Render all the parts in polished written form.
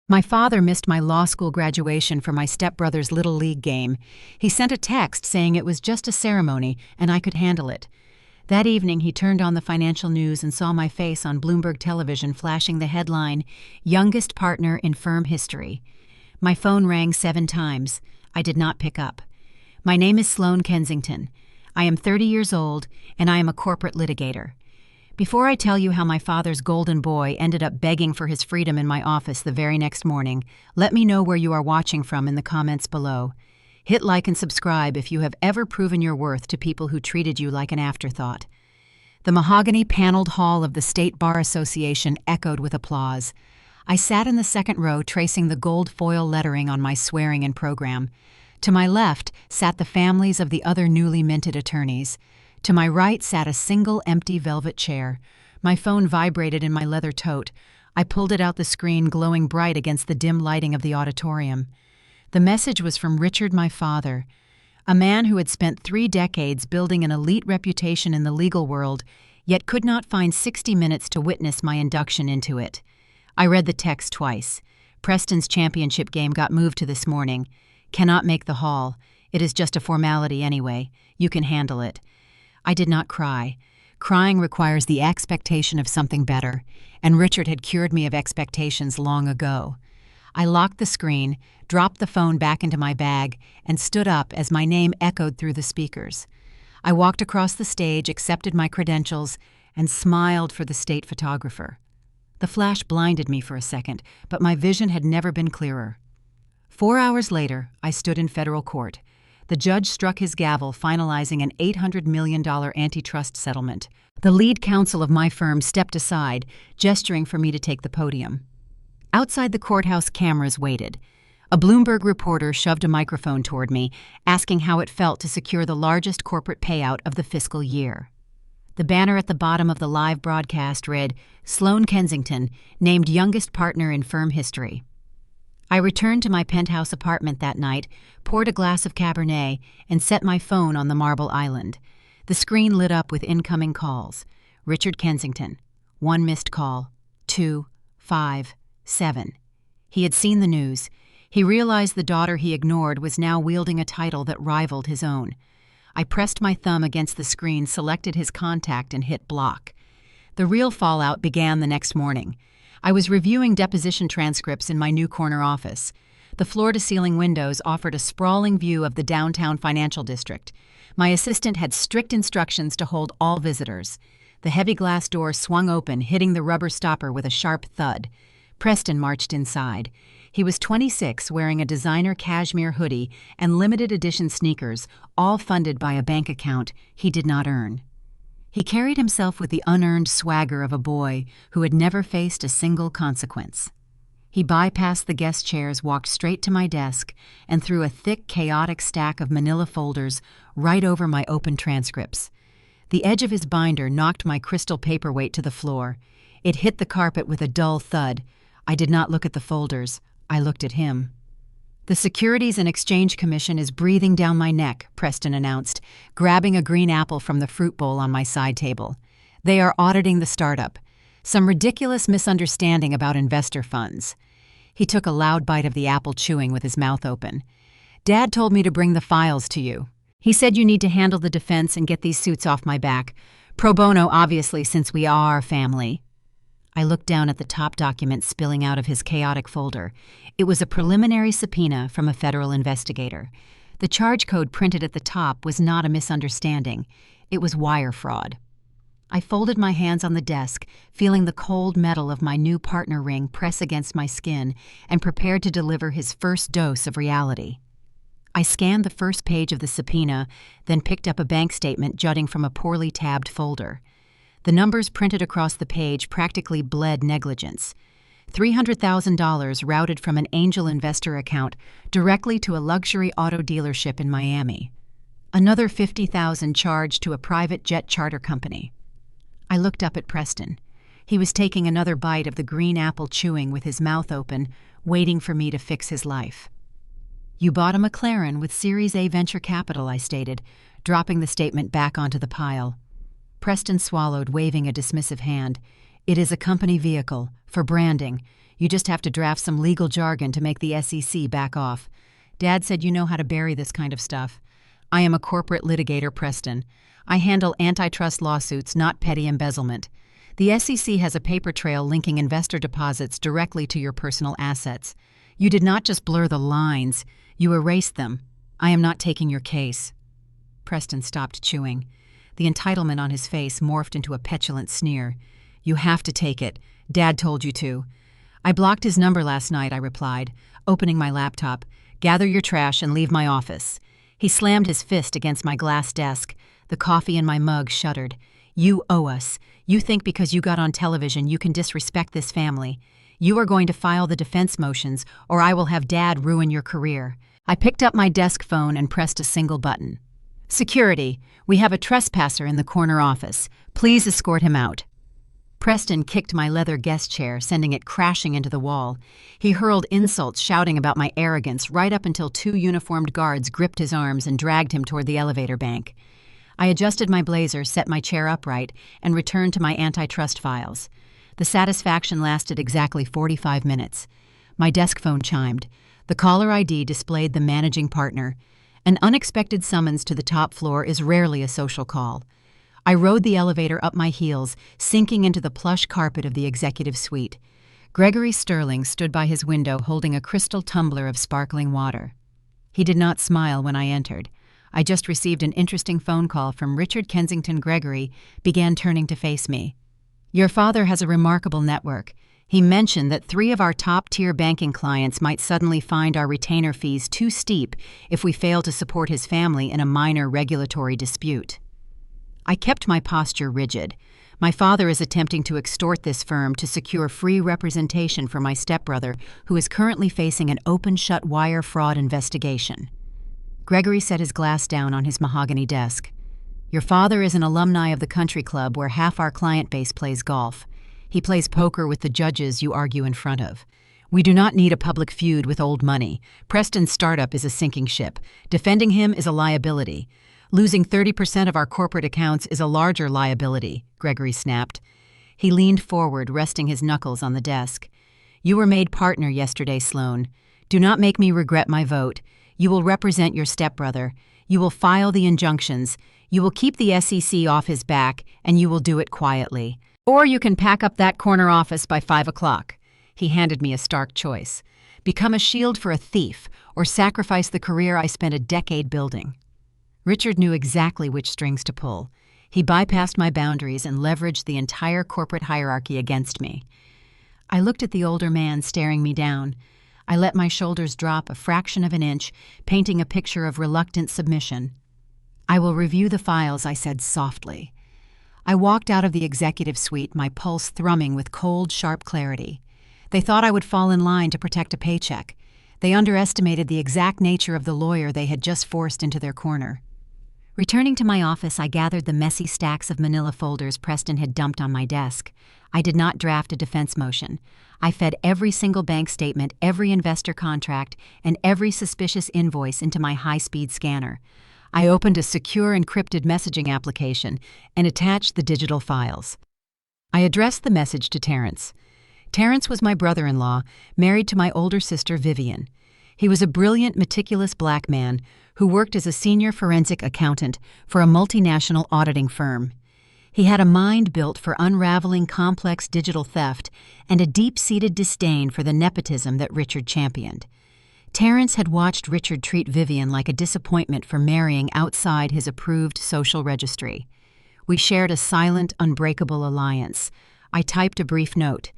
My father missed my law school graduation for my stepbrother's Little League game. He sent a text saying it was just a ceremony and I could handle it. That evening, he turned on the financial news and saw my face on Bloomberg television flashing the headline, "Youngest Partner in Firm History." My phone rang 7 times. I did not pick up. My name is Sloane Kensington. I am 30 years old, and I am a corporate litigator. Before I tell you how my father's golden boy ended up begging for his freedom in my office the very next morning, let me know where you are watching from in the comments below. Hit like and subscribe if you have ever proven your worth to people who treated you like an afterthought. The mahogany paneled hall of the State Bar Association echoed with applause. I sat in the second row tracing the gold foil lettering on my swearing-in program. To my left sat the families of the other newly minted attorneys. To my right sat a single empty velvet chair. My phone vibrated in my leather tote. I pulled it out the screen, glowing bright against the dim lighting of the auditorium. The message was from Richard, my father, a man who had spent 3 decades building an elite reputation in the legal world, yet could not find 60 minutes to witness my induction into it. I read the text twice. Preston's championship game got moved to this morning. Cannot make the hall. It is just a formality anyway. You can handle it. I did not cry. Crying requires the expectation of something better, and Richard had cured me of expectations long ago. I locked the screen, dropped the phone back into my bag, and stood up as my name echoed through the speakers. I walked across the stage, accepted my credentials, and smiled for the state photographer. The flash blinded me for a second, but my vision had never been clearer. 4 hours later, I stood in federal court. The judge struck his gavel, finalizing an $800 million antitrust settlement. The lead counsel of my firm stepped aside, gesturing for me to take the podium. Outside the courthouse, cameras waited. A Bloomberg reporter shoved a microphone toward me, asking how it felt to secure the largest corporate payout of the fiscal year. The banner at the bottom of the live broadcast read, "Sloane Kensington, named youngest partner in firm history." I returned to my penthouse apartment that night, poured a glass of Cabernet, and set my phone on the marble island. The screen lit up with incoming calls. Richard Kensington. 1 missed call. 2, 5, 7. He had seen the news. He realized the daughter he ignored was now wielding a title that rivaled his own. I pressed my thumb against the screen, selected his contact, and hit block. The real fallout began the next morning. I was reviewing deposition transcripts in my new corner office. The floor-to-ceiling windows offered a sprawling view of the downtown financial district. My assistant had strict instructions to hold all visitors. The heavy glass door swung open, hitting the rubber stopper with a sharp thud. Preston marched inside. He was 26, wearing a designer cashmere hoodie and limited edition sneakers, all funded by a bank account he did not earn. He carried himself with the unearned swagger of a boy who had never faced a single consequence. He bypassed the guest chairs, walked straight to my desk, and threw a thick, chaotic stack of manila folders right over my open transcripts. The edge of his binder knocked my crystal paperweight to the floor. It hit the carpet with a dull thud. I did not look at the folders. I looked at him. "The Securities and Exchange Commission is breathing down my neck," Preston announced, grabbing a green apple from the fruit bowl on my side table. "They are auditing the startup. Some ridiculous misunderstanding about investor funds." He took a loud bite of the apple, chewing with his mouth open. "Dad told me to bring the files to you. He said you need to handle the defense and get these suits off my back. Pro bono, obviously, since we are family." I looked down at the top document spilling out of his chaotic folder. It was a preliminary subpoena from a federal investigator. The charge code printed at the top was not a misunderstanding. It was wire fraud. I folded my hands on the desk, feeling the cold metal of my new partner ring press against my skin, and prepared to deliver his first dose of reality. I scanned the first page of the subpoena, then picked up a bank statement jutting from a poorly tabbed folder. The numbers printed across the page practically bled negligence. $300,000 routed from an angel investor account directly to a luxury auto dealership in Miami. Another $50,000 charged to a private jet charter company. I looked up at Preston. He was taking another bite of the green apple, chewing with his mouth open, waiting for me to fix his life. "You bought a McLaren with Series A venture capital," I stated, dropping the statement back onto the pile. Preston swallowed, waving a dismissive hand. "It is a company vehicle, for branding. You just have to draft some legal jargon to make the SEC back off. Dad said you know how to bury this kind of stuff. I am a corporate litigator, Preston. I handle antitrust lawsuits, not petty embezzlement. The SEC has a paper trail linking investor deposits directly to your personal assets. You did not just blur the lines, you erased them. I am not taking your case. Preston stopped chewing. The entitlement on his face morphed into a petulant sneer. You have to take it. Dad told you to. I blocked his number last night, I replied, opening my laptop. Gather your trash and leave my office. He slammed his fist against my glass desk. The coffee in my mug shuddered. You owe us. You think because you got on television you can disrespect this family. You are going to file the defense motions, or I will have Dad ruin your career. I picked up my desk phone and pressed a single button. Security, we have a trespasser in the corner office. Please escort him out. Preston kicked my leather guest chair, sending it crashing into the wall. He hurled insults, shouting about my arrogance, right up until two uniformed guards gripped his arms and dragged him toward the elevator bank. I adjusted my blazer, set my chair upright, and returned to my antitrust files. The satisfaction lasted exactly 45 minutes. My desk phone chimed. The caller ID displayed the managing partner. An unexpected summons to the top floor is rarely a social call. I rode the elevator up my heels, sinking into the plush carpet of the executive suite. Gregory Sterling stood by his window holding a crystal tumbler of sparkling water. He did not smile when I entered. I just received an interesting phone call from Richard Kensington. Gregory began turning to face me. Your father has a remarkable network. He mentioned that 3 of our top-tier banking clients might suddenly find our retainer fees too steep if we fail to support his family in a minor regulatory dispute. I kept my posture rigid. My father is attempting to extort this firm to secure free representation for my stepbrother, who is currently facing an open-shut wire fraud investigation. Gregory set his glass down on his mahogany desk. Your father is an alumni of the country club where half our client base plays golf. He plays poker with the judges you argue in front of. We do not need a public feud with old money. Preston's startup is a sinking ship. Defending him is a liability. Losing 30% of our corporate accounts is a larger liability, Gregory snapped. He leaned forward, resting his knuckles on the desk. You were made partner yesterday, Sloane. Do not make me regret my vote. You will represent your stepbrother. You will file the injunctions. You will keep the SEC off his back, and you will do it quietly. Or you can pack up that corner office by 5 o'clock. He handed me a stark choice. Become a shield for a thief, or sacrifice the career I spent a decade building. Richard knew exactly which strings to pull. He bypassed my boundaries and leveraged the entire corporate hierarchy against me. I looked at the older man staring me down. I let my shoulders drop a fraction of an inch, painting a picture of reluctant submission. I will review the files, I said softly. I walked out of the executive suite, my pulse thrumming with cold, sharp clarity. They thought I would fall in line to protect a paycheck. They underestimated the exact nature of the lawyer they had just forced into their corner. Returning to my office, I gathered the messy stacks of manila folders Preston had dumped on my desk. I did not draft a defense motion. I fed every single bank statement, every investor contract, and every suspicious invoice into my high-speed scanner. I opened a secure encrypted messaging application and attached the digital files. I addressed the message to Terrence. Terrence was my brother-in-law, married to my older sister Vivian. He was a brilliant, meticulous black man who worked as a senior forensic accountant for a multinational auditing firm. He had a mind built for unraveling complex digital theft and a deep-seated disdain for the nepotism that Richard championed. Terrence had watched Richard treat Vivian like a disappointment for marrying outside his approved social registry. We shared a silent, unbreakable alliance. I typed a brief note.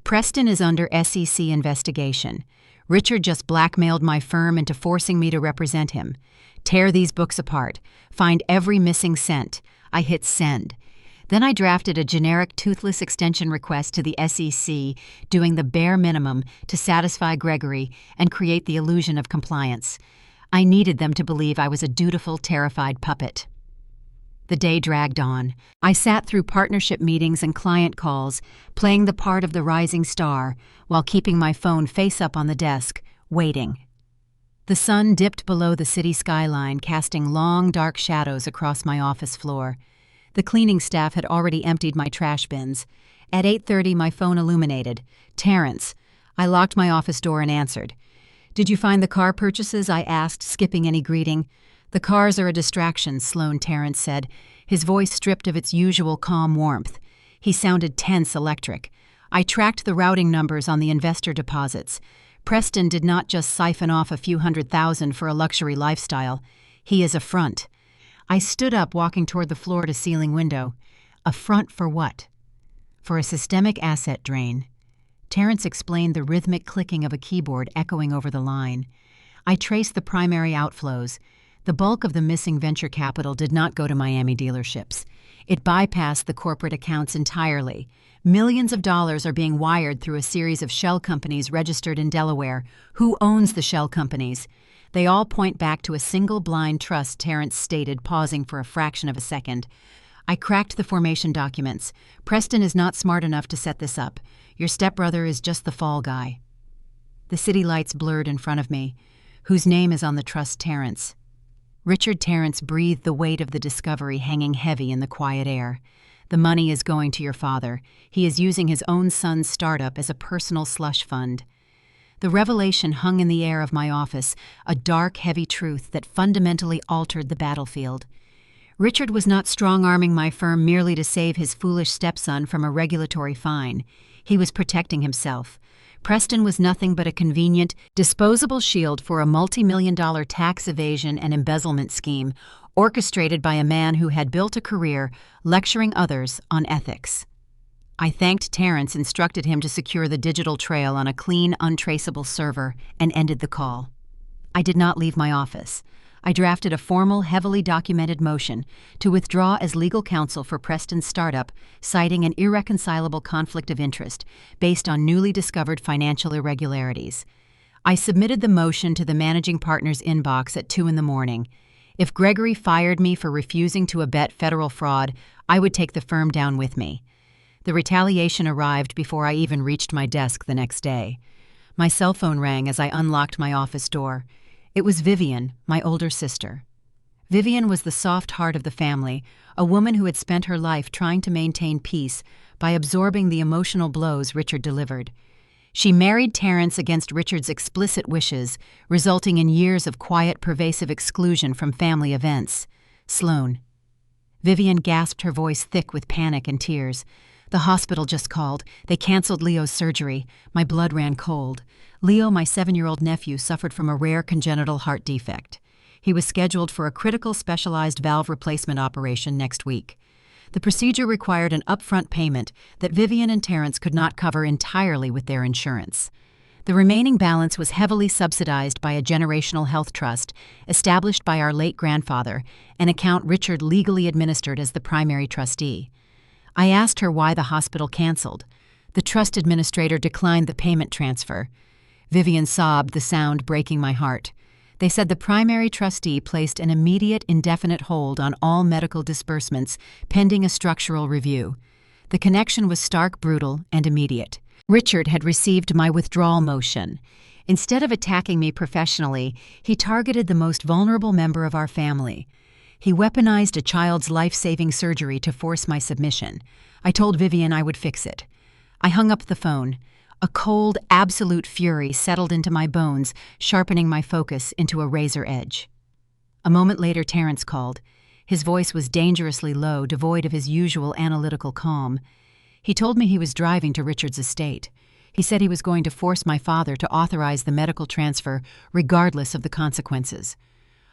Preston is under SEC investigation. Richard just blackmailed my firm into forcing me to represent him. Tear these books apart. Find every missing cent. I hit send. Then I drafted a generic toothless extension request to the SEC, doing the bare minimum to satisfy Gregory and create the illusion of compliance. I needed them to believe I was a dutiful, terrified puppet. The day dragged on. I sat through partnership meetings and client calls, playing the part of the rising star, while keeping my phone face up on the desk, waiting. The sun dipped below the city skyline, casting long, dark shadows across my office floor. The cleaning staff had already emptied my trash bins. At 8:30, my phone illuminated. Terrence. I locked my office door and answered. "Did you find the car purchases?" I asked, skipping any greeting. "The cars are a distraction," Sloane Terrence said, his voice stripped of its usual calm warmth. He sounded tense, electric. I tracked the routing numbers on the investor deposits. Preston did not just siphon off a few $100,000 for a luxury lifestyle. He is a front. I stood up, walking toward the floor-to-ceiling window. A front for what? For a systemic asset drain. Terrence explained, the rhythmic clicking of a keyboard echoing over the line. I traced the primary outflows. The bulk of the missing venture capital did not go to Miami dealerships. It bypassed the corporate accounts entirely. Millions of dollars are being wired through a series of shell companies registered in Delaware. Who owns the shell companies? They all point back to a single blind trust, Terrence stated, pausing for a fraction of a second. I cracked the formation documents. Preston is not smart enough to set this up. Your stepbrother is just the fall guy. The city lights blurred in front of me. Whose name is on the trust? Terrence. Richard Terrence breathed, the weight of the discovery hanging heavy in the quiet air. The money is going to your father. He is using his own son's startup as a personal slush fund. The revelation hung in the air of my office, a dark, heavy truth that fundamentally altered the battlefield. Richard was not strong-arming my firm merely to save his foolish stepson from a regulatory fine. He was protecting himself. Preston was nothing but a convenient, disposable shield for a multi-million-dollar tax evasion and embezzlement scheme orchestrated by a man who had built a career lecturing others on ethics. I thanked Terrence, instructed him to secure the digital trail on a clean, untraceable server, and ended the call. I did not leave my office. I drafted a formal, heavily documented motion to withdraw as legal counsel for Preston's startup, citing an irreconcilable conflict of interest based on newly discovered financial irregularities. I submitted the motion to the managing partner's inbox at 2 a.m. If Gregory fired me for refusing to abet federal fraud, I would take the firm down with me. The retaliation arrived before I even reached my desk the next day. My cell phone rang as I unlocked my office door. It was Vivian, my older sister. Vivian was the soft heart of the family, a woman who had spent her life trying to maintain peace by absorbing the emotional blows Richard delivered. She married Terrence against Richard's explicit wishes, resulting in years of quiet, pervasive exclusion from family events. Sloane. Vivian gasped, her voice thick with panic and tears. The hospital just called. They canceled Leo's surgery. My blood ran cold. Leo, my 7-year-old nephew, suffered from a rare congenital heart defect. He was scheduled for a critical specialized valve replacement operation next week. The procedure required an upfront payment that Vivian and Terrence could not cover entirely with their insurance. The remaining balance was heavily subsidized by a generational health trust established by our late grandfather, an account Richard legally administered as the primary trustee. I asked her why the hospital canceled. The trust administrator declined the payment transfer. Vivian sobbed, the sound breaking my heart. They said the primary trustee placed an immediate, indefinite hold on all medical disbursements pending a structural review. The connection was stark, brutal, and immediate. Richard had received my withdrawal motion. Instead of attacking me professionally, he targeted the most vulnerable member of our family. He weaponized a child's life-saving surgery to force my submission. I told Vivian I would fix it. I hung up the phone. A cold, absolute fury settled into my bones, sharpening my focus into a razor edge. A moment later, Terrence called. His voice was dangerously low, devoid of his usual analytical calm. He told me he was driving to Richard's estate. He said he was going to force my father to authorize the medical transfer, regardless of the consequences.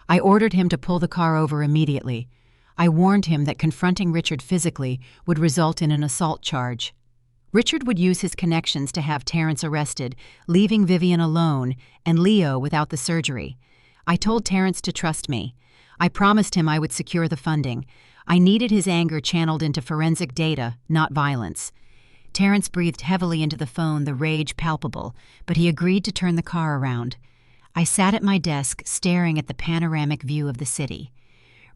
I ordered him to pull the car over immediately. I warned him that confronting Richard physically would result in an assault charge. Richard would use his connections to have Terrence arrested, leaving Vivian alone and Leo without the surgery. I told Terrence to trust me. I promised him I would secure the funding. I needed his anger channeled into forensic data, not violence. Terrence breathed heavily into the phone, the rage palpable, but he agreed to turn the car around. I sat at my desk, staring at the panoramic view of the city.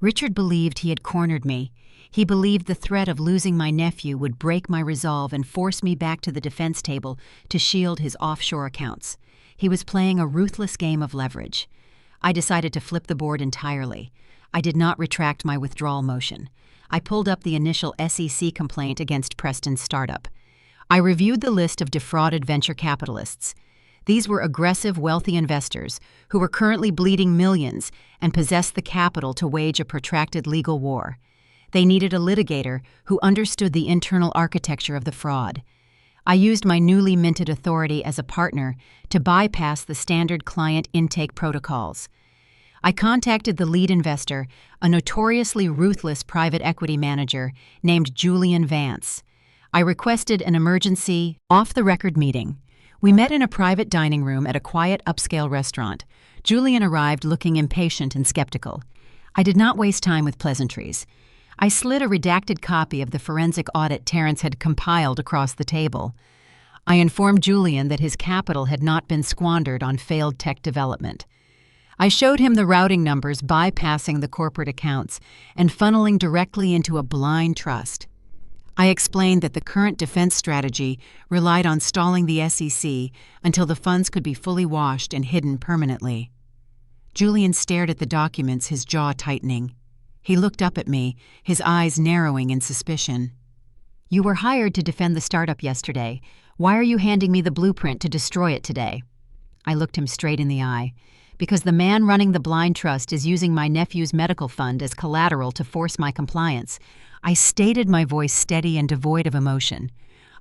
Richard believed he had cornered me. He believed the threat of losing my nephew would break my resolve and force me back to the defense table to shield his offshore accounts. He was playing a ruthless game of leverage. I decided to flip the board entirely. I did not retract my withdrawal motion. I pulled up the initial SEC complaint against Preston's startup. I reviewed the list of defrauded venture capitalists. These were aggressive, wealthy investors who were currently bleeding millions and possessed the capital to wage a protracted legal war. They needed a litigator who understood the internal architecture of the fraud. I used my newly minted authority as a partner to bypass the standard client intake protocols. I contacted the lead investor, a notoriously ruthless private equity manager named Julian Vance. I requested an emergency, off-the-record meeting. We met in a private dining room at a quiet upscale restaurant. Julian arrived looking impatient and skeptical. I did not waste time with pleasantries. I slid a redacted copy of the forensic audit Terrence had compiled across the table. I informed Julian that his capital had not been squandered on failed tech development. I showed him the routing numbers bypassing the corporate accounts and funneling directly into a blind trust. I explained that the current defense strategy relied on stalling the SEC until the funds could be fully washed and hidden permanently. Julian stared at the documents, his jaw tightening. He looked up at me, his eyes narrowing in suspicion. "You were hired to defend the startup yesterday. Why are you handing me the blueprint to destroy it today?" I looked him straight in the eye. "Because the man running the blind trust is using my nephew's medical fund as collateral to force my compliance." I stated, my voice steady and devoid of emotion.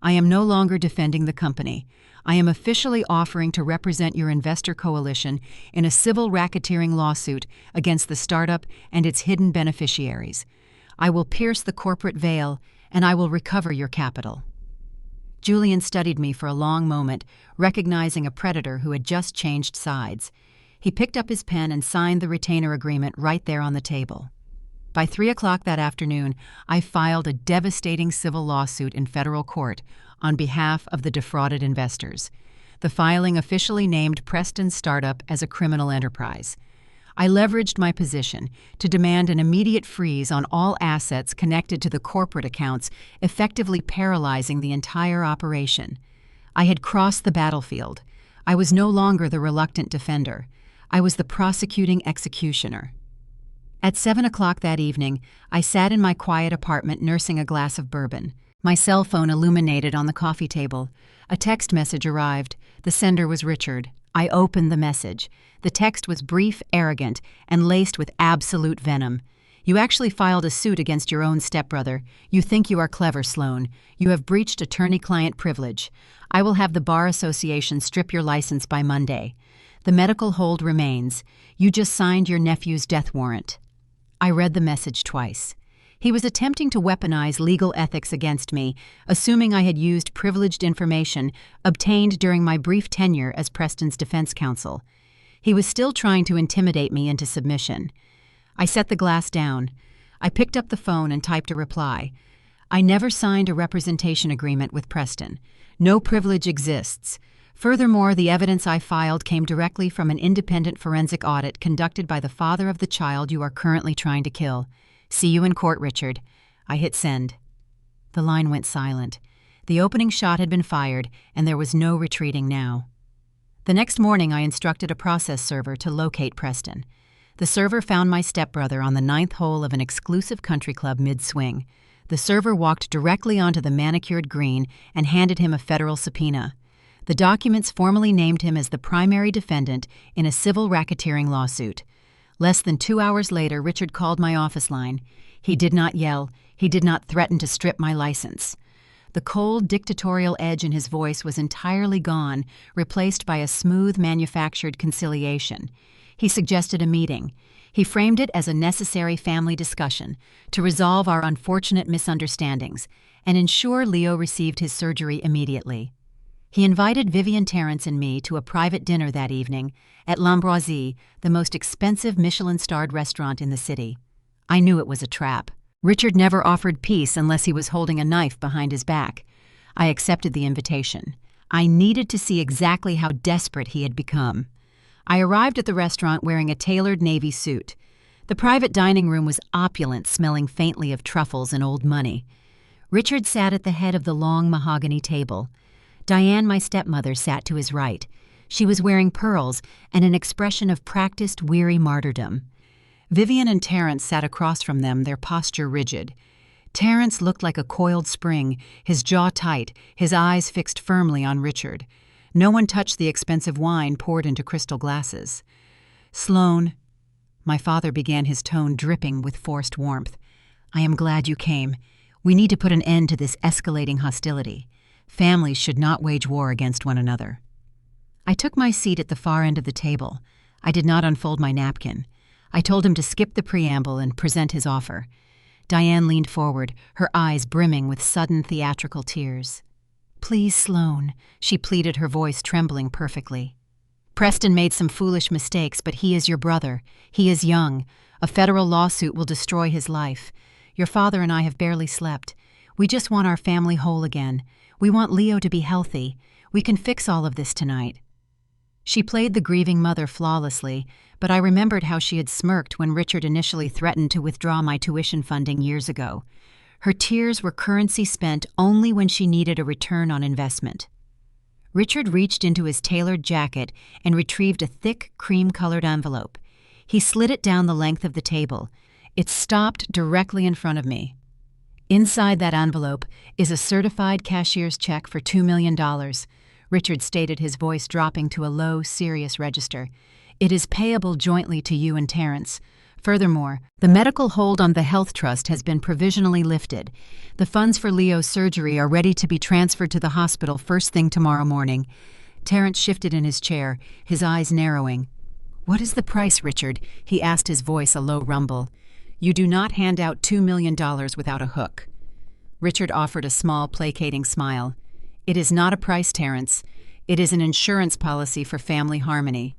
"I am no longer defending the company. I am officially offering to represent your investor coalition in a civil racketeering lawsuit against the startup and its hidden beneficiaries. I will pierce the corporate veil, and I will recover your capital." Julian studied me for a long moment, recognizing a predator who had just changed sides. He picked up his pen and signed the retainer agreement right there on the table. By 3 o'clock that afternoon, I filed a devastating civil lawsuit in federal court on behalf of the defrauded investors. The filing officially named Preston's startup as a criminal enterprise. I leveraged my position to demand an immediate freeze on all assets connected to the corporate accounts, effectively paralyzing the entire operation. I had crossed the battlefield. I was no longer the reluctant defender. I was the prosecuting executioner. At 7 o'clock that evening, I sat in my quiet apartment nursing a glass of bourbon. My cell phone illuminated on the coffee table. A text message arrived. The sender was Richard. I opened the message. The text was brief, arrogant, and laced with absolute venom. "You actually filed a suit against your own stepbrother. You think you are clever, Sloane. You have breached attorney-client privilege. I will have the Bar Association strip your license by Monday. The medical hold remains. You just signed your nephew's death warrant." I read the message twice. He was attempting to weaponize legal ethics against me, assuming I had used privileged information obtained during my brief tenure as Preston's defense counsel. He was still trying to intimidate me into submission. I set the glass down. I picked up the phone and typed a reply. "I never signed a representation agreement with Preston. No privilege exists. Furthermore, the evidence I filed came directly from an independent forensic audit conducted by the father of the child you are currently trying to kill. See you in court, Richard." I hit send. The line went silent. The opening shot had been fired, and there was no retreating now. The next morning, I instructed a process server to locate Preston. The server found my stepbrother on the 9th hole of an exclusive country club mid-swing. The server walked directly onto the manicured green and handed him a federal subpoena. The documents formally named him as the primary defendant in a civil racketeering lawsuit. Less than 2 hours later, Richard called my office line. He did not yell. He did not threaten to strip my license. The cold, dictatorial edge in his voice was entirely gone, replaced by a smooth, manufactured conciliation. He suggested a meeting. He framed it as a necessary family discussion to resolve our unfortunate misunderstandings and ensure Leo received his surgery immediately. He invited Vivian, Terrence, and me to a private dinner that evening at L'Ambroisie, the most expensive Michelin-starred restaurant in the city. I knew it was a trap. Richard never offered peace unless he was holding a knife behind his back. I accepted the invitation. I needed to see exactly how desperate he had become. I arrived at the restaurant wearing a tailored navy suit. The private dining room was opulent, smelling faintly of truffles and old money. Richard sat at the head of the long mahogany table. Diane, my stepmother, sat to his right. She was wearing pearls and an expression of practiced, weary martyrdom. Vivian and Terrence sat across from them, their posture rigid. Terrence looked like a coiled spring, his jaw tight, his eyes fixed firmly on Richard. No one touched the expensive wine poured into crystal glasses. "Sloane," my father began, his tone dripping with forced warmth, "I am glad you came. We need to put an end to this escalating hostility. Families should not wage war against one another." I took my seat at the far end of the table. I did not unfold my napkin. I told him to skip the preamble and present his offer. Diane leaned forward, her eyes brimming with sudden theatrical tears. "Please, Sloane," she pleaded, her voice trembling perfectly. "Preston made some foolish mistakes, but he is your brother. He is young. A federal lawsuit will destroy his life. Your father and I have barely slept. We just want our family whole again. We want Leo to be healthy. We can fix all of this tonight." She played the grieving mother flawlessly, but I remembered how she had smirked when Richard initially threatened to withdraw my tuition funding years ago. Her tears were currency spent only when she needed a return on investment. Richard reached into his tailored jacket and retrieved a thick, cream-colored envelope. He slid it down the length of the table. It stopped directly in front of me. "Inside that envelope is a certified cashier's check for $2 million. Richard stated, his voice dropping to a low, serious register. "It is payable jointly to you and Terrence. Furthermore, the medical hold on the health trust has been provisionally lifted. The funds for Leo's surgery are ready to be transferred to the hospital first thing tomorrow morning." Terrence shifted in his chair, his eyes narrowing. "What is the price, Richard?" he asked, his voice a low rumble. "You do not hand out $2 million without a hook." Richard offered a small, placating smile. "It is not a price, Terrence. It is an insurance policy for family harmony.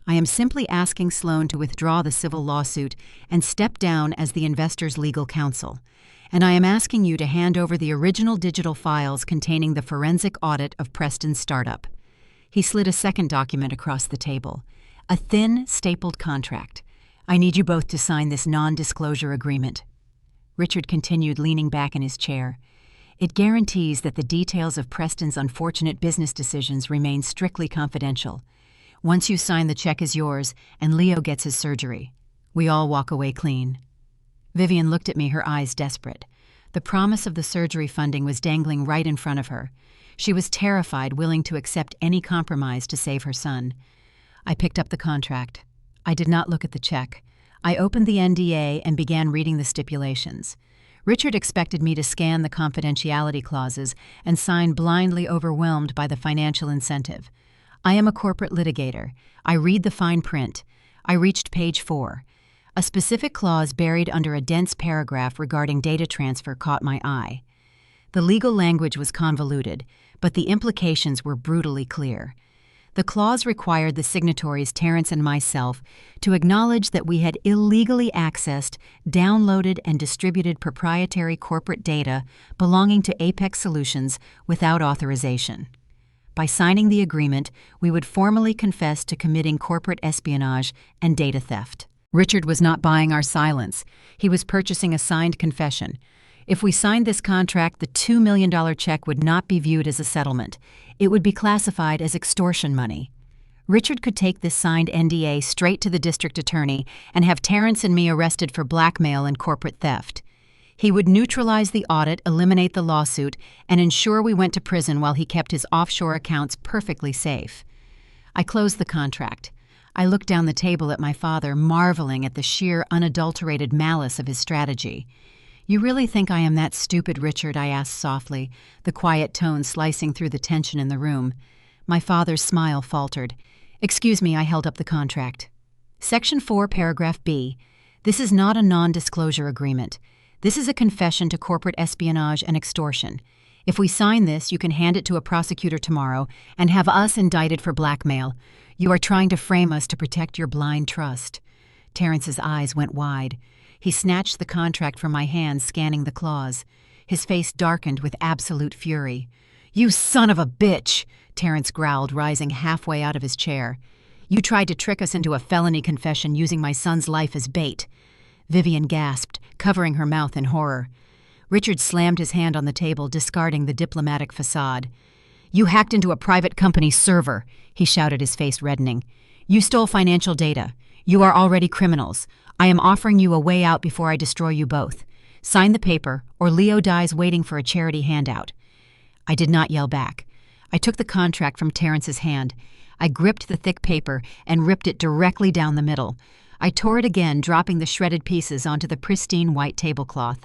I am simply asking Sloane to withdraw the civil lawsuit and step down as the investor's legal counsel. And I am asking you to hand over the original digital files containing the forensic audit of Preston's startup." He slid a second document across the table. A thin, stapled contract. "I need you both to sign this non-disclosure agreement." Richard continued, leaning back in his chair. "It guarantees that the details of Preston's unfortunate business decisions remain strictly confidential. Once you sign, the check is yours, and Leo gets his surgery. We all walk away clean." Vivian looked at me, her eyes desperate. The promise of the surgery funding was dangling right in front of her. She was terrified, willing to accept any compromise to save her son. I picked up the contract. I did not look at the check. I opened the NDA and began reading the stipulations. Richard expected me to scan the confidentiality clauses and sign blindly, overwhelmed by the financial incentive. I am a corporate litigator. I read the fine print. I reached page 4. A specific clause buried under a dense paragraph regarding data transfer caught my eye. The legal language was convoluted, but the implications were brutally clear. The clause required the signatories, Terrence and myself, to acknowledge that we had illegally accessed, downloaded, and distributed proprietary corporate data belonging to Apex Solutions without authorization. By signing the agreement, we would formally confess to committing corporate espionage and data theft. Richard was not buying our silence. He was purchasing a signed confession. If we signed this contract, the $2 million check would not be viewed as a settlement. It would be classified as extortion money. Richard could take this signed NDA straight to the district attorney and have Terrence and me arrested for blackmail and corporate theft. He would neutralize the audit, eliminate the lawsuit, and ensure we went to prison while he kept his offshore accounts perfectly safe. I closed the contract. I looked down the table at my father, marveling at the sheer, unadulterated malice of his strategy. "You really think I am that stupid, Richard?" I asked softly, the quiet tone slicing through the tension in the room. My father's smile faltered. "Excuse me," I held up the contract. Section 4, paragraph B. "This is not a non-disclosure agreement. This is a confession to corporate espionage and extortion. If we sign this, you can hand it to a prosecutor tomorrow and have us indicted for blackmail. You are trying to frame us to protect your blind trust." Terrence's eyes went wide. He snatched the contract from my hand, scanning the clause. His face darkened with absolute fury. "You son of a bitch!" Terrence growled, rising halfway out of his chair. "You tried to trick us into a felony confession using my son's life as bait." Vivian gasped, covering her mouth in horror. Richard slammed his hand on the table, discarding the diplomatic facade. "You hacked into a private company's server," he shouted, his face reddening. "You stole financial data. You are already criminals. I am offering you a way out before I destroy you both. Sign the paper, or Leo dies waiting for a charity handout." I did not yell back. I took the contract from Terrence's hand. I gripped the thick paper and ripped it directly down the middle. I tore it again, dropping the shredded pieces onto the pristine white tablecloth.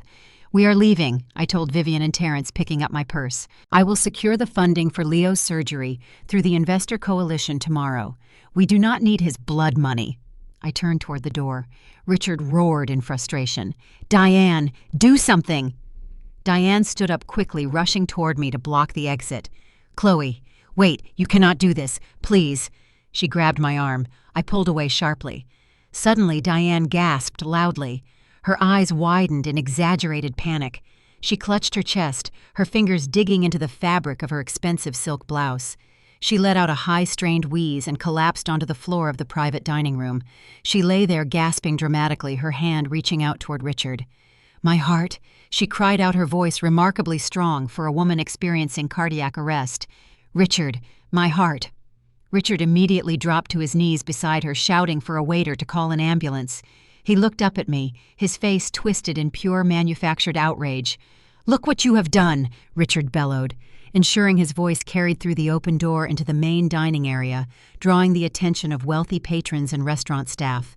"We are leaving," I told Vivian and Terrence, picking up my purse. "I will secure the funding for Leo's surgery through the Investor Coalition tomorrow. We do not need his blood money." I turned toward the door. Richard roared in frustration. "Diane, do something!" Diane stood up quickly, rushing toward me to block the exit. "Chloe, wait, you cannot do this, please." She grabbed my arm. I pulled away sharply. Suddenly, Diane gasped loudly. Her eyes widened in exaggerated panic. She clutched her chest, her fingers digging into the fabric of her expensive silk blouse. She let out a high-strained wheeze and collapsed onto the floor of the private dining room. She lay there gasping dramatically, her hand reaching out toward Richard. "My heart," she cried out, her voice remarkably strong for a woman experiencing cardiac arrest. "Richard, my heart." Richard immediately dropped to his knees beside her, shouting for a waiter to call an ambulance. He looked up at me, his face twisted in pure manufactured outrage. "Look what you have done," Richard bellowed, ensuring his voice carried through the open door into the main dining area, drawing the attention of wealthy patrons and restaurant staff.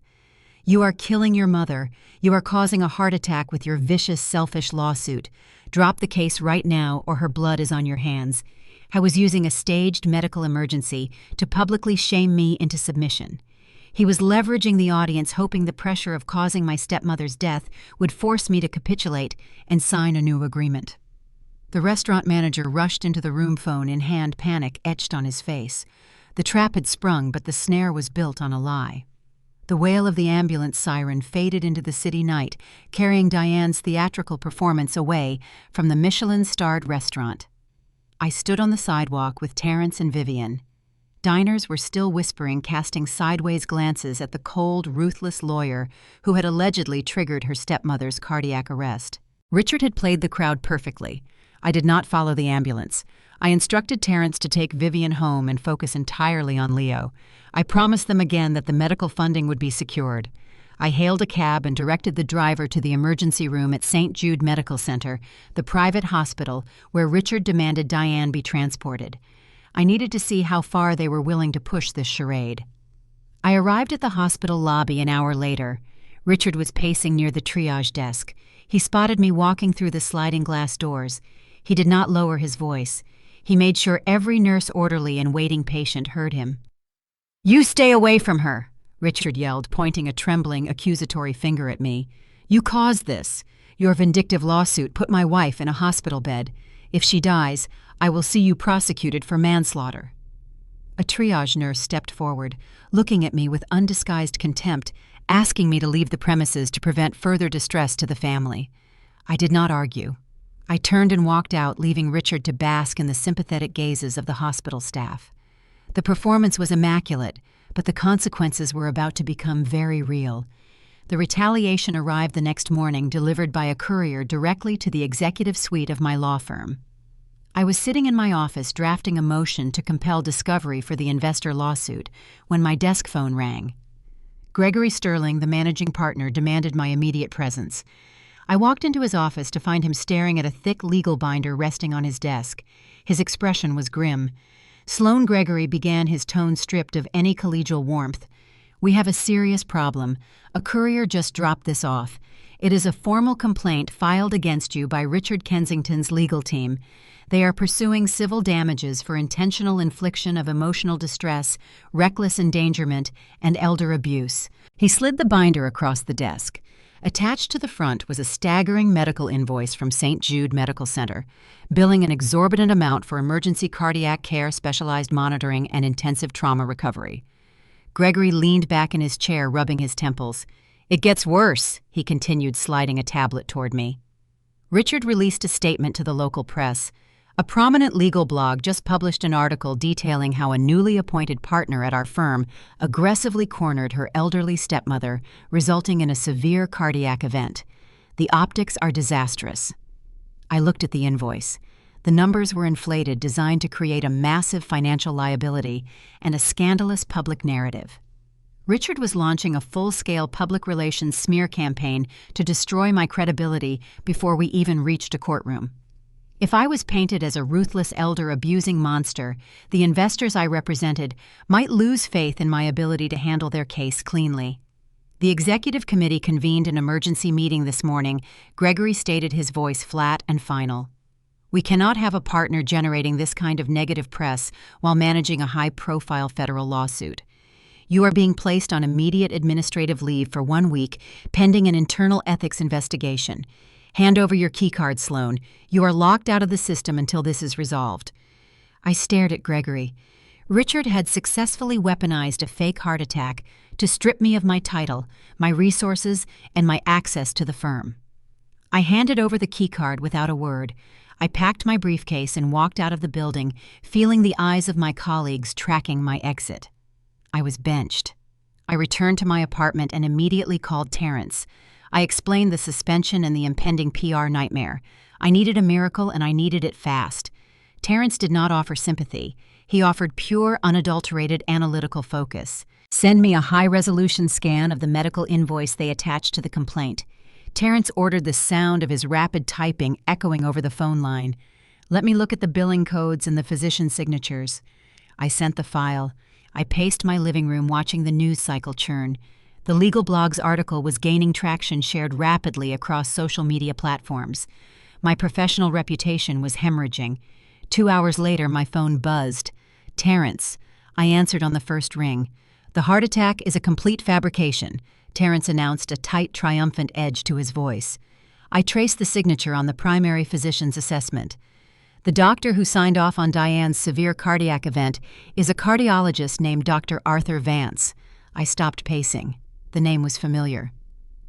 "You are killing your mother. You are causing a heart attack with your vicious, selfish lawsuit. Drop the case right now, or her blood is on your hands. I was using a staged medical emergency to publicly shame me into submission." He was leveraging the audience, hoping the pressure of causing my stepmother's death would force me to capitulate and sign a new agreement. The restaurant manager rushed into the room, phone in hand, panic etched on his face. The trap had sprung, but the snare was built on a lie. The wail of the ambulance siren faded into the city night, carrying Diane's theatrical performance away from the Michelin-starred restaurant. I stood on the sidewalk with Terrence and Vivian. Diners were still whispering, casting sideways glances at the cold, ruthless lawyer who had allegedly triggered her stepmother's cardiac arrest. Richard had played the crowd perfectly. I did not follow the ambulance. I instructed Terrence to take Vivian home and focus entirely on Leo. I promised them again that the medical funding would be secured. I hailed a cab and directed the driver to the emergency room at St. Jude Medical Center, the private hospital where Richard demanded Diane be transported. I needed to see how far they were willing to push this charade. I arrived at the hospital lobby an hour later. Richard was pacing near the triage desk. He spotted me walking through the sliding glass doors. He did not lower his voice. He made sure every nurse, orderly, and waiting patient heard him. "You stay away from her," Richard yelled, pointing a trembling, accusatory finger at me. "You caused this. Your vindictive lawsuit put my wife in a hospital bed. If she dies, I will see you prosecuted for manslaughter." A triage nurse stepped forward, looking at me with undisguised contempt, asking me to leave the premises to prevent further distress to the family. I did not argue. I turned and walked out, leaving Richard to bask in the sympathetic gazes of the hospital staff. The performance was immaculate, but the consequences were about to become very real. The retaliation arrived the next morning, delivered by a courier directly to the executive suite of my law firm. I was sitting in my office drafting a motion to compel discovery for the investor lawsuit when my desk phone rang. Gregory Sterling, the managing partner, demanded my immediate presence. I walked into his office to find him staring at a thick legal binder resting on his desk. His expression was grim. Sloane Gregory began, his tone stripped of any collegial warmth. "We have a serious problem. A courier just dropped this off. It is a formal complaint filed against you by Richard Kensington's legal team. They are pursuing civil damages for intentional infliction of emotional distress, reckless endangerment, and elder abuse." He slid the binder across the desk. Attached to the front was a staggering medical invoice from St. Jude Medical Center, billing an exorbitant amount for emergency cardiac care, specialized monitoring, and intensive trauma recovery. Gregory leaned back in his chair, rubbing his temples. "It gets worse," he continued, sliding a tablet toward me. Richard released a statement to the local press. A prominent legal blog just published an article detailing how a newly appointed partner at our firm aggressively cornered her elderly stepmother, resulting in a severe cardiac event. The optics are disastrous. I looked at the invoice. The numbers were inflated, designed to create a massive financial liability and a scandalous public narrative. Richard was launching a full-scale public relations smear campaign to destroy my credibility before we even reached a courtroom. If I was painted as a ruthless elder-abusing monster, the investors I represented might lose faith in my ability to handle their case cleanly. The executive committee convened an emergency meeting this morning. Gregory stated, his voice flat and final. We cannot have a partner generating this kind of negative press while managing a high-profile federal lawsuit. You are being placed on immediate administrative leave for 1 week, pending an internal ethics investigation. Hand over your keycard, Sloane. You are locked out of the system until this is resolved. I stared at Gregory. Richard had successfully weaponized a fake heart attack to strip me of my title, my resources, and my access to the firm. I handed over the keycard without a word. I packed my briefcase and walked out of the building, feeling the eyes of my colleagues tracking my exit. I was benched. I returned to my apartment and immediately called Terrence. I explained the suspension and the impending PR nightmare. I needed a miracle, and I needed it fast. Terrence did not offer sympathy. He offered pure, unadulterated analytical focus. Send me a high-resolution scan of the medical invoice they attached to the complaint. Terrence ordered, the sound of his rapid typing echoing over the phone line. Let me look at the billing codes and the physician signatures. I sent the file. I paced my living room watching the news cycle churn. The Legal Blog's article was gaining traction, shared rapidly across social media platforms. My professional reputation was hemorrhaging. 2 hours later, my phone buzzed. Terrence. I answered on the first ring. The heart attack is a complete fabrication, Terrence announced, a tight, triumphant edge to his voice. I traced the signature on the primary physician's assessment. The doctor who signed off on Diane's severe cardiac event is a cardiologist named Dr. Arthur Vance. I stopped pacing. The name was familiar.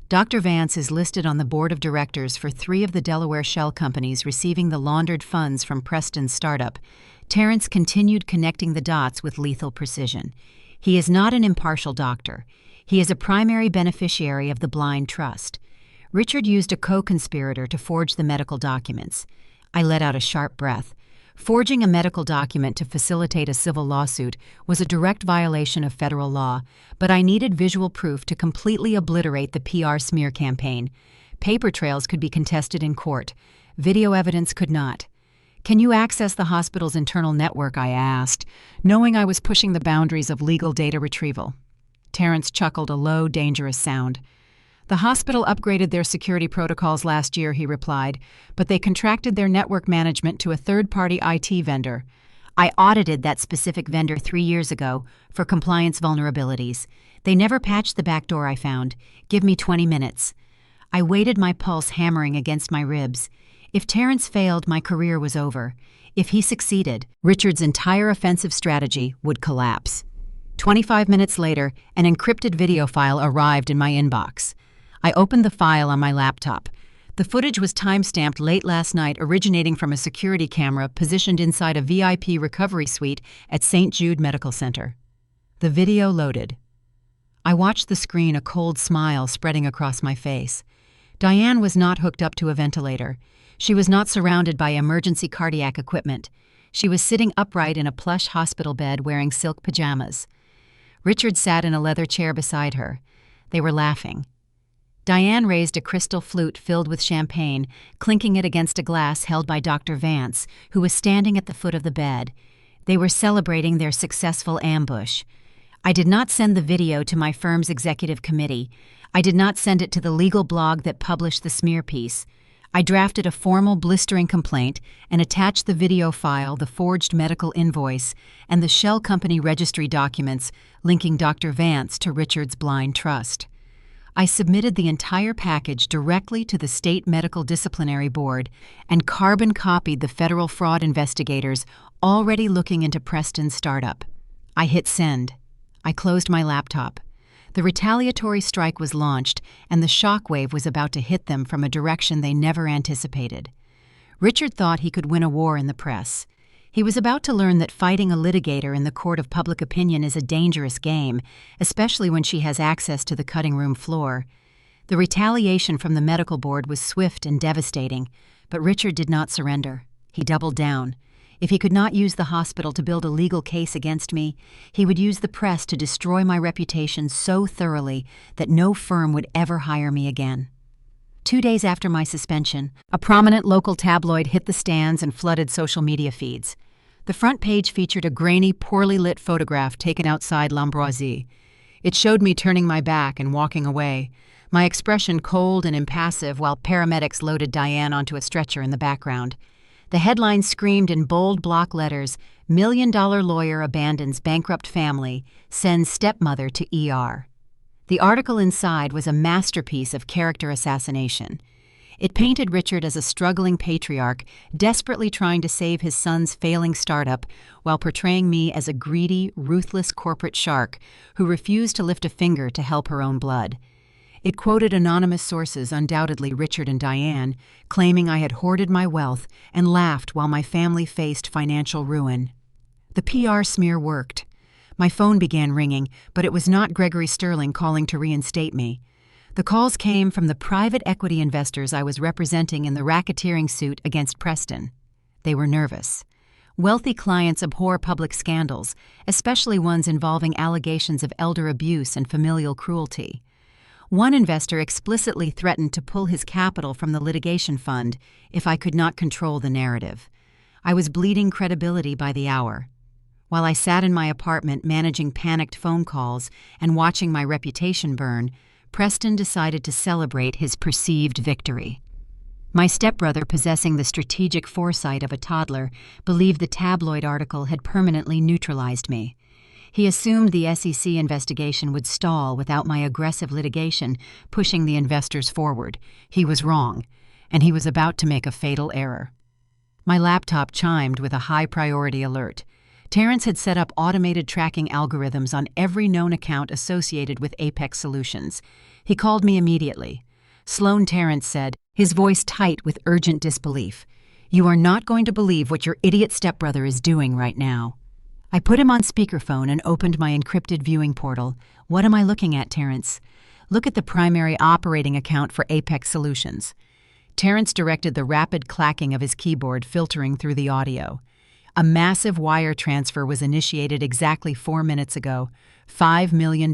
Dr. Vance is listed on the board of directors for 3 of the Delaware shell companies receiving the laundered funds from Preston's startup. Terrence continued connecting the dots with lethal precision. He is not an impartial doctor. He is a primary beneficiary of the blind trust. Richard used a co-conspirator to forge the medical documents. I let out a sharp breath. Forging a medical document to facilitate a civil lawsuit was a direct violation of federal law, but I needed visual proof to completely obliterate the PR smear campaign. Paper trails could be contested in court. Video evidence could not. Can you access the hospital's internal network? I asked, knowing I was pushing the boundaries of legal data retrieval. Terrence chuckled, a low, dangerous sound. The hospital upgraded their security protocols last year, he replied, but they contracted their network management to a third-party IT vendor. I audited that specific vendor 3 years ago for compliance vulnerabilities. They never patched the backdoor I found. Give me 20 minutes. I waited, my pulse hammering against my ribs. If Terrence failed, my career was over. If he succeeded, Richard's entire offensive strategy would collapse. 25 minutes later, an encrypted video file arrived in my inbox. I opened the file on my laptop. The footage was time-stamped late last night, originating from a security camera positioned inside a VIP recovery suite at St. Jude Medical Center. The video loaded. I watched the screen, a cold smile spreading across my face. Diane was not hooked up to a ventilator. She was not surrounded by emergency cardiac equipment. She was sitting upright in a plush hospital bed wearing silk pajamas. Richard sat in a leather chair beside her. They were laughing. Diane raised a crystal flute filled with champagne, clinking it against a glass held by Dr. Vance, who was standing at the foot of the bed. They were celebrating their successful ambush. I did not send the video to my firm's executive committee. I did not send it to the legal blog that published the smear piece. I drafted a formal, blistering complaint and attached the video file, the forged medical invoice, and the shell company registry documents linking Dr. Vance to Richard's blind trust. I submitted the entire package directly to the State Medical Disciplinary Board and carbon copied the federal fraud investigators already looking into Preston's startup. I hit send. I closed my laptop. The retaliatory strike was launched, and the shockwave was about to hit them from a direction they never anticipated. Richard thought he could win a war in the press. He was about to learn that fighting a litigator in the court of public opinion is a dangerous game, especially when she has access to the cutting room floor. The retaliation from the medical board was swift and devastating, but Richard did not surrender. He doubled down. If he could not use the hospital to build a legal case against me, he would use the press to destroy my reputation so thoroughly that no firm would ever hire me again. 2 days after my suspension, a prominent local tabloid hit the stands and flooded social media feeds. The front page featured a grainy, poorly lit photograph taken outside L'Ambroisie. It showed me turning my back and walking away, my expression cold and impassive while paramedics loaded Diane onto a stretcher in the background. The headline screamed in bold block letters, "Million-dollar lawyer abandons bankrupt family, sends stepmother to ER." The article inside was a masterpiece of character assassination. It painted Richard as a struggling patriarch, desperately trying to save his son's failing startup, while portraying me as a greedy, ruthless corporate shark who refused to lift a finger to help her own blood. It quoted anonymous sources, undoubtedly Richard and Diane, claiming I had hoarded my wealth and laughed while my family faced financial ruin. The PR smear worked. My phone began ringing, but it was not Gregory Sterling calling to reinstate me. The calls came from the private equity investors I was representing in the racketeering suit against Preston. They were nervous. Wealthy clients abhor public scandals, especially ones involving allegations of elder abuse and familial cruelty. One investor explicitly threatened to pull his capital from the litigation fund if I could not control the narrative. I was bleeding credibility by the hour. While I sat in my apartment managing panicked phone calls and watching my reputation burn, Preston decided to celebrate his perceived victory. My stepbrother, possessing the strategic foresight of a toddler, believed the tabloid article had permanently neutralized me. He assumed the SEC investigation would stall without my aggressive litigation pushing the investors forward. He was wrong, and he was about to make a fatal error. My laptop chimed with a high-priority alert. Terrence had set up automated tracking algorithms on every known account associated with Apex Solutions. He called me immediately. Sloane, Terrence said, his voice tight with urgent disbelief. "You are not going to believe what your idiot stepbrother is doing right now." I put him on speakerphone and opened my encrypted viewing portal. "What am I looking at, Terrence?" "Look at the primary operating account for Apex Solutions." Terrence directed the rapid clacking of his keyboard filtering through the audio. A massive wire transfer was initiated exactly 4 minutes ago. $5 million.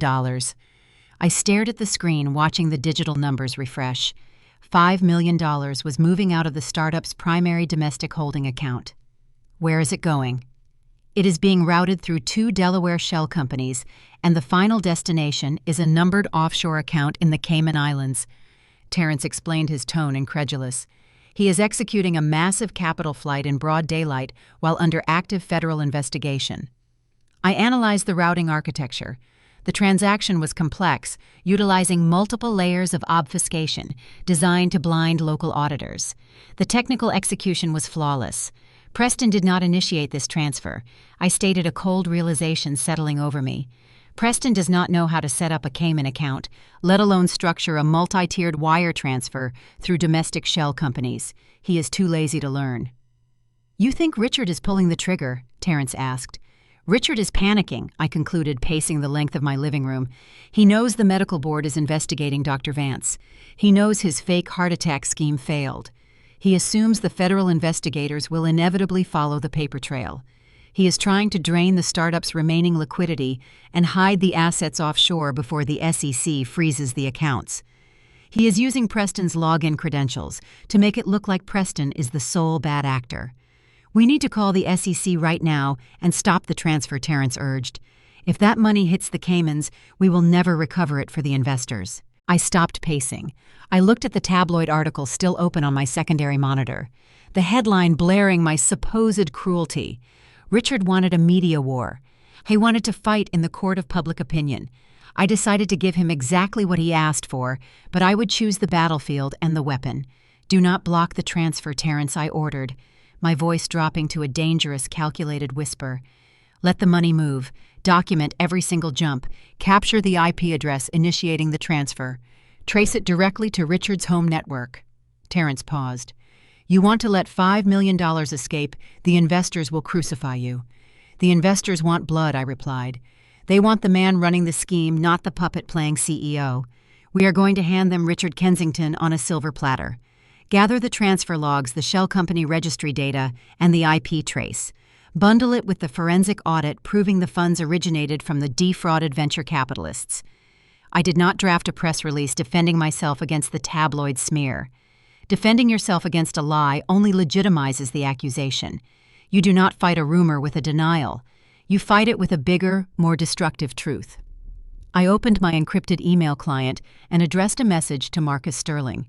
I stared at the screen, watching the digital numbers refresh. $5 million was moving out of the startup's primary domestic holding account. Where is it going? It is being routed through 2 Delaware shell companies, and the final destination is a numbered offshore account in the Cayman Islands. Terrence explained, his tone incredulous. He is executing a massive capital flight in broad daylight while under active federal investigation. I analyzed the routing architecture. The transaction was complex, utilizing multiple layers of obfuscation designed to blind local auditors. The technical execution was flawless. Preston did not initiate this transfer. I stated, a cold realization settling over me. Preston does not know how to set up a Cayman account, let alone structure a multi-tiered wire transfer through domestic shell companies. He is too lazy to learn. "You think Richard is pulling the trigger?" Terrence asked. "Richard is panicking," I concluded, pacing the length of my living room. "He knows the medical board is investigating Dr. Vance. He knows his fake heart attack scheme failed. He assumes the federal investigators will inevitably follow the paper trail. He is trying to drain the startup's remaining liquidity and hide the assets offshore before the SEC freezes the accounts. He is using Preston's login credentials to make it look like Preston is the sole bad actor. We need to call the SEC right now and stop the transfer," Terrence urged. "If that money hits the Caymans, we will never recover it for the investors." I stopped pacing. I looked at the tabloid article still open on my secondary monitor. The headline blaring my supposed cruelty. Richard wanted a media war. He wanted to fight in the court of public opinion. I decided to give him exactly what he asked for, but I would choose the battlefield and the weapon. "Do not block the transfer, Terrence," I ordered, my voice dropping to a dangerous, calculated whisper. "Let the money move. Document every single jump. Capture the IP address initiating the transfer. Trace it directly to Richard's home network." Terrence paused. "You want to let $5 million escape, the investors will crucify you." "The investors want blood," I replied. "They want the man running the scheme, not the puppet playing CEO. We are going to hand them Richard Kensington on a silver platter. Gather the transfer logs, the shell company registry data, and the IP trace. Bundle it with the forensic audit proving the funds originated from the defrauded venture capitalists. I did not draft a press release defending myself against the tabloid smear. Defending yourself against a lie only legitimizes the accusation. You do not fight a rumor with a denial. You fight it with a bigger, more destructive truth. I opened my encrypted email client and addressed a message to Marcus Sterling.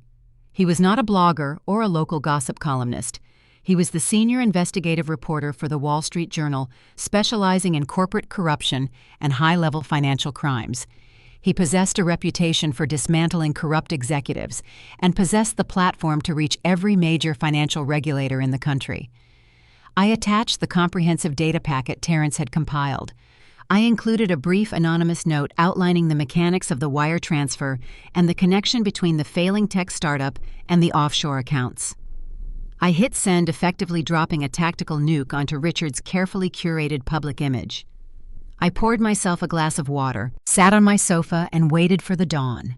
He was not a blogger or a local gossip columnist. He was the senior investigative reporter for the Wall Street Journal, specializing in corporate corruption and high-level financial crimes. He possessed a reputation for dismantling corrupt executives and possessed the platform to reach every major financial regulator in the country. I attached the comprehensive data packet Terrence had compiled. I included a brief anonymous note outlining the mechanics of the wire transfer and the connection between the failing tech startup and the offshore accounts. I hit send, effectively dropping a tactical nuke onto Richard's carefully curated public image. I poured myself a glass of water, sat on my sofa, and waited for the dawn.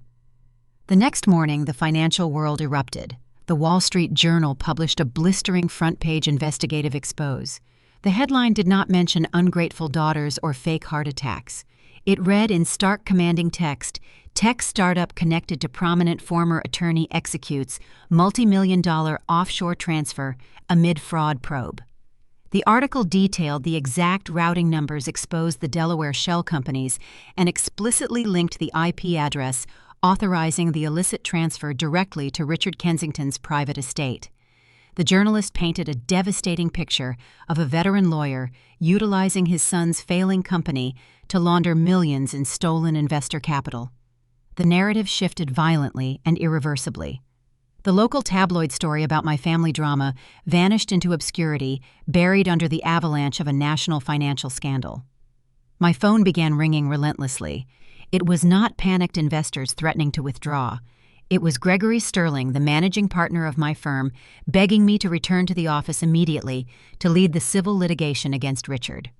The next morning, the financial world erupted. The Wall Street Journal published a blistering front-page investigative expose. The headline did not mention ungrateful daughters or fake heart attacks. It read in stark, commanding text, "Tech startup connected to prominent former attorney executes multi-million-dollar offshore transfer amid fraud probe." The article detailed the exact routing numbers, exposed the Delaware shell companies, and explicitly linked the IP address authorizing the illicit transfer directly to Richard Kensington's private estate. The journalist painted a devastating picture of a veteran lawyer utilizing his son's failing company to launder millions in stolen investor capital. The narrative shifted violently and irreversibly. The local tabloid story about my family drama vanished into obscurity, buried under the avalanche of a national financial scandal. My phone began ringing relentlessly. It was not panicked investors threatening to withdraw. It was Gregory Sterling, the managing partner of my firm, begging me to return to the office immediately to lead the civil litigation against Richard.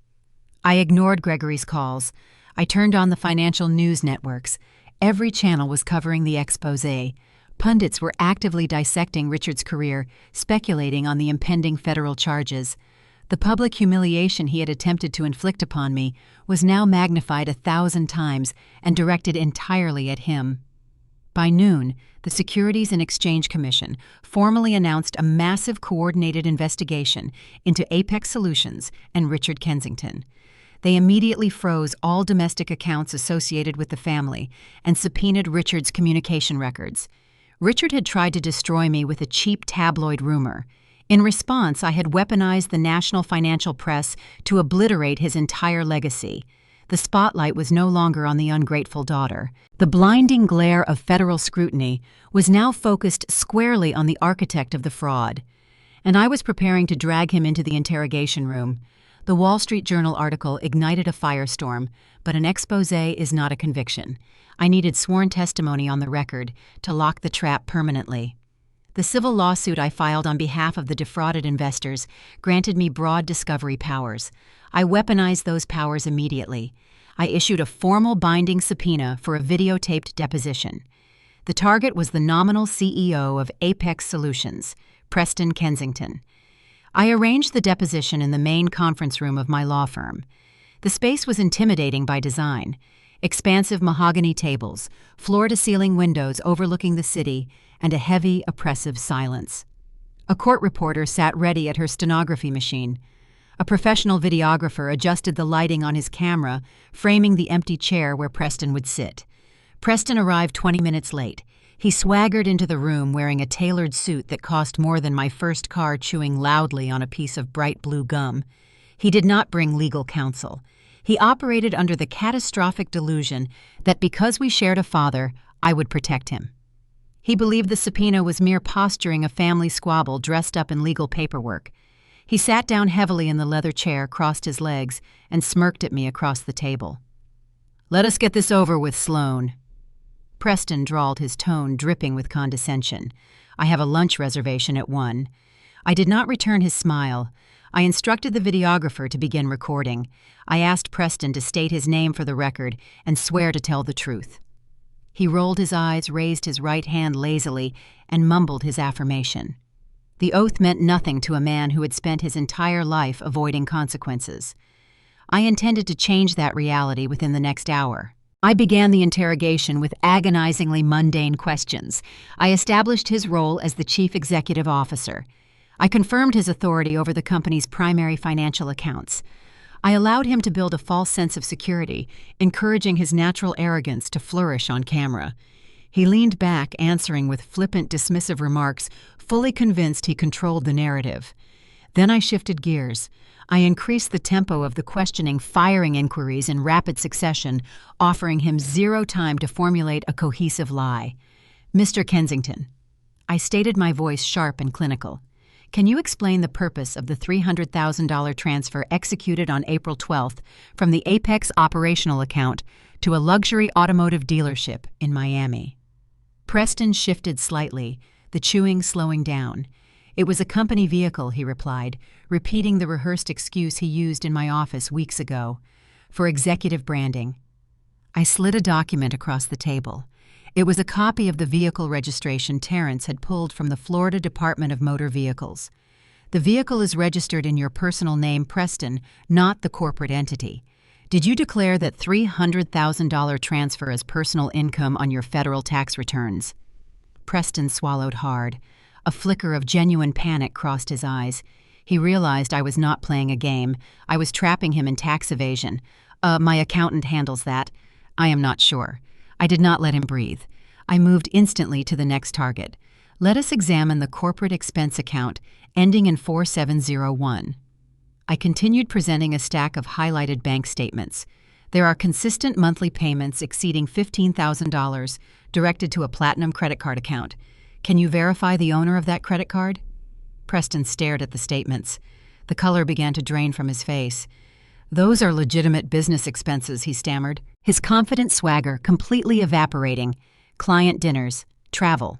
I ignored Gregory's calls. I turned on the financial news networks. Every channel was covering the exposé. Pundits were actively dissecting Richard's career, speculating on the impending federal charges. The public humiliation he had attempted to inflict upon me was now magnified 1,000 times and directed entirely at him. By noon, the Securities and Exchange Commission formally announced a massive coordinated investigation into Apex Solutions and Richard Kensington. They immediately froze all domestic accounts associated with the family and subpoenaed Richard's communication records. Richard had tried to destroy me with a cheap tabloid rumor. In response, I had weaponized the national financial press to obliterate his entire legacy. The spotlight was no longer on the ungrateful daughter. The blinding glare of federal scrutiny was now focused squarely on the architect of the fraud. And I was preparing to drag him into the interrogation room. The Wall Street Journal article ignited a firestorm, but an exposé is not a conviction. I needed sworn testimony on the record to lock the trap permanently. The civil lawsuit I filed on behalf of the defrauded investors granted me broad discovery powers. I weaponized those powers immediately. I issued a formal binding subpoena for a videotaped deposition. The target was the nominal CEO of Apex Solutions, Preston Kensington. I arranged the deposition in the main conference room of my law firm. The space was intimidating by design. Expansive mahogany tables, floor-to-ceiling windows overlooking the city, and a heavy, oppressive silence. A court reporter sat ready at her stenography machine. A professional videographer adjusted the lighting on his camera, framing the empty chair where Preston would sit. Preston arrived 20 minutes late. He swaggered into the room wearing a tailored suit that cost more than my first car, chewing loudly on a piece of bright blue gum. He did not bring legal counsel. He operated under the catastrophic delusion that because we shared a father, I would protect him. He believed the subpoena was mere posturing, a family squabble dressed up in legal paperwork. He sat down heavily in the leather chair, crossed his legs, and smirked at me across the table. "Let us get this over with, Sloane." Preston drawled, his tone dripping with condescension. "I have a lunch reservation at 1. I did not return his smile. I instructed the videographer to begin recording. I asked Preston to state his name for the record and swear to tell the truth. He rolled his eyes, raised his right hand lazily, and mumbled his affirmation. The oath meant nothing to a man who had spent his entire life avoiding consequences. I intended to change that reality within the next hour. I began the interrogation with agonizingly mundane questions. I established his role as the chief executive officer. I confirmed his authority over the company's primary financial accounts. I allowed him to build a false sense of security, encouraging his natural arrogance to flourish on camera. He leaned back, answering with flippant, dismissive remarks, fully convinced he controlled the narrative. Then I shifted gears. I increased the tempo of the questioning, firing inquiries in rapid succession, offering him zero time to formulate a cohesive lie. "Mr. Kensington," I stated, my voice sharp and clinical, "can you explain the purpose of the $300,000 transfer executed on April 12th from the Apex operational account to a luxury automotive dealership in Miami?" Preston shifted slightly, the chewing slowing down. "It was a company vehicle," he replied, repeating the rehearsed excuse he used in my office weeks ago, "for executive branding." I slid a document across the table. It was a copy of the vehicle registration Terrence had pulled from the Florida Department of Motor Vehicles. "The vehicle is registered in your personal name, Preston, not the corporate entity. Did you declare that $300,000 transfer as personal income on your federal tax returns?" Preston swallowed hard. A flicker of genuine panic crossed his eyes. He realized I was not playing a game. I was trapping him in tax evasion. My accountant handles that." "I am not sure." I did not let him breathe. I moved instantly to the next target. "Let us examine the corporate expense account, ending in 4701. I continued presenting a stack of highlighted bank statements. "There are consistent monthly payments exceeding $15,000 directed to a platinum credit card account. Can you verify the owner of that credit card?" Preston stared at the statements. The color began to drain from his face. "Those are legitimate business expenses," he stammered, his confident swagger completely evaporating. "Client dinners, travel."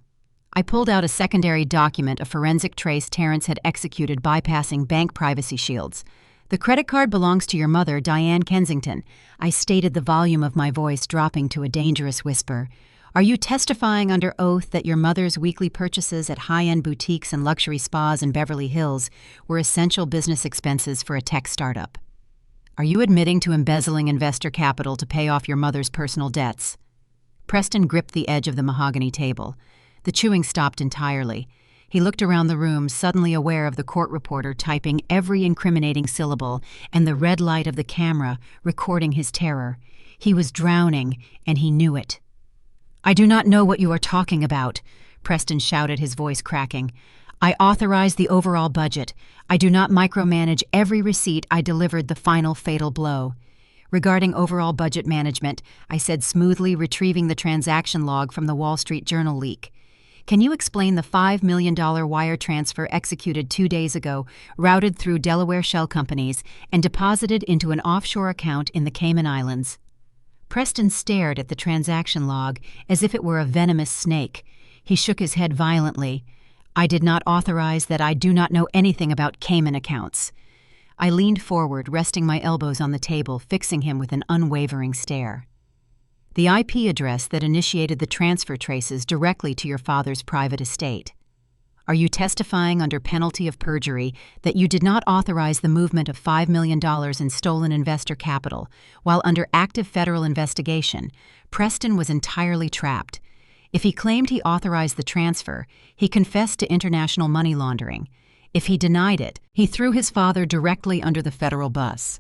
I pulled out a secondary document, a forensic trace Terrence had executed bypassing bank privacy shields. "The credit card belongs to your mother, Diane Kensington," I stated, the volume of my voice dropping to a dangerous whisper. "Are you testifying under oath that your mother's weekly purchases at high-end boutiques and luxury spas in Beverly Hills were essential business expenses for a tech startup? Are you admitting to embezzling investor capital to pay off your mother's personal debts?" Preston gripped the edge of the mahogany table. The chewing stopped entirely. He looked around the room, suddenly aware of the court reporter typing every incriminating syllable and the red light of the camera recording his terror. He was drowning, and he knew it. "I do not know what you are talking about," Preston shouted, his voice cracking. "I authorize the overall budget. I do not micromanage every receipt. I delivered the final fatal blow." "Regarding overall budget management," I said smoothly, retrieving the transaction log from the Wall Street Journal leak. "Can you explain the $5 million wire transfer executed 2 days ago, routed through Delaware shell companies, and deposited into an offshore account in the Cayman Islands?" Preston stared at the transaction log as if it were a venomous snake. He shook his head violently. "I did not authorize that. I do not know anything about Cayman accounts." I leaned forward, resting my elbows on the table, fixing him with an unwavering stare. "The IP address that initiated the transfer traces directly to your father's private estate. Are you testifying under penalty of perjury that you did not authorize the movement of $5 million in stolen investor capital while under active federal investigation?" Preston was entirely trapped. If he claimed he authorized the transfer, he confessed to international money laundering. If he denied it, he threw his father directly under the federal bus.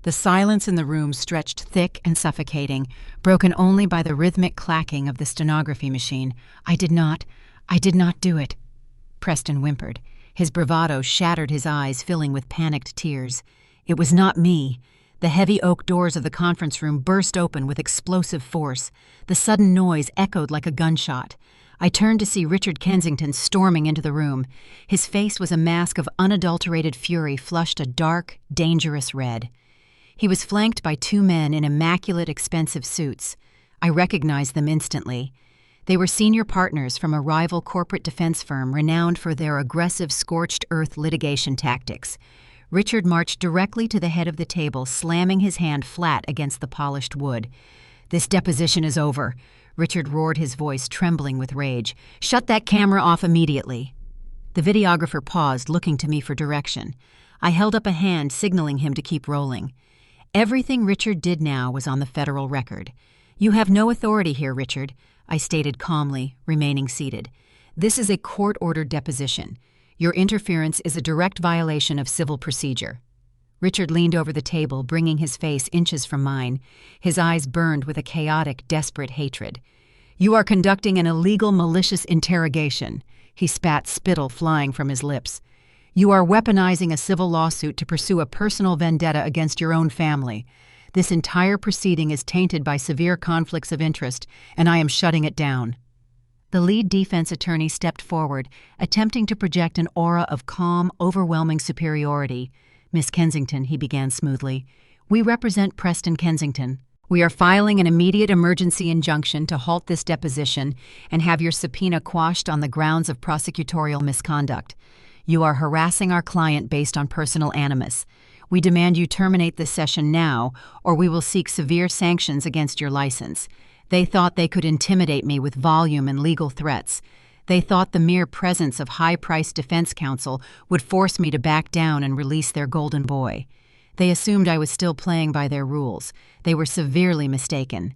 The silence in the room stretched thick and suffocating, broken only by the rhythmic clacking of the stenography machine. I did not do it," Preston whimpered. His bravado shattered his eyes, filling with panicked tears. "It was not me." The heavy oak doors of the conference room burst open with explosive force. The sudden noise echoed like a gunshot. I turned to see Richard Kensington storming into the room. His face was a mask of unadulterated fury, flushed a dark, dangerous red. He was flanked by 2 men in immaculate, expensive suits. I recognized them instantly. They were senior partners from a rival corporate defense firm renowned for their aggressive, scorched-earth litigation tactics. Richard marched directly to the head of the table, slamming his hand flat against the polished wood. "This deposition is over." Richard roared, his voice trembling with rage. "Shut that camera off immediately." The videographer paused, looking to me for direction. I held up a hand, signaling him to keep rolling. Everything Richard did now was on the federal record. "You have no authority here, Richard," I stated calmly, remaining seated. "This is a court-ordered deposition. Your interference is a direct violation of civil procedure." Richard leaned over the table, bringing his face inches from mine. His eyes burned with a chaotic, desperate hatred. "You are conducting an illegal, malicious interrogation." He spat, spittle flying from his lips. "You are weaponizing a civil lawsuit to pursue a personal vendetta against your own family. This entire proceeding is tainted by severe conflicts of interest, and I am shutting it down." The lead defense attorney stepped forward, attempting to project an aura of calm, overwhelming superiority. "Miss Kensington," he began smoothly, "we represent Preston Kensington. We are filing an immediate emergency injunction to halt this deposition and have your subpoena quashed on the grounds of prosecutorial misconduct. You are harassing our client based on personal animus. We demand you terminate this session now, or we will seek severe sanctions against your license. They thought they could intimidate me with volume and legal threats. They thought the mere presence of high-priced defense counsel would force me to back down and release their golden boy. They assumed I was still playing by their rules. They were severely mistaken."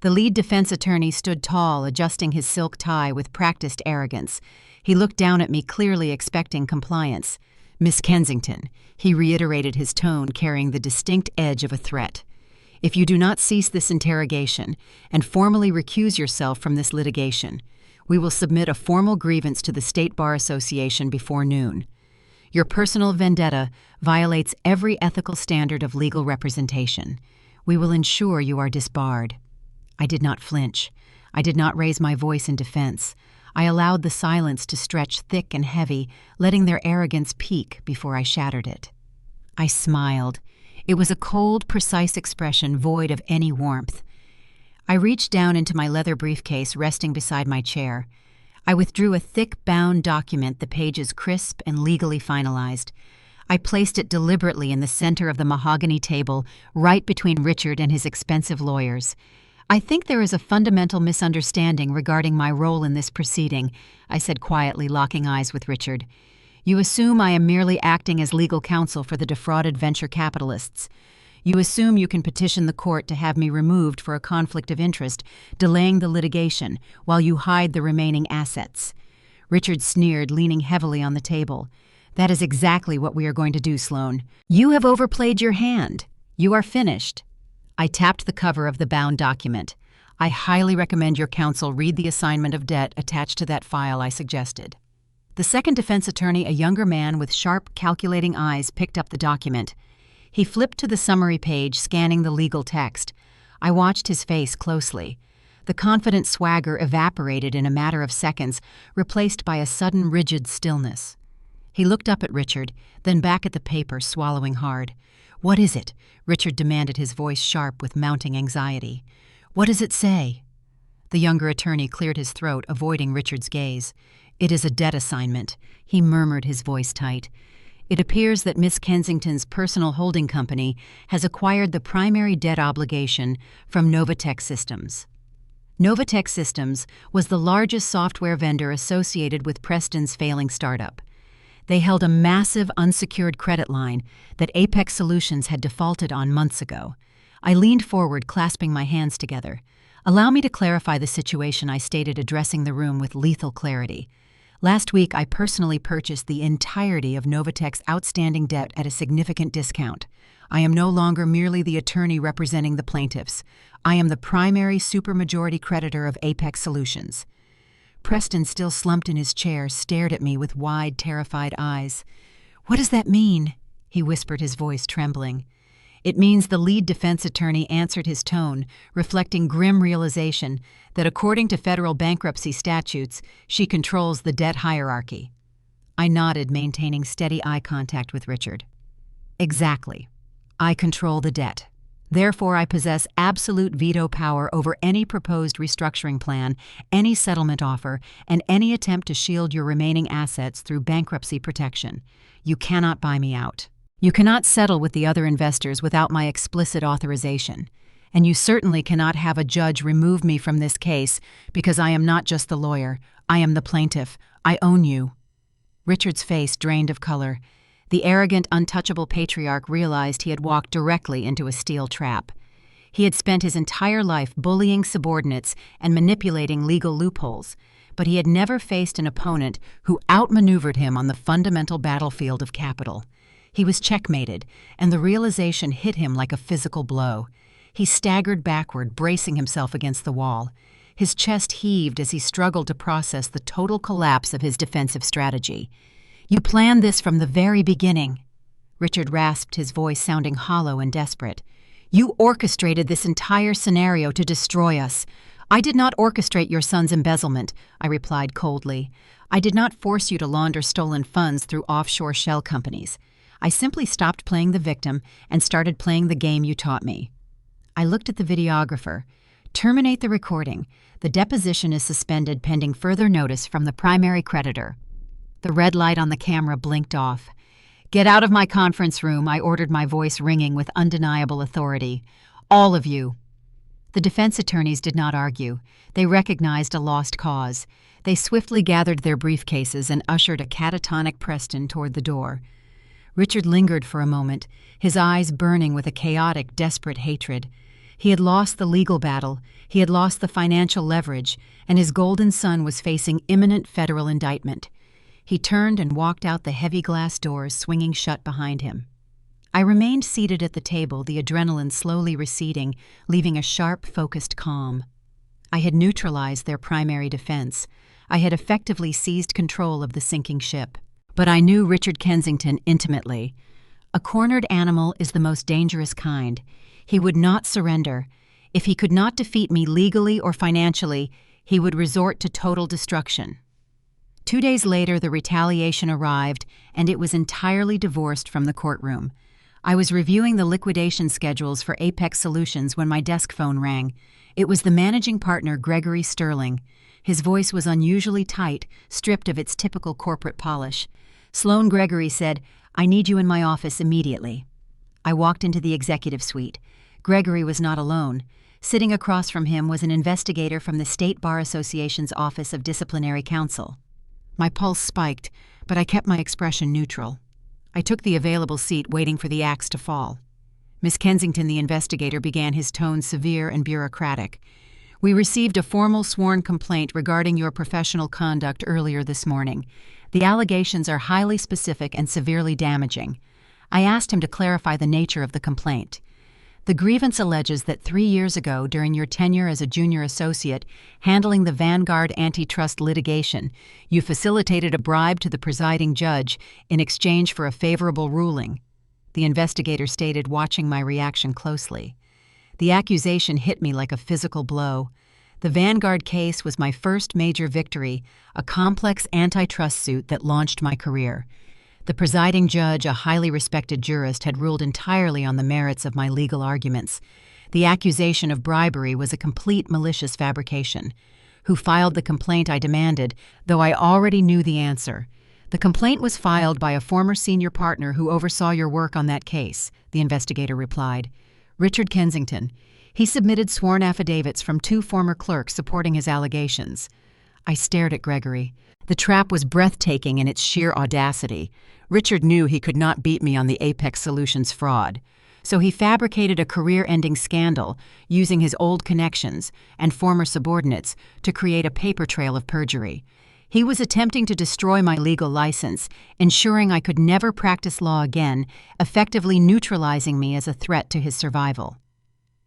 The lead defense attorney stood tall, adjusting his silk tie with practiced arrogance. He looked down at me, clearly expecting compliance. "Miss Kensington," he reiterated, his tone carrying the distinct edge of a threat. "If you do not cease this interrogation and formally recuse yourself from this litigation, we will submit a formal grievance to the State Bar Association before noon. Your personal vendetta violates every ethical standard of legal representation. We will ensure you are disbarred." I did not flinch. I did not raise my voice in defense. I allowed the silence to stretch thick and heavy, letting their arrogance peak before I shattered it. I smiled. It was a cold, precise expression void of any warmth. I reached down into my leather briefcase resting beside my chair. I withdrew a thick, bound document, the pages crisp and legally finalized. I placed it deliberately in the center of the mahogany table, right between Richard and his expensive lawyers. "I think there is a fundamental misunderstanding regarding my role in this proceeding," I said quietly, locking eyes with Richard. "You assume I am merely acting as legal counsel for the defrauded venture capitalists. You assume you can petition the court to have me removed for a conflict of interest, delaying the litigation while you hide the remaining assets." Richard sneered, leaning heavily on the table. "That is exactly what we are going to do, Sloane. You have overplayed your hand. You are finished." I tapped the cover of the bound document. "I highly recommend your counsel read the assignment of debt attached to that file," I suggested. The second defense attorney, a younger man with sharp, calculating eyes, picked up the document. He flipped to the summary page, scanning the legal text. I watched his face closely. The confident swagger evaporated in a matter of seconds, replaced by a sudden rigid stillness. He looked up at Richard, then back at the paper, swallowing hard. "What is it?" Richard demanded, his voice sharp with mounting anxiety. "What does it say?" The younger attorney cleared his throat, avoiding Richard's gaze. "It is a debt assignment," he murmured, his voice tight. "It appears that Miss Kensington's personal holding company has acquired the primary debt obligation from Novatech Systems." Novatech Systems was the largest software vendor associated with Preston's failing startup. They held a massive unsecured credit line that Apex Solutions had defaulted on months ago. I leaned forward, clasping my hands together. "Allow me to clarify the situation," I stated, addressing the room with lethal clarity. "Last week, I personally purchased the entirety of Novatech's outstanding debt at a significant discount. I am no longer merely the attorney representing the plaintiffs. I am the primary supermajority creditor of Apex Solutions." Preston, still slumped in his chair, stared at me with wide, terrified eyes. "What does that mean?" he whispered, his voice trembling. "It means," the lead defense attorney answered, his tone reflecting grim realization that according to federal bankruptcy statutes, she controls the debt hierarchy. I nodded, maintaining steady eye contact with Richard. "Exactly. I control the debt. Therefore, I possess absolute veto power over any proposed restructuring plan, any settlement offer, and any attempt to shield your remaining assets through bankruptcy protection. You cannot buy me out. You cannot settle with the other investors without my explicit authorization. And you certainly cannot have a judge remove me from this case because I am not just the lawyer. I am the plaintiff. I own you." Richard's face drained of color. The arrogant, untouchable patriarch realized he had walked directly into a steel trap. He had spent his entire life bullying subordinates and manipulating legal loopholes, but he had never faced an opponent who outmaneuvered him on the fundamental battlefield of capital. He was checkmated, and the realization hit him like a physical blow. He staggered backward, bracing himself against the wall. His chest heaved as he struggled to process the total collapse of his defensive strategy. "You planned this from the very beginning." Richard rasped, his voice sounding hollow and desperate. "You orchestrated this entire scenario to destroy us." "I did not orchestrate your son's embezzlement," I replied coldly. "I did not force you to launder stolen funds through offshore shell companies. I simply stopped playing the victim and started playing the game you taught me." I looked at the videographer. "Terminate the recording. The deposition is suspended pending further notice from the primary creditor." The red light on the camera blinked off. "Get out of my conference room," I ordered, my voice ringing with undeniable authority. "All of you." The defense attorneys did not argue. They recognized a lost cause. They swiftly gathered their briefcases and ushered a catatonic Preston toward the door. Richard lingered for a moment, his eyes burning with a chaotic, desperate hatred. He had lost the legal battle, he had lost the financial leverage, and his golden son was facing imminent federal indictment. He turned and walked out the heavy glass doors swinging shut behind him. I remained seated at the table, the adrenaline slowly receding, leaving a sharp, focused calm. I had neutralized their primary defense. I had effectively seized control of the sinking ship. But I knew Richard Kensington intimately. A cornered animal is the most dangerous kind. He would not surrender. If he could not defeat me legally or financially, he would resort to total destruction. 2 days later, the retaliation arrived, and it was entirely divorced from the courtroom. I was reviewing the liquidation schedules for Apex Solutions when my desk phone rang. It was the managing partner, Gregory Sterling. His voice was unusually tight, stripped of its typical corporate polish. "Sloane," Gregory said, "I need you in my office immediately." I walked into the executive suite. Gregory was not alone. Sitting across from him was an investigator from the State Bar Association's Office of Disciplinary Counsel. My pulse spiked, but I kept my expression neutral. I took the available seat, waiting for the axe to fall. "Miss Kensington," the investigator began, his tone severe and bureaucratic. "We received a formal sworn complaint regarding your professional conduct earlier this morning. The allegations are highly specific and severely damaging." I asked him to clarify the nature of the complaint. "The grievance alleges that 3 years ago, during your tenure as a junior associate handling the Vanguard antitrust litigation, you facilitated a bribe to the presiding judge in exchange for a favorable ruling," the investigator stated, watching my reaction closely. The accusation hit me like a physical blow. The Vanguard case was my first major victory, a complex antitrust suit that launched my career. The presiding judge, a highly respected jurist, had ruled entirely on the merits of my legal arguments. The accusation of bribery was a complete malicious fabrication. Who filed the complaint, I demanded, though I already knew the answer. "The complaint was filed by a former senior partner who oversaw your work on that case," the investigator replied. "Richard Kensington. He submitted sworn affidavits from 2 former clerks supporting his allegations." I stared at Gregory. The trap was breathtaking in its sheer audacity. Richard knew he could not beat me on the Apex Solutions fraud. So he fabricated a career-ending scandal using his old connections and former subordinates to create a paper trail of perjury. He was attempting to destroy my legal license, ensuring I could never practice law again, effectively neutralizing me as a threat to his survival.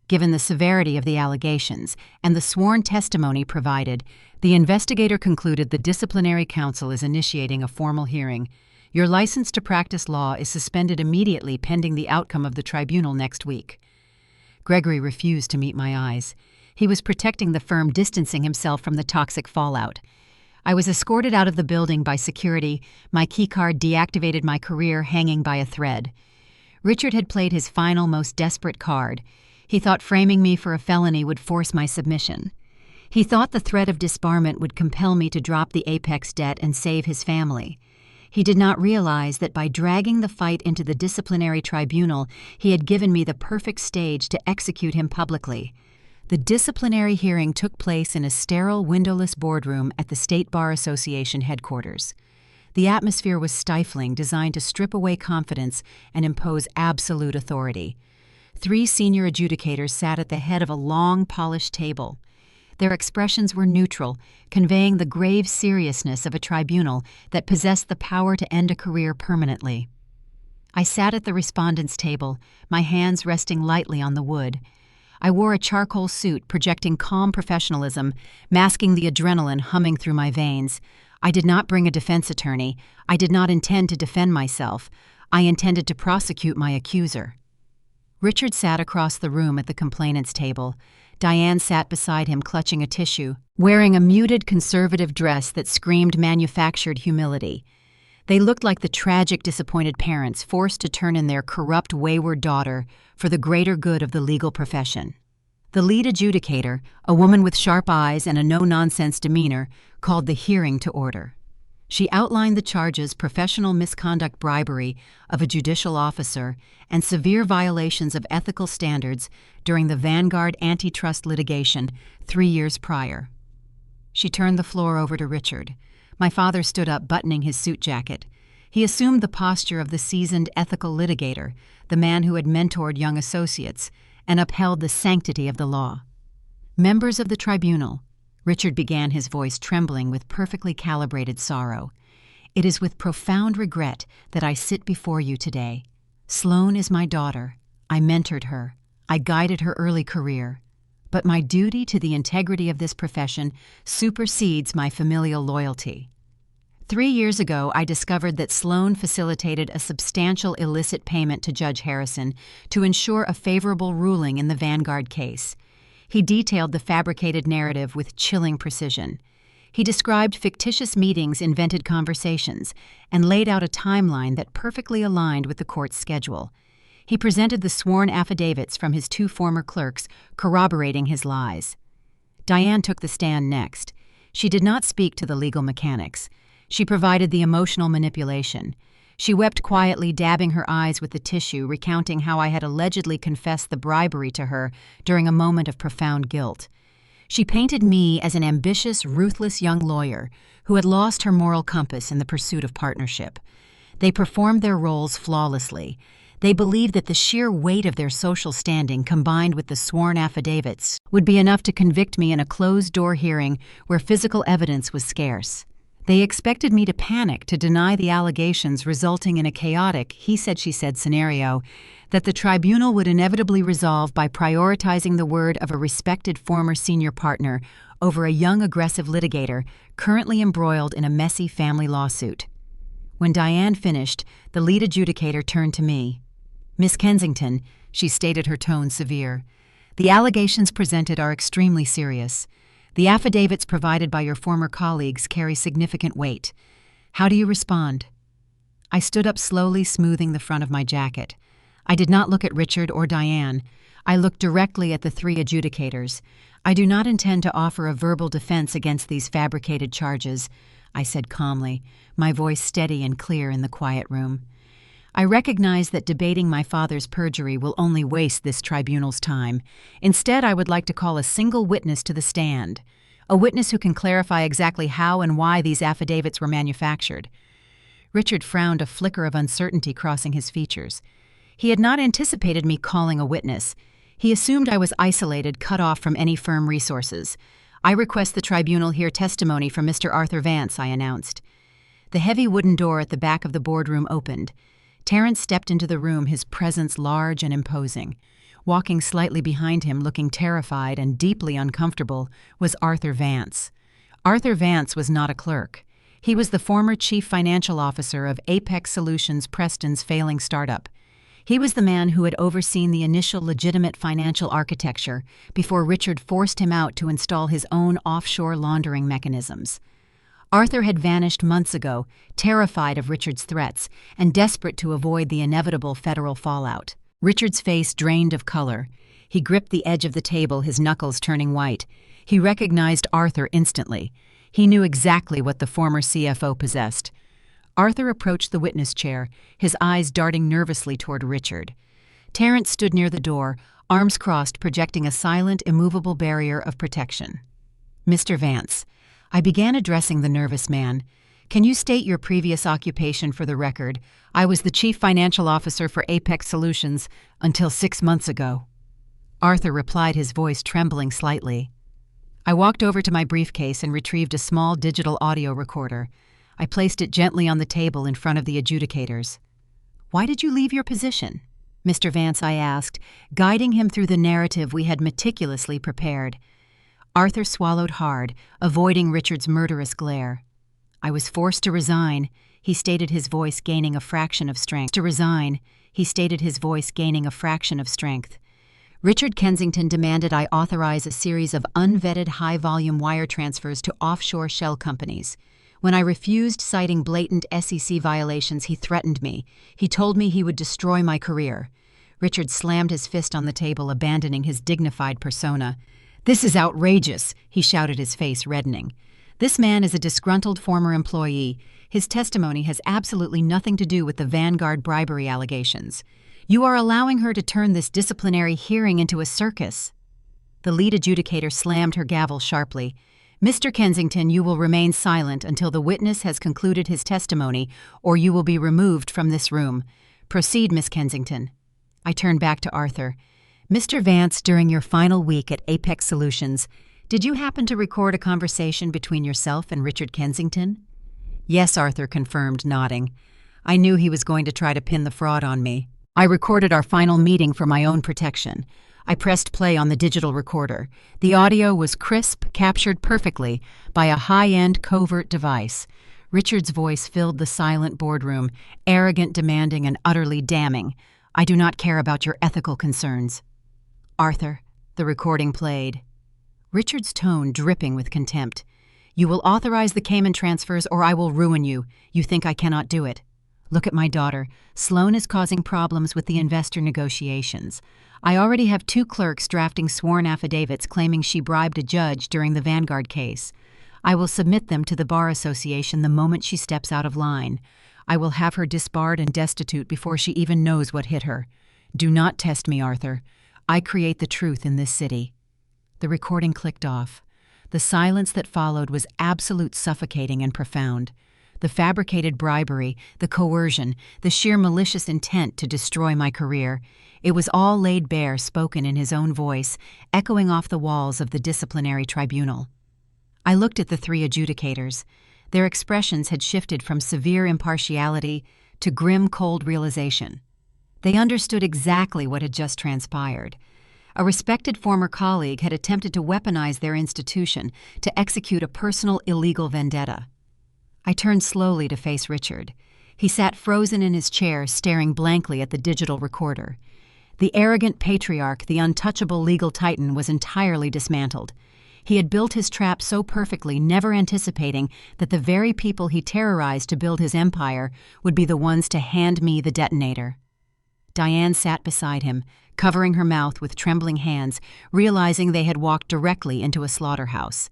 Given the severity of the allegations and the sworn testimony provided, the investigator concluded the disciplinary council is initiating a formal hearing. Your license to practice law is suspended immediately pending the outcome of the tribunal next week. Gregory refused to meet my eyes. He was protecting the firm, distancing himself from the toxic fallout. I was escorted out of the building by security, my keycard deactivated, my career hanging by a thread. Richard had played his final, most desperate card. He thought framing me for a felony would force my submission. He thought the threat of disbarment would compel me to drop the Apex debt and save his family. He did not realize that by dragging the fight into the disciplinary tribunal, he had given me the perfect stage to execute him publicly. The disciplinary hearing took place in a sterile, windowless boardroom at the State Bar Association headquarters. The atmosphere was stifling, designed to strip away confidence and impose absolute authority. 3 senior adjudicators sat at the head of a long, polished table. Their expressions were neutral, conveying the grave seriousness of a tribunal that possessed the power to end a career permanently. I sat at the respondents' table, my hands resting lightly on the wood. I wore a charcoal suit projecting calm professionalism, masking the adrenaline humming through my veins. I did not bring a defense attorney. I did not intend to defend myself. I intended to prosecute my accuser. Richard sat across the room at the complainant's table. Diane sat beside him clutching a tissue, wearing a muted conservative dress that screamed manufactured humility. They looked like the tragic, disappointed parents forced to turn in their corrupt, wayward daughter for the greater good of the legal profession. The lead adjudicator, a woman with sharp eyes and a no-nonsense demeanor, called the hearing to order. She outlined the charges: professional misconduct, bribery of a judicial officer, and severe violations of ethical standards during the Vanguard antitrust litigation 3 years prior. She turned the floor over to Richard. My father stood up, buttoning his suit jacket. He assumed the posture of the seasoned ethical litigator, the man who had mentored young associates and upheld the sanctity of the law. Members of the tribunal, Richard began, his voice trembling with perfectly calibrated sorrow. It is with profound regret that I sit before you today. Sloane is my daughter. I mentored her. I guided her early career. But my duty to the integrity of this profession supersedes my familial loyalty. 3 years ago, I discovered that Sloane facilitated a substantial illicit payment to Judge Harrison to ensure a favorable ruling in the Vanguard case. He detailed the fabricated narrative with chilling precision. He described fictitious meetings, invented conversations, and laid out a timeline that perfectly aligned with the court's schedule. He presented the sworn affidavits from his 2 former clerks, corroborating his lies. Diane took the stand next. She did not speak to the legal mechanics. She provided the emotional manipulation. She wept quietly, dabbing her eyes with the tissue, recounting how I had allegedly confessed the bribery to her during a moment of profound guilt. She painted me as an ambitious, ruthless young lawyer who had lost her moral compass in the pursuit of partnership. They performed their roles flawlessly. They believed that the sheer weight of their social standing, combined with the sworn affidavits, would be enough to convict me in a closed-door hearing where physical evidence was scarce. They expected me to panic, to deny the allegations, resulting in a chaotic he-said-she-said scenario that the tribunal would inevitably resolve by prioritizing the word of a respected former senior partner over a young, aggressive litigator currently embroiled in a messy family lawsuit. When Diane finished, the lead adjudicator turned to me. "Miss Kensington," she stated, her tone severe, "the allegations presented are extremely serious. The affidavits provided by your former colleagues carry significant weight. How do you respond?" I stood up slowly, smoothing the front of my jacket. I did not look at Richard or Diane. I looked directly at the 3 adjudicators. "I do not intend to offer a verbal defense against these fabricated charges," I said calmly, my voice steady and clear in the quiet room. "I recognize that debating my father's perjury will only waste this tribunal's time. Instead, I would like to call a single witness to the stand, a witness who can clarify exactly how and why these affidavits were manufactured." Richard frowned, a flicker of uncertainty crossing his features. He had not anticipated me calling a witness. He assumed I was isolated, cut off from any firm resources. "I request the tribunal hear testimony from Mr. Arthur Vance," I announced. The heavy wooden door at the back of the boardroom opened. Terrence stepped into the room, his presence large and imposing. Walking slightly behind him, looking terrified and deeply uncomfortable, was Arthur Vance. Arthur Vance was not a clerk. He was the former chief financial officer of Apex Solutions, Preston's failing startup. He was the man who had overseen the initial legitimate financial architecture before Richard forced him out to install his own offshore laundering mechanisms. Arthur had vanished months ago, terrified of Richard's threats and desperate to avoid the inevitable federal fallout. Richard's face drained of color. He gripped the edge of the table, his knuckles turning white. He recognized Arthur instantly. He knew exactly what the former CFO possessed. Arthur approached the witness chair, his eyes darting nervously toward Richard. Terence stood near the door, arms crossed, projecting a silent, immovable barrier of protection. "Mr. Vance," I began addressing the nervous man. "Can you state your previous occupation for the record? I was the chief financial officer for Apex Solutions until 6 months ago." Arthur replied, his voice trembling slightly. I walked over to my briefcase and retrieved a small digital audio recorder. I placed it gently on the table in front of the adjudicators. "Why did you leave your position, Mr. Vance?" I asked, guiding him through the narrative we had meticulously prepared. Arthur swallowed hard, avoiding Richard's murderous glare. "I was forced to resign," he stated, his voice gaining a fraction of strength. Richard Kensington demanded I authorize a series of unvetted high-volume wire transfers to offshore shell companies. When I refused, citing blatant SEC violations, he threatened me. He told me he would destroy my career. Richard slammed his fist on the table, abandoning his dignified persona. "This is outrageous," he shouted, his face reddening. "This man is a disgruntled former employee. His testimony has absolutely nothing to do with the Vanguard bribery allegations. You are allowing her to turn this disciplinary hearing into a circus." The lead adjudicator slammed her gavel sharply. "Mr. Kensington, you will remain silent until the witness has concluded his testimony, or you will be removed from this room. Proceed, Miss Kensington." I turned back to Arthur. "Mr. Vance, during your final week at Apex Solutions, did you happen to record a conversation between yourself and Richard Kensington?" "Yes," Arthur confirmed, nodding. "I knew he was going to try to pin the fraud on me. I recorded our final meeting for my own protection." I pressed play on the digital recorder. The audio was crisp, captured perfectly by a high-end covert device. Richard's voice filled the silent boardroom, arrogant, demanding, and utterly damning. "I do not care about your ethical concerns." "Arthur," the recording played. Richard's tone dripping with contempt. "You will authorize the Cayman transfers or I will ruin you. You think I cannot do it? Look at my daughter. Sloane is causing problems with the investor negotiations. I already have 2 clerks drafting sworn affidavits claiming she bribed a judge during the Vanguard case. I will submit them to the Bar Association the moment she steps out of line. I will have her disbarred and destitute before she even knows what hit her. Do not test me, Arthur. I create the truth in this city." The recording clicked off. The silence that followed was absolute, suffocating, and profound. The fabricated bribery, the coercion, the sheer malicious intent to destroy my career. It was all laid bare, spoken in his own voice, echoing off the walls of the disciplinary tribunal. I looked at the 3 adjudicators. Their expressions had shifted from severe impartiality to grim, cold realization. They understood exactly what had just transpired. A respected former colleague had attempted to weaponize their institution to execute a personal, illegal vendetta. I turned slowly to face Richard. He sat frozen in his chair, staring blankly at the digital recorder. The arrogant patriarch, the untouchable legal titan, was entirely dismantled. He had built his trap so perfectly, never anticipating that the very people he terrorized to build his empire would be the ones to hand me the detonator. Diane sat beside him, covering her mouth with trembling hands, realizing they had walked directly into a slaughterhouse.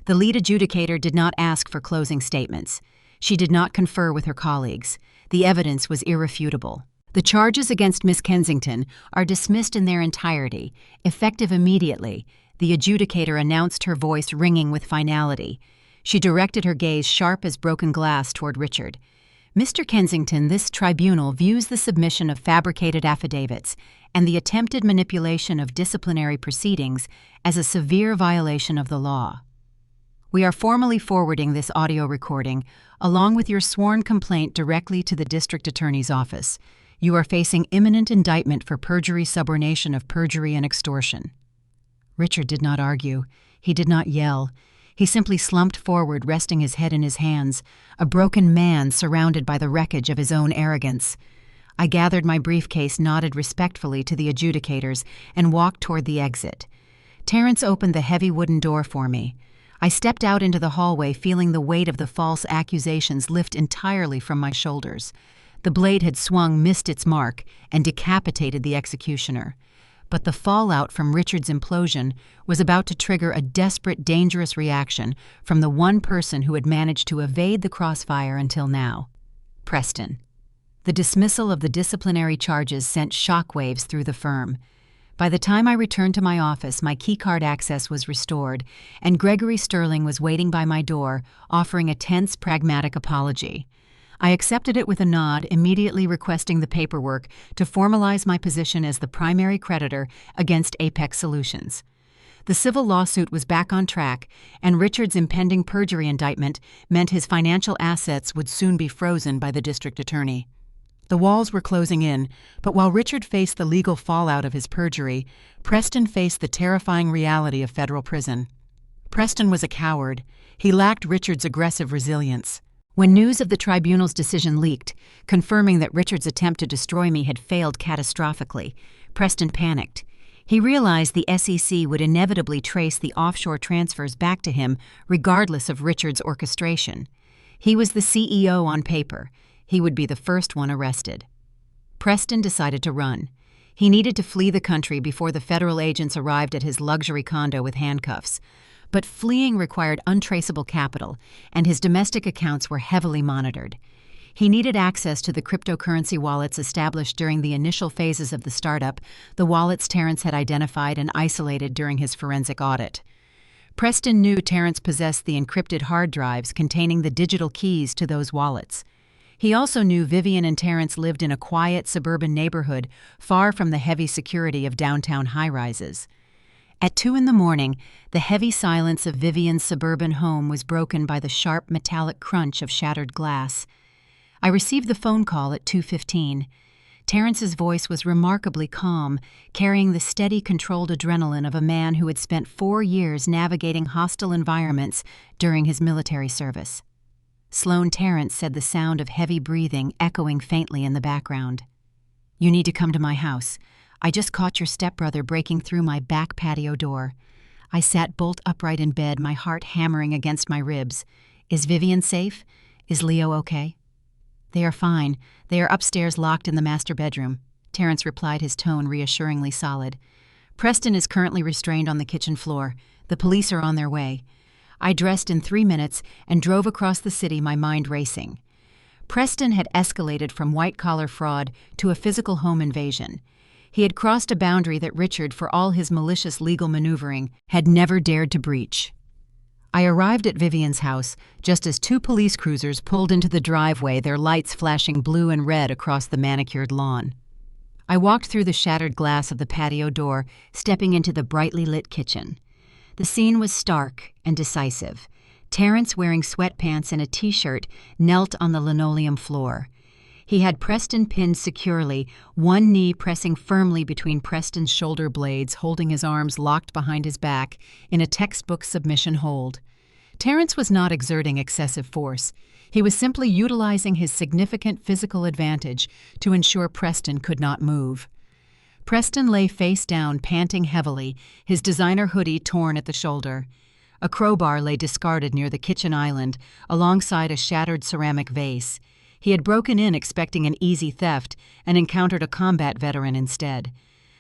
The lead adjudicator did not ask for closing statements. She did not confer with her colleagues. The evidence was irrefutable. "The charges against Miss Kensington are dismissed in their entirety, effective immediately," the adjudicator announced, her voice ringing with finality. She directed her gaze, sharp as broken glass, toward Richard. "Mr. Kensington, this tribunal views the submission of fabricated affidavits and the attempted manipulation of disciplinary proceedings as a severe violation of the law. We are formally forwarding this audio recording, along with your sworn complaint, directly to the district attorney's office. You are facing imminent indictment for perjury, subornation of perjury, and extortion." Richard did not argue. He did not yell. He simply slumped forward, resting his head in his hands, a broken man surrounded by the wreckage of his own arrogance. I gathered my briefcase, nodded respectfully to the adjudicators, and walked toward the exit. Terence opened the heavy wooden door for me. I stepped out into the hallway, feeling the weight of the false accusations lift entirely from my shoulders. The blade had swung, missed its mark, and decapitated the executioner. But the fallout from Richard's implosion was about to trigger a desperate, dangerous reaction from the one person who had managed to evade the crossfire until now. Preston. The dismissal of the disciplinary charges sent shockwaves through the firm. By the time I returned to my office, my keycard access was restored, and Gregory Sterling was waiting by my door, offering a tense, pragmatic apology. I accepted it with a nod, immediately requesting the paperwork to formalize my position as the primary creditor against Apex Solutions. The civil lawsuit was back on track, and Richard's impending perjury indictment meant his financial assets would soon be frozen by the district attorney. The walls were closing in, but while Richard faced the legal fallout of his perjury, Preston faced the terrifying reality of federal prison. Preston was a coward. He lacked Richard's aggressive resilience. When news of the tribunal's decision leaked, confirming that Richard's attempt to destroy me had failed catastrophically, Preston panicked. He realized the SEC would inevitably trace the offshore transfers back to him regardless of Richard's orchestration. He was the CEO on paper. He would be the first one arrested. Preston decided to run. He needed to flee the country before the federal agents arrived at his luxury condo with handcuffs. But fleeing required untraceable capital, and his domestic accounts were heavily monitored. He needed access to the cryptocurrency wallets established during the initial phases of the startup, the wallets Terrence had identified and isolated during his forensic audit. Preston knew Terrence possessed the encrypted hard drives containing the digital keys to those wallets. He also knew Vivian and Terrence lived in a quiet suburban neighborhood far from the heavy security of downtown high-rises. At 2 a.m, the heavy silence of Vivian's suburban home was broken by the sharp metallic crunch of shattered glass. I received the phone call at 2:15. Terrence's voice was remarkably calm, carrying the steady, controlled adrenaline of a man who had spent 4 years navigating hostile environments during his military service. Sloane Terrence said, the sound of heavy breathing echoing faintly in the background. "You need to come to my house. I just caught your stepbrother breaking through my back patio door." I sat bolt upright in bed, my heart hammering against my ribs. "Is Vivian safe? Is Leo okay?" "They are fine. They are upstairs locked in the master bedroom," Terrence replied, his tone reassuringly solid. "Preston is currently restrained on the kitchen floor. The police are on their way." I dressed in 3 minutes and drove across the city, my mind racing. Preston had escalated from white-collar fraud to a physical home invasion. He had crossed a boundary that Richard, for all his malicious legal maneuvering, had never dared to breach. I arrived at Vivian's house just as 2 police cruisers pulled into the driveway, their lights flashing blue and red across the manicured lawn. I walked through the shattered glass of the patio door, stepping into the brightly lit kitchen. The scene was stark and decisive. Terrence, wearing sweatpants and a t-shirt, knelt on the linoleum floor. He had Preston pinned securely, one knee pressing firmly between Preston's shoulder blades, holding his arms locked behind his back in a textbook submission hold. Terrence was not exerting excessive force. He was simply utilizing his significant physical advantage to ensure Preston could not move. Preston lay face down, panting heavily, his designer hoodie torn at the shoulder. A crowbar lay discarded near the kitchen island, alongside a shattered ceramic vase. He had broken in expecting an easy theft and encountered a combat veteran instead.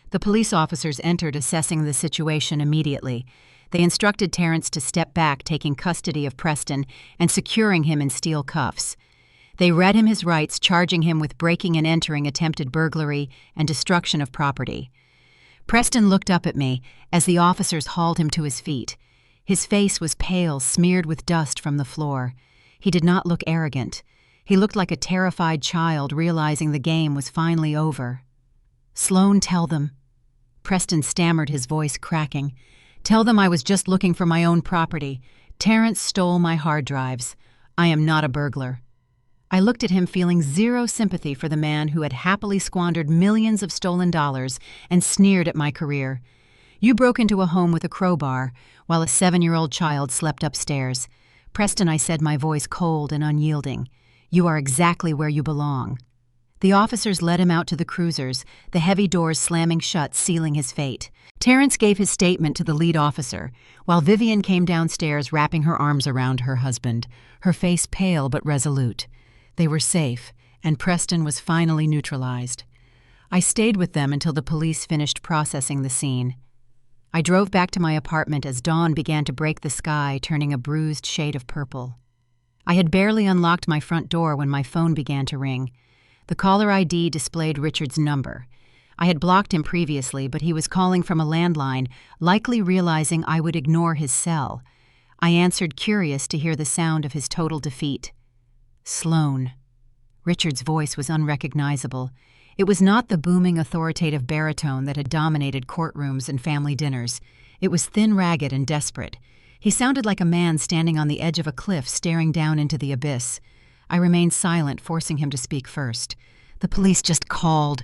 The police officers entered, assessing the situation immediately. They instructed Terrence to step back, taking custody of Preston and securing him in steel cuffs. They read him his rights, charging him with breaking and entering, attempted burglary, and destruction of property. Preston looked up at me as the officers hauled him to his feet. His face was pale, smeared with dust from the floor. He did not look arrogant. He looked like a terrified child realizing the game was finally over. "Sloane, tell them." Preston stammered, his voice cracking. "Tell them I was just looking for my own property. Terrence stole my hard drives. I am not a burglar." I looked at him, feeling zero sympathy for the man who had happily squandered millions of stolen dollars and sneered at my career. "You broke into a home with a crowbar while a 7-year-old child slept upstairs." "Preston," I said, my voice cold and unyielding, "you are exactly where you belong." The officers led him out to the cruisers, the heavy doors slamming shut, sealing his fate. Terrence gave his statement to the lead officer, while Vivian came downstairs, wrapping her arms around her husband, her face pale but resolute. They were safe, and Preston was finally neutralized. I stayed with them until the police finished processing the scene. I drove back to my apartment as dawn began to break the sky, turning a bruised shade of purple. I had barely unlocked my front door when my phone began to ring. The caller ID displayed Richard's number. I had blocked him previously, but he was calling from a landline, likely realizing I would ignore his cell. I answered, curious to hear the sound of his total defeat. Sloane. Richard's voice was unrecognizable. It was not the booming, authoritative baritone that had dominated courtrooms and family dinners. It was thin, ragged, and desperate. He sounded like a man standing on the edge of a cliff staring down into the abyss. I remained silent, forcing him to speak first. "The police just called."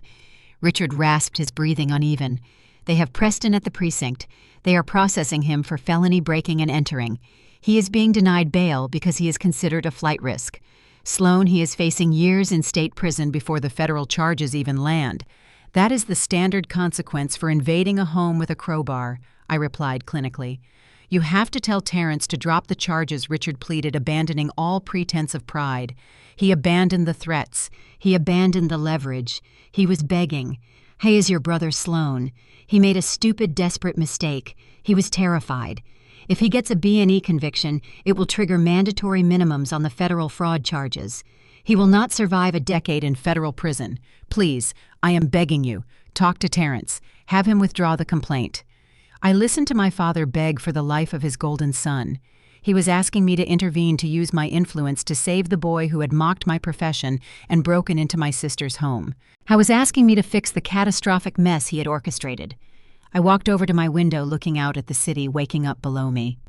Richard rasped, his breathing uneven. "They have Preston at the precinct. They are processing him for felony breaking and entering. He is being denied bail because he is considered a flight risk. Sloane, he is facing years in state prison before the federal charges even land. That is the standard consequence for invading a home with a crowbar," I replied clinically. "You have to tell Terrence to drop the charges," Richard pleaded, abandoning all pretense of pride. He abandoned the threats. He abandoned the leverage. He was begging. "Hey, is your brother Sloane. He made a stupid, desperate mistake. He was terrified. If he gets a B&E conviction, it will trigger mandatory minimums on the federal fraud charges. He will not survive a decade in federal prison. Please, I am begging you, talk to Terrence. Have him withdraw the complaint." I listened to my father beg for the life of his golden son. He was asking me to intervene, to use my influence to save the boy who had mocked my profession and broken into my sister's home. He was asking me to fix the catastrophic mess he had orchestrated. I walked over to my window, looking out at the city waking up below me.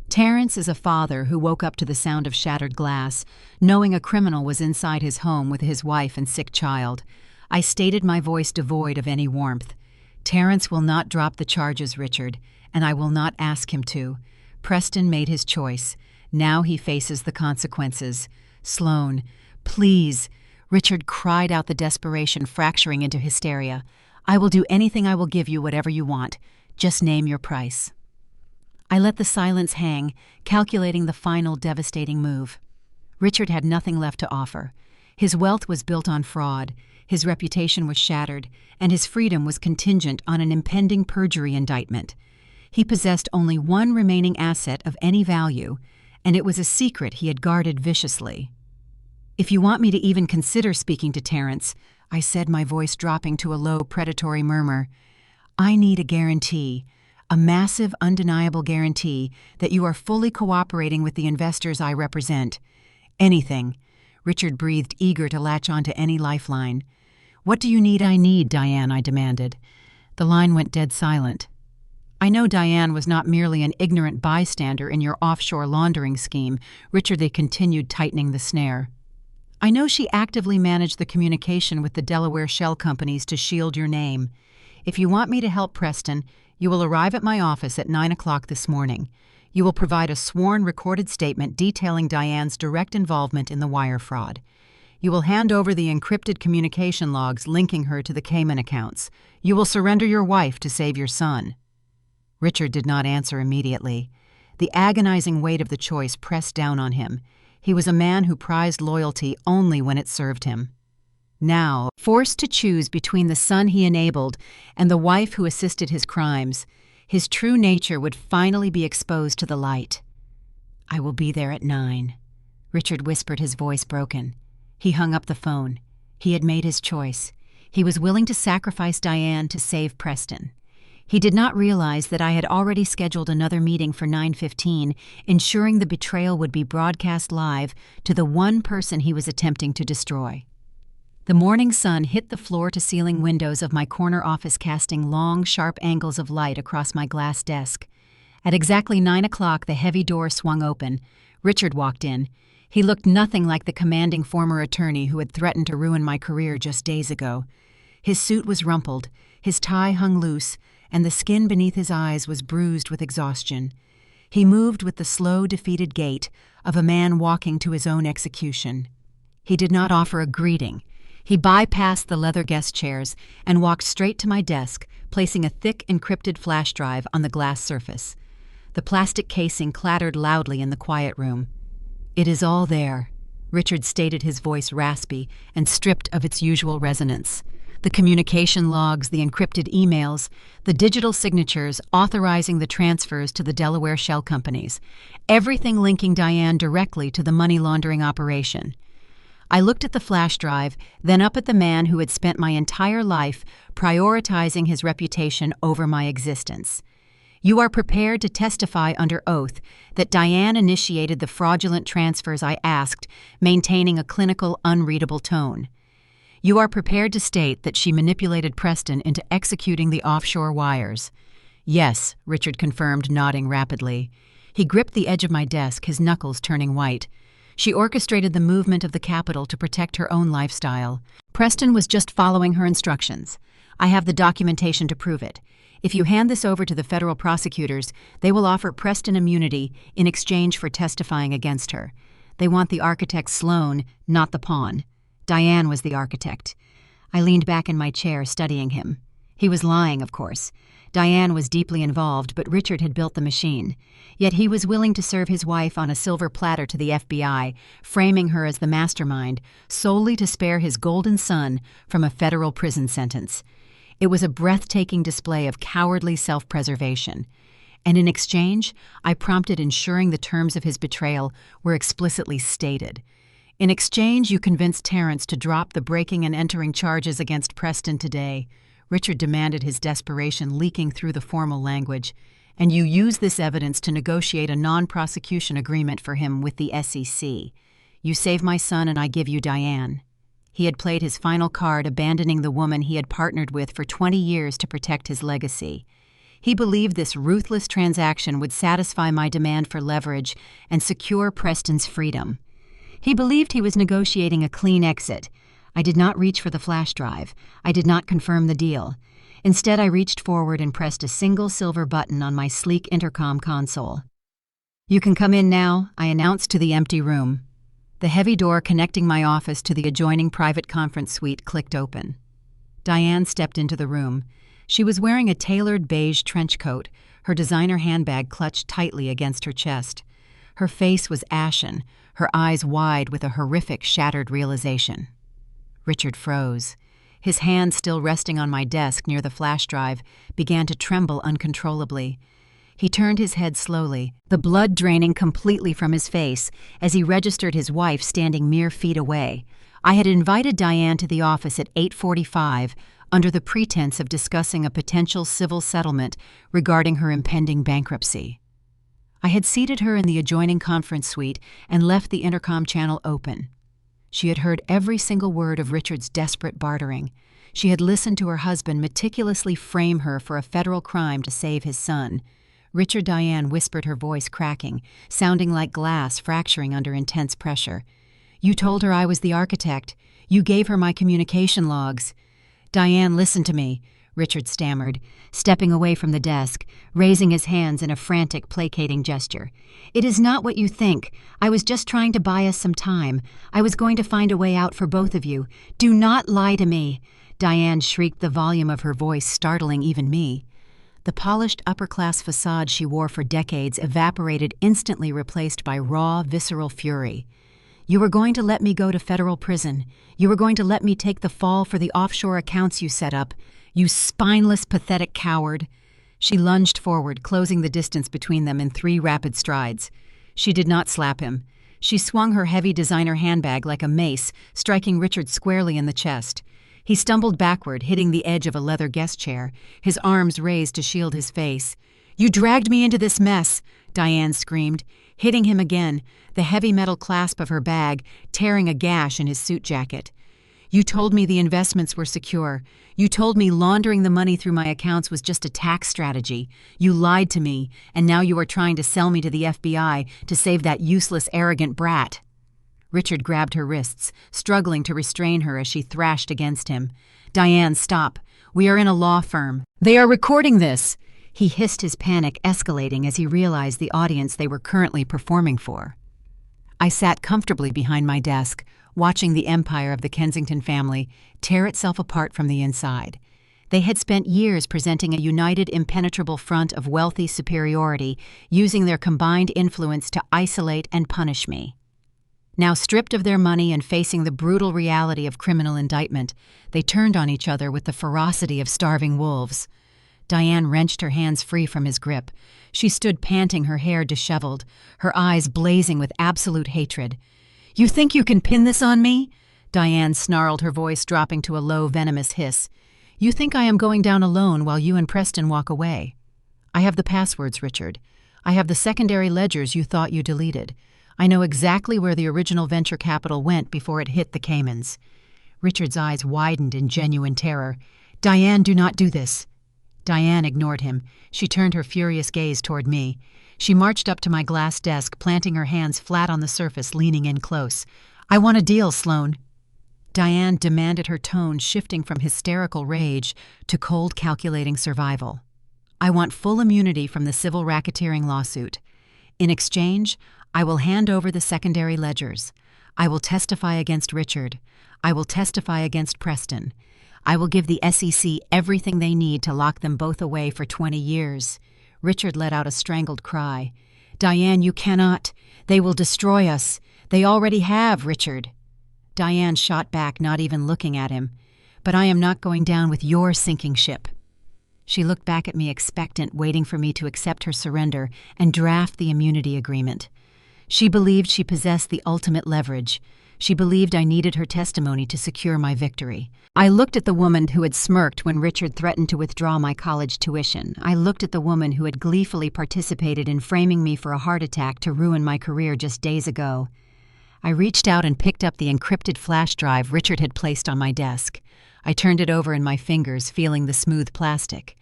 Terrence is a father who woke up to the sound of shattered glass, knowing a criminal was inside his home with his wife and sick child. I stated, my voice devoid of any warmth. "Terrence will not drop the charges, Richard, and I will not ask him to. Preston made his choice. Now he faces the consequences. Sloane, please." Richard cried out, the desperation fracturing into hysteria. "I will do anything. I will give you whatever you want. Just name your price." I let the silence hang, calculating the final devastating move. Richard had nothing left to offer. His wealth was built on fraud, his reputation was shattered, and his freedom was contingent on an impending perjury indictment. He possessed only one remaining asset of any value, and it was a secret he had guarded viciously. "If you want me to even consider speaking to Terrence," I said, my voice dropping to a low, predatory murmur, "I need a guarantee, a massive, undeniable guarantee that you are fully cooperating with the investors I represent. Anything." Richard breathed, eager to latch onto any lifeline. "What do you need?" "I need Diane," I demanded. The line went dead silent. "I know Diane was not merely an ignorant bystander in your offshore laundering scheme," Richard continued, tightening the snare. "I know she actively managed the communication with the Delaware shell companies to shield your name. If you want me to help Preston, you will arrive at my office at 9 o'clock this morning. You will provide a sworn recorded statement detailing Diane's direct involvement in the wire fraud. You will hand over the encrypted communication logs linking her to the Cayman accounts. You will surrender your wife to save your son." Richard did not answer immediately. The agonizing weight of the choice pressed down on him. He was a man who prized loyalty only when it served him. Now, forced to choose between the son he enabled and the wife who assisted his crimes, his true nature would finally be exposed to the light. "I will be there at 9. Richard whispered, his voice broken. He hung up the phone. He had made his choice. He was willing to sacrifice Diane to save Preston. He did not realize that I had already scheduled another meeting for 9:15, ensuring the betrayal would be broadcast live to the one person he was attempting to destroy. The morning sun hit the floor-to-ceiling windows of my corner office, casting long, sharp angles of light across my glass desk. At exactly 9 o'clock, the heavy door swung open. Richard walked in. He looked nothing like the commanding former attorney who had threatened to ruin my career just days ago. His suit was rumpled, his tie hung loose, and the skin beneath his eyes was bruised with exhaustion. He moved with the slow, defeated gait of a man walking to his own execution. He did not offer a greeting. He bypassed the leather guest chairs and walked straight to my desk, placing a thick, encrypted flash drive on the glass surface. The plastic casing clattered loudly in the quiet room. "It is all there," Richard stated, his voice raspy and stripped of its usual resonance. The communication logs, the encrypted emails, the digital signatures authorizing the transfers to the Delaware shell companies. Everything linking Diane directly to the money laundering operation. I looked at the flash drive, then up at the man who had spent my entire life prioritizing his reputation over my existence. You are prepared to testify under oath that Diane initiated the fraudulent transfers I asked, maintaining a clinical, unreadable tone. You are prepared to state that she manipulated Preston into executing the offshore wires. Yes, Richard confirmed, nodding rapidly. He gripped the edge of my desk, his knuckles turning white. She orchestrated the movement of the capital to protect her own lifestyle. Preston was just following her instructions. I have the documentation to prove it. If you hand this over to the federal prosecutors, they will offer Preston immunity in exchange for testifying against her. They want the architect Sloane, not the pawn. Diane was the architect. I leaned back in my chair, studying him. He was lying, of course. Diane was deeply involved, but Richard had built the machine. Yet he was willing to serve his wife on a silver platter to the FBI, framing her as the mastermind, solely to spare his golden son from a federal prison sentence. It was a breathtaking display of cowardly self-preservation. And in exchange, I prompted ensuring the terms of his betrayal were explicitly stated. In exchange, you convinced Terrence to drop the breaking and entering charges against Preston today. Richard demanded, his desperation leaking through the formal language. And you used this evidence to negotiate a non-prosecution agreement for him with the SEC. You save my son and I give you Diane. He had played his final card, abandoning the woman he had partnered with for 20 years to protect his legacy. He believed this ruthless transaction would satisfy my demand for leverage and secure Preston's freedom. He believed he was negotiating a clean exit. I did not reach for the flash drive. I did not confirm the deal. Instead, I reached forward and pressed a single silver button on my sleek intercom console. "You can come in now," I announced to the empty room. The heavy door connecting my office to the adjoining private conference suite clicked open. Diane stepped into the room. She was wearing a tailored beige trench coat, her designer handbag clutched tightly against her chest. Her face was ashen, her eyes wide with a horrific, shattered realization. Richard froze. His hand, still resting on my desk near the flash drive, began to tremble uncontrollably. He turned his head slowly, the blood draining completely from his face as he registered his wife standing mere feet away. I had invited Diane to the office at 8:45 under the pretense of discussing a potential civil settlement regarding her impending bankruptcy. I had seated her in the adjoining conference suite and left the intercom channel open. She had heard every single word of Richard's desperate bartering. She had listened to her husband meticulously frame her for a federal crime to save his son. Richard, Diane whispered, her voice cracking, sounding like glass fracturing under intense pressure. "You told her I was the architect. You gave her my communication logs." "Diane, listen to me," Richard stammered, stepping away from the desk, raising his hands in a frantic, placating gesture. "It is not what you think. I was just trying to buy us some time. I was going to find a way out for both of you. Do not lie to me." Diane shrieked, the volume of her voice startling even me. The polished upper-class facade she wore for decades evaporated, instantly replaced by raw, visceral fury. "You were going to let me go to federal prison. You were going to let me take the fall for the offshore accounts you set up. You spineless, pathetic coward." She lunged forward, closing the distance between them in 3 rapid strides. She did not slap him. She swung her heavy designer handbag like a mace, striking Richard squarely in the chest. He stumbled backward, hitting the edge of a leather guest chair, his arms raised to shield his face. "You dragged me into this mess," Diane screamed, hitting him again, the heavy metal clasp of her bag tearing a gash in his suit jacket. "You told me the investments were secure. You told me laundering the money through my accounts was just a tax strategy. You lied to me, and now you are trying to sell me to the FBI to save that useless, arrogant brat." Richard grabbed her wrists, struggling to restrain her as she thrashed against him. "Diane, stop. We are in a law firm. They are recording this." He hissed, his panic escalating as he realized the audience they were currently performing for. I sat comfortably behind my desk, watching the empire of the Kensington family tear itself apart from the inside. They had spent years presenting a united, impenetrable front of wealthy superiority, using their combined influence to isolate and punish me. Now stripped of their money and facing the brutal reality of criminal indictment, they turned on each other with the ferocity of starving wolves. Diane wrenched her hands free from his grip. She stood panting, her hair disheveled, her eyes blazing with absolute hatred. "You think you can pin this on me?" Diane snarled, her voice dropping to a low, venomous hiss. "You think I am going down alone while you and Preston walk away? I have the passwords, Richard. I have the secondary ledgers you thought you deleted. I know exactly where the original venture capital went before it hit the Caymans." Richard's eyes widened in genuine terror. "Diane, do not do this." Diane ignored him. She turned her furious gaze toward me. She marched up to my glass desk, planting her hands flat on the surface, leaning in close. "I want a deal, Sloane." Diane demanded, her tone shifting from hysterical rage to cold, calculating survival. "I want full immunity from the civil racketeering lawsuit. In exchange, I will hand over the secondary ledgers. I will testify against Richard. I will testify against Preston. I will give the SEC everything they need to lock them both away for 20 years. Richard let out a strangled cry. "Diane, you cannot. They will destroy us. They already have, Richard." Diane shot back, not even looking at him. "But I am not going down with your sinking ship." She looked back at me expectant, waiting for me to accept her surrender and draft the immunity agreement. She believed she possessed the ultimate leverage. She believed I needed her testimony to secure my victory. I looked at the woman who had smirked when Richard threatened to withdraw my college tuition. I looked at the woman who had gleefully participated in framing me for a heart attack to ruin my career just days ago. I reached out and picked up the encrypted flash drive Richard had placed on my desk. I turned it over in my fingers, feeling the smooth plastic.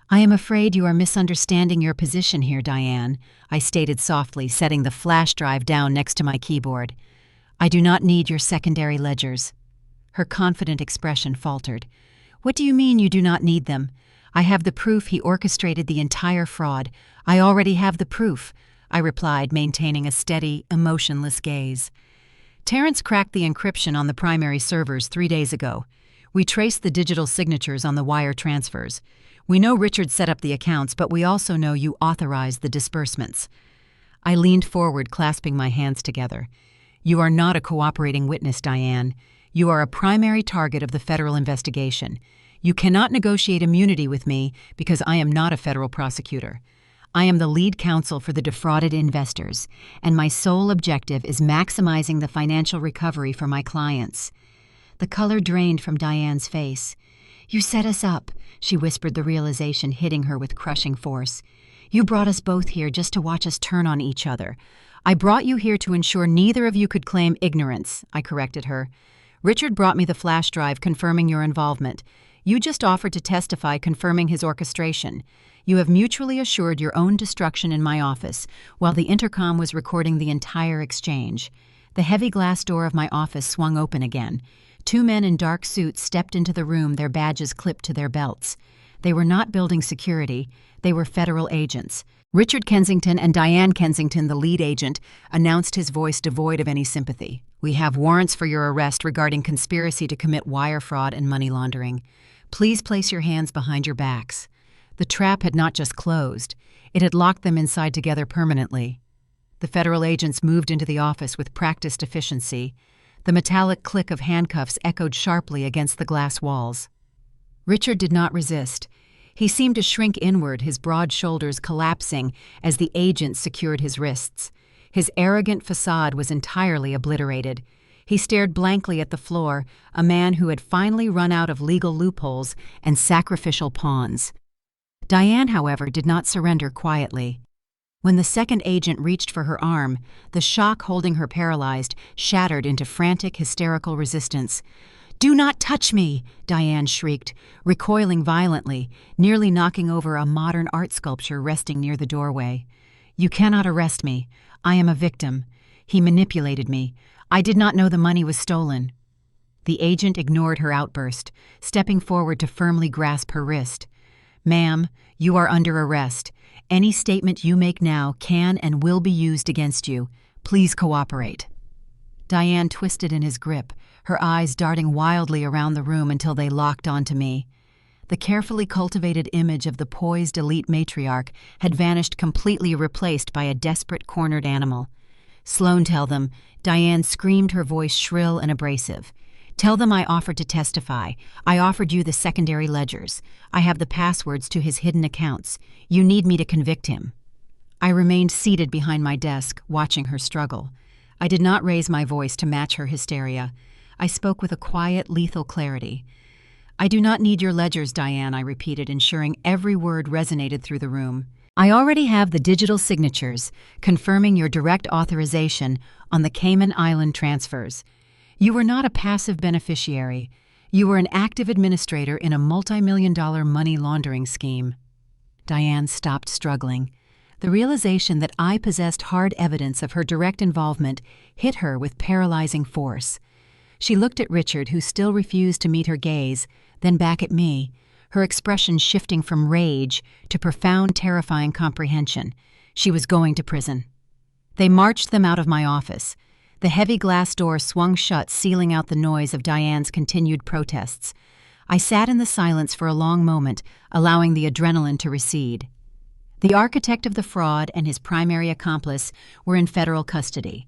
"I am afraid you are misunderstanding your position here, Diane," I stated softly, setting the flash drive down next to my keyboard. "I do not need your secondary ledgers." Her confident expression faltered. "What do you mean you do not need them? I have the proof he orchestrated the entire fraud. I already have the proof," I replied, maintaining a steady, emotionless gaze. "Terrence cracked the encryption on the primary servers 3 days ago. We traced the digital signatures on the wire transfers. We know Richard set up the accounts, but we also know you authorized the disbursements." I leaned forward, clasping my hands together. "You are not a cooperating witness, Diane. You are a primary target of the federal investigation. You cannot negotiate immunity with me because I am not a federal prosecutor. I am the lead counsel for the defrauded investors, and my sole objective is maximizing the financial recovery for my clients." The color drained from Diane's face. "You set us up," she whispered, the realization hitting her with crushing force. "You brought us both here just to watch us turn on each other." "I brought you here to ensure neither of you could claim ignorance," I corrected her. "Richard brought me the flash drive confirming your involvement. You just offered to testify confirming his orchestration. You have mutually assured your own destruction in my office, while the intercom was recording the entire exchange." The heavy glass door of my office swung open again. 2 men in dark suits stepped into the room, their badges clipped to their belts. They were not building security. They were federal agents. Richard Kensington and Diane Kensington, the lead agent, announced, his voice devoid of any sympathy. "We have warrants for your arrest regarding conspiracy to commit wire fraud and money laundering. Please place your hands behind your backs." The trap had not just closed. It had locked them inside together permanently. The federal agents moved into the office with practiced efficiency. The metallic click of handcuffs echoed sharply against the glass walls. Richard did not resist. He seemed to shrink inward, his broad shoulders collapsing as the agents secured his wrists. His arrogant facade was entirely obliterated. He stared blankly at the floor, a man who had finally run out of legal loopholes and sacrificial pawns. Diane, however, did not surrender quietly. When the second agent reached for her arm, the shock holding her paralyzed shattered into frantic, hysterical resistance. "Do not touch me!" Diane shrieked, recoiling violently, nearly knocking over a modern art sculpture resting near the doorway. "You cannot arrest me. I am a victim. He manipulated me. I did not know the money was stolen." The agent ignored her outburst, stepping forward to firmly grasp her wrist. "Ma'am, you are under arrest. Any statement you make now can and will be used against you. Please cooperate." Diane twisted in his grip, her eyes darting wildly around the room until they locked onto me. The carefully cultivated image of the poised elite matriarch had vanished, completely replaced by a desperate, cornered animal. Sloane, tell them. Diane screamed, her voice shrill and abrasive. Tell them I offered to testify. I offered you the secondary ledgers. I have the passwords to his hidden accounts. You need me to convict him. I remained seated behind my desk, watching her struggle. I did not raise my voice to match her hysteria. I spoke with a quiet, lethal clarity. I do not need your ledgers, Diane, I repeated, ensuring every word resonated through the room. I already have the digital signatures, confirming your direct authorization on the Cayman Island transfers. You were not a passive beneficiary. You were an active administrator in a multi-million-dollar money laundering scheme. Diane stopped struggling. The realization that I possessed hard evidence of her direct involvement hit her with paralyzing force. She looked at Richard, who still refused to meet her gaze, then back at me, her expression shifting from rage to profound, terrifying comprehension. She was going to prison. They marched them out of my office. The heavy glass door swung shut, sealing out the noise of Diane's continued protests. I sat in the silence for a long moment, allowing the adrenaline to recede. The architect of the fraud and his primary accomplice were in federal custody.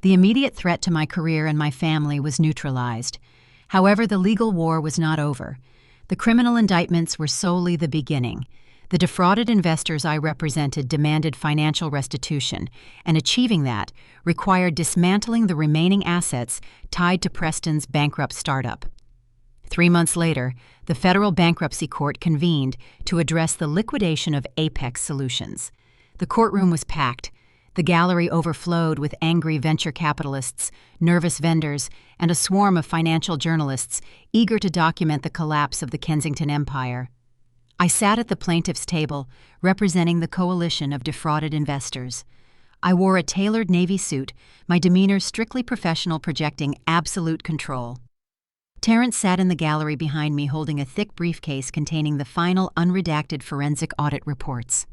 The immediate threat to my career and my family was neutralized. However, the legal war was not over. The criminal indictments were solely the beginning. The defrauded investors I represented demanded financial restitution, and achieving that required dismantling the remaining assets tied to Preston's bankrupt startup. 3 months later, the federal bankruptcy court convened to address the liquidation of Apex Solutions. The courtroom was packed. The gallery overflowed with angry venture capitalists, nervous vendors, and a swarm of financial journalists eager to document the collapse of the Kensington empire. I sat at the plaintiff's table, representing the coalition of defrauded investors. I wore a tailored navy suit, my demeanor strictly professional, projecting absolute control. Terrence sat in the gallery behind me, holding a thick briefcase containing the final unredacted forensic audit reports.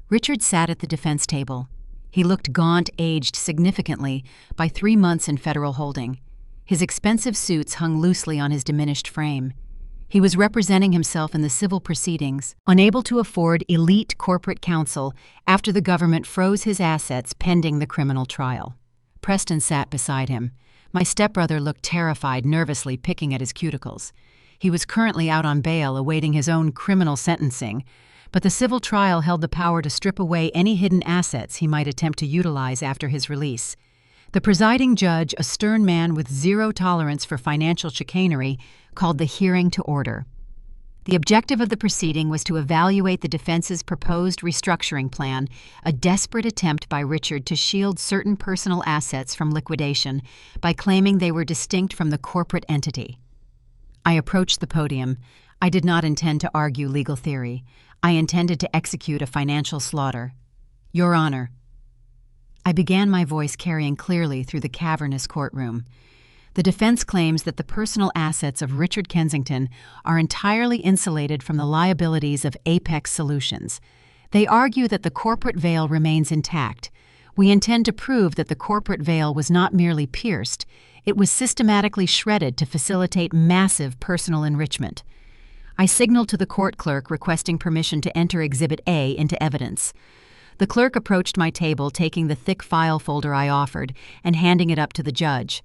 Richard sat at the defense table. He looked gaunt, aged significantly by 3 months in federal holding. His expensive suits hung loosely on his diminished frame. He was representing himself in the civil proceedings, unable to afford elite corporate counsel after the government froze his assets pending the criminal trial. Preston sat beside him. My stepbrother looked terrified, nervously picking at his cuticles. He was currently out on bail awaiting his own criminal sentencing, but the civil trial held the power to strip away any hidden assets he might attempt to utilize after his release. The presiding judge, a stern man with zero tolerance for financial chicanery, called the hearing to order. The objective of the proceeding was to evaluate the defense's proposed restructuring plan, a desperate attempt by Richard to shield certain personal assets from liquidation by claiming they were distinct from the corporate entity. I approached the podium. I did not intend to argue legal theory. I intended to execute a financial slaughter. Your Honor. I began, my voice carrying clearly through the cavernous courtroom. The defense claims that the personal assets of Richard Kensington are entirely insulated from the liabilities of Apex Solutions. They argue that the corporate veil remains intact. We intend to prove that the corporate veil was not merely pierced, it was systematically shredded to facilitate massive personal enrichment. I signaled to the court clerk requesting permission to enter Exhibit A into evidence. The clerk approached my table, taking the thick file folder I offered and handing it up to the judge.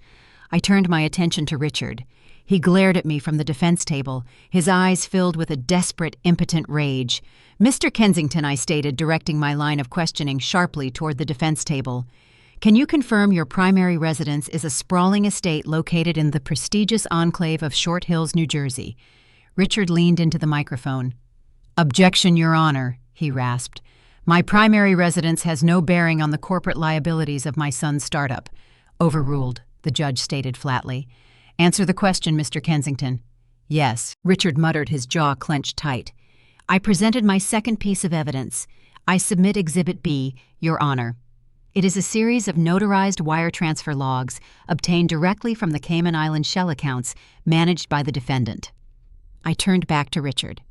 I turned my attention to Richard. He glared at me from the defense table, his eyes filled with a desperate, impotent rage. Mr. Kensington, I stated, directing my line of questioning sharply toward the defense table. Can you confirm your primary residence is a sprawling estate located in the prestigious enclave of Short Hills, New Jersey? Richard leaned into the microphone. Objection, Your Honor, he rasped. My primary residence has no bearing on the corporate liabilities of my son's startup. Overruled, the judge stated flatly. Answer the question, Mr. Kensington. Yes, Richard muttered, his jaw clenched tight. I presented my second piece of evidence. I submit Exhibit B, Your Honor. It is a series of notarized wire transfer logs obtained directly from the Cayman Island shell accounts managed by the defendant. I turned back to Richard.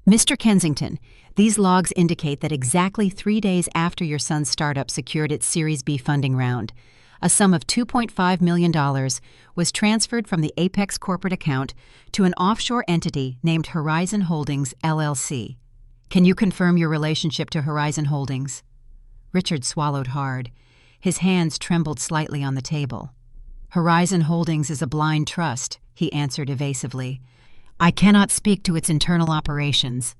Mr. Kensington, these logs indicate that exactly 3 days after your son's startup secured its Series B funding round, a sum of $2.5 million was transferred from the Apex corporate account to an offshore entity named Horizon Holdings, LLC. Can you confirm your relationship to Horizon Holdings? Richard swallowed hard. His hands trembled slightly on the table. "Horizon Holdings is a blind trust," he answered evasively. "I cannot speak to its internal operations."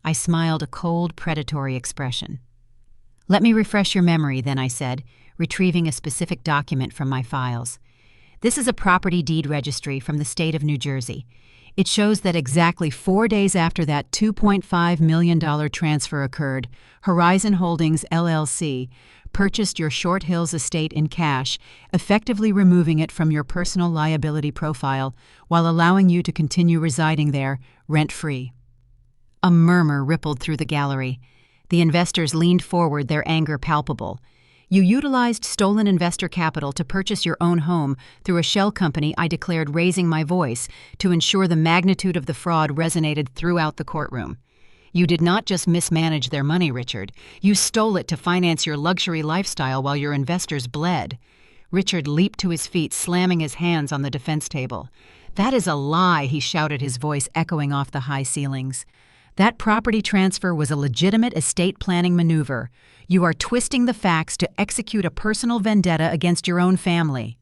I smiled a cold, predatory expression. "Let me refresh your memory, then," I said, retrieving a specific document from my files. "This is a property deed registry from the state of New Jersey. It shows that exactly 4 days after that $2.5 million transfer occurred, Horizon Holdings, LLC, purchased your Short Hills estate in cash, effectively removing it from your personal liability profile while allowing you to continue residing there, rent-free." A murmur rippled through the gallery. The investors leaned forward, their anger palpable. "You utilized stolen investor capital to purchase your own home through a shell company," I declared, raising my voice to ensure the magnitude of the fraud resonated throughout the courtroom. "You did not just mismanage their money, Richard. You stole it to finance your luxury lifestyle while your investors bled." Richard leaped to his feet, slamming his hands on the defense table. "That is a lie," he shouted, his voice echoing off the high ceilings. "That property transfer was a legitimate estate planning maneuver. You are twisting the facts to execute a personal vendetta against your own family."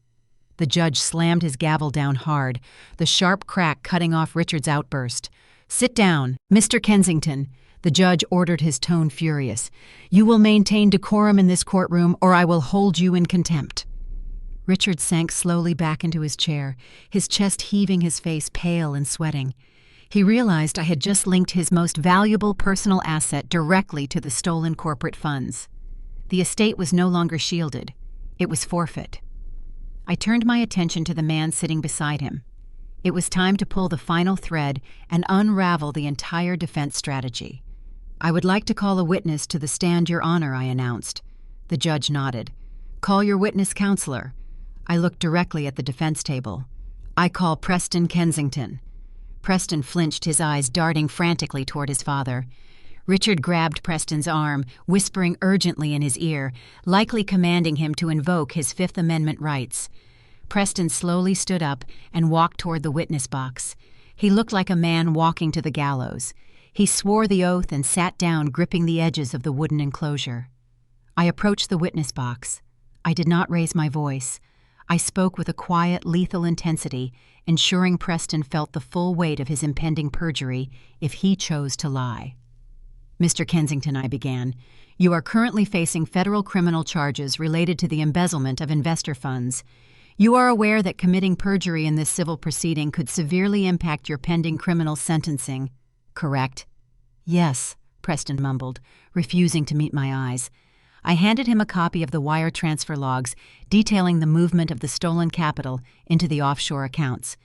The judge slammed his gavel down hard, the sharp crack cutting off Richard's outburst. "Sit down, Mr. Kensington," the judge ordered, his tone furious. "You will maintain decorum in this courtroom, or I will hold you in contempt." Richard sank slowly back into his chair, his chest heaving, his face pale and sweating. He realized I had just linked his most valuable personal asset directly to the stolen corporate funds. The estate was no longer shielded. It was forfeit. I turned my attention to the man sitting beside him. It was time to pull the final thread and unravel the entire defense strategy. "I would like to call a witness to the stand, Your Honor," I announced. The judge nodded. "Call your witness, counselor." I looked directly at the defense table. "I call Preston Kensington." Preston flinched, his eyes darting frantically toward his father. Richard grabbed Preston's arm, whispering urgently in his ear, likely commanding him to invoke his Fifth Amendment rights. Preston slowly stood up and walked toward the witness box. He looked like a man walking to the gallows. He swore the oath and sat down, gripping the edges of the wooden enclosure. I approached the witness box. I did not raise my voice. I spoke with a quiet, lethal intensity, ensuring Preston felt the full weight of his impending perjury if he chose to lie. "Mr. Kensington," I began, "you are currently facing federal criminal charges related to the embezzlement of investor funds. You are aware that committing perjury in this civil proceeding could severely impact your pending criminal sentencing, correct?" "Yes," Preston mumbled, refusing to meet my eyes. I handed him a copy of the wire transfer logs detailing the movement of the stolen capital into the offshore accounts.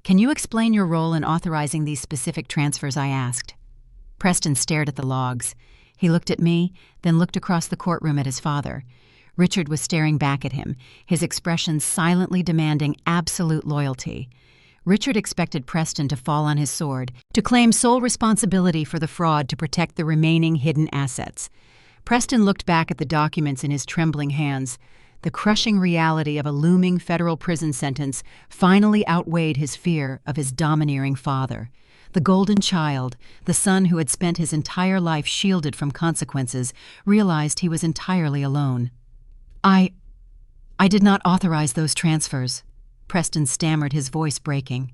"Can you explain your role in authorizing these specific transfers?" I asked. Preston stared at the logs. He looked at me, then looked across the courtroom at his father. Richard was staring back at him, his expression silently demanding absolute loyalty. Richard expected Preston to fall on his sword, to claim sole responsibility for the fraud to protect the remaining hidden assets. Preston looked back at the documents in his trembling hands. The crushing reality of a looming federal prison sentence finally outweighed his fear of his domineering father. The golden child, the son who had spent his entire life shielded from consequences, realized he was entirely alone. I did not authorize those transfers," Preston stammered, his voice breaking.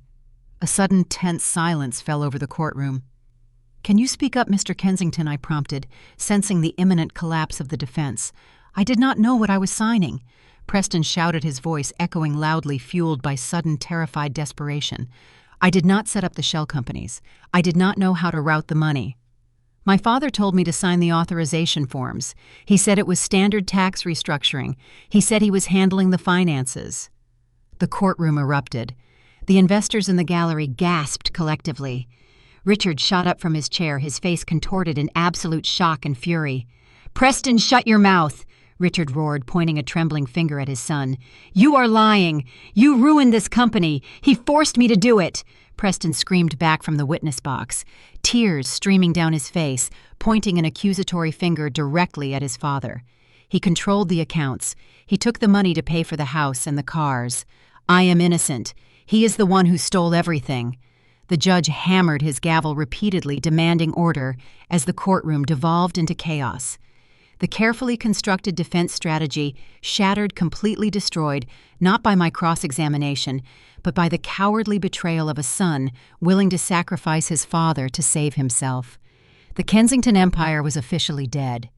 A sudden tense silence fell over the courtroom. "Can you speak up, Mr. Kensington?" I prompted, sensing the imminent collapse of the defense. "I did not know what I was signing." Preston shouted, his voice echoing loudly, fueled by sudden, terrified desperation. "I did not set up the shell companies. I did not know how to route the money. My father told me to sign the authorization forms. He said it was standard tax restructuring. He said he was handling the finances." The courtroom erupted. The investors in the gallery gasped collectively. Richard shot up from his chair, his face contorted in absolute shock and fury. "Preston, shut your mouth!" Richard roared, pointing a trembling finger at his son. "You are lying! You ruined this company! He forced me to do it!" Preston screamed back from the witness box, tears streaming down his face, pointing an accusatory finger directly at his father. He controlled the accounts. He took the money to pay for the house and the cars. "I am innocent. He is the one who stole everything." The judge hammered his gavel repeatedly, demanding order, as the courtroom devolved into chaos. The carefully constructed defense strategy shattered, completely destroyed, not by my cross-examination, but by the cowardly betrayal of a son willing to sacrifice his father to save himself. The Kensington Empire was officially dead.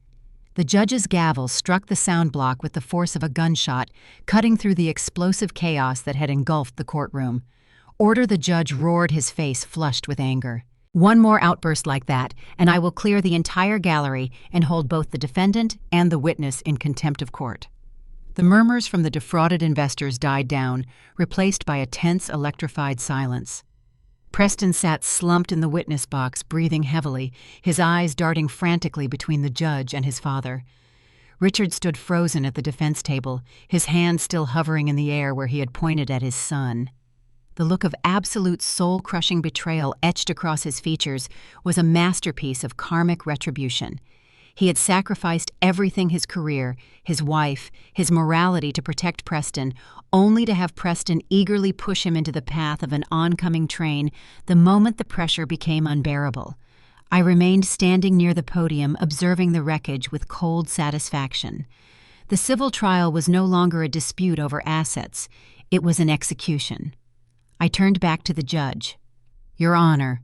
The judge's gavel struck the sound block with the force of a gunshot, cutting through the explosive chaos that had engulfed the courtroom. "Order!" the judge roared, his face flushed with anger. "One more outburst like that, and I will clear the entire gallery and hold both the defendant and the witness in contempt of court." The murmurs from the defrauded investors died down, replaced by a tense, electrified silence. Preston sat slumped in the witness box, breathing heavily, his eyes darting frantically between the judge and his father. Richard stood frozen at the defense table, his hand still hovering in the air where he had pointed at his son. The look of absolute soul-crushing betrayal etched across his features was a masterpiece of karmic retribution. He had sacrificed everything: his career, his wife, his morality to protect Preston, only to have Preston eagerly push him into the path of an oncoming train the moment the pressure became unbearable. I remained standing near the podium, observing the wreckage with cold satisfaction. The civil trial was no longer a dispute over assets. It was an execution. I turned back to the judge. "Your Honor,"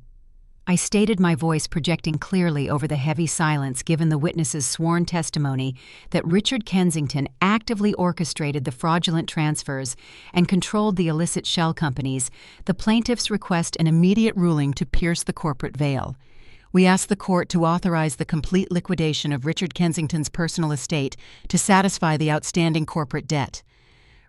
I stated, my voice projecting clearly over the heavy silence given the witness's sworn testimony that Richard Kensington actively orchestrated the fraudulent transfers and controlled the illicit shell companies. The plaintiffs request an immediate ruling to pierce the corporate veil. We ask the court to authorize the complete liquidation of Richard Kensington's personal estate to satisfy the outstanding corporate debt.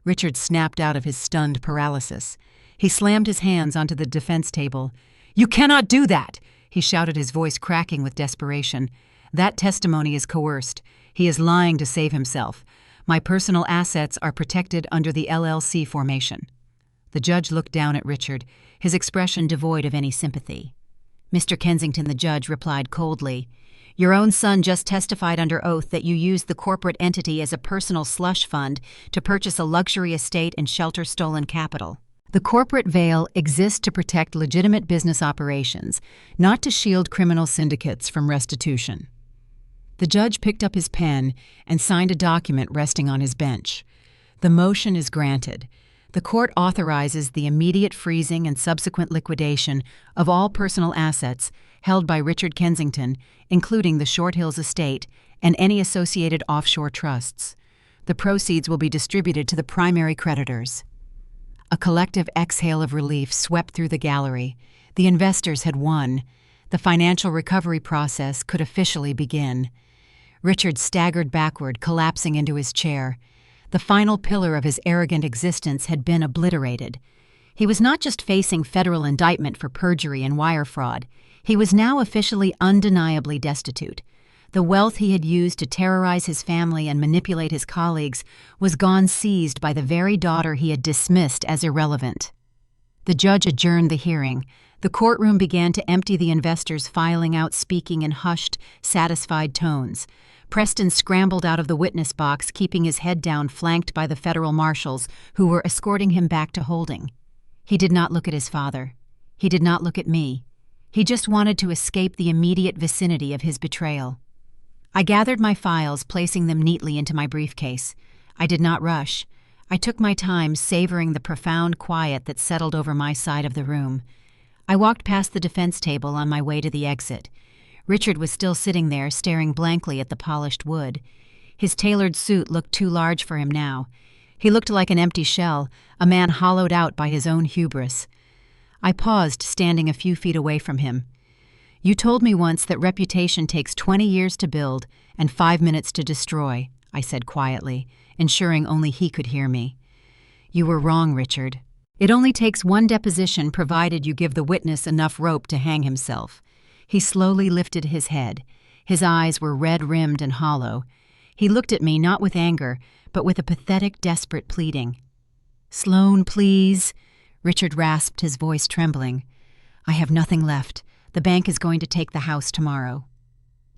Richard snapped out of his stunned paralysis. He slammed his hands onto the defense table. "You cannot do that!" he shouted, his voice cracking with desperation. "That testimony is coerced. He is lying to save himself. My personal assets are protected under the LLC formation." The judge looked down at Richard, his expression devoid of any sympathy. "Mr. Kensington," the judge replied coldly, "your own son just testified under oath that you used the corporate entity as a personal slush fund to purchase a luxury estate and shelter stolen capital. The corporate veil exists to protect legitimate business operations, not to shield criminal syndicates from restitution." The judge picked up his pen and signed a document resting on his bench. "The motion is granted. The court authorizes the immediate freezing and subsequent liquidation of all personal assets held by Richard Kensington, including the Short Hills estate and any associated offshore trusts. The proceeds will be distributed to the primary creditors." A collective exhale of relief swept through the gallery. The investors had won. The financial recovery process could officially begin. Richard staggered backward, collapsing into his chair. The final pillar of his arrogant existence had been obliterated. He was not just facing federal indictment for perjury and wire fraud. He was now officially undeniably destitute. The wealth he had used to terrorize his family and manipulate his colleagues was gone, seized by the very daughter he had dismissed as irrelevant. The judge adjourned the hearing. The courtroom began to empty, the investors filing out, speaking in hushed, satisfied tones. Preston scrambled out of the witness box, keeping his head down, flanked by the federal marshals who were escorting him back to holding. He did not look at his father. He did not look at me. He just wanted to escape the immediate vicinity of his betrayal. I gathered my files, placing them neatly into my briefcase. I did not rush. I took my time, savoring the profound quiet that settled over my side of the room. I walked past the defense table on my way to the exit. Richard was still sitting there, staring blankly at the polished wood. His tailored suit looked too large for him now. He looked like an empty shell, a man hollowed out by his own hubris. I paused, standing a few feet away from him. "You told me once that reputation takes 20 years to build and 5 minutes to destroy," I said quietly, ensuring only he could hear me. "You were wrong, Richard. It only takes one deposition, provided you give the witness enough rope to hang himself." He slowly lifted his head. His eyes were red-rimmed and hollow. He looked at me not with anger, but with a pathetic, desperate pleading. "Sloane, please," Richard rasped, his voice trembling. "I have nothing left. The bank is going to take the house tomorrow."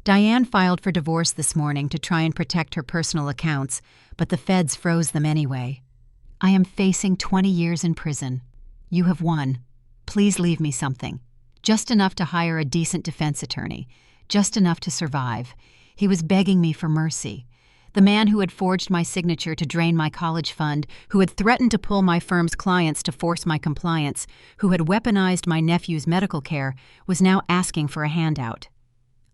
Diane filed for divorce this morning to try and protect her personal accounts, but the feds froze them anyway. "I am facing 20 years in prison. You have won. Please leave me something. Just enough to hire a decent defense attorney. Just enough to survive." He was begging me for mercy. The man who had forged my signature to drain my college fund, who had threatened to pull my firm's clients to force my compliance, who had weaponized my nephew's medical care, was now asking for a handout.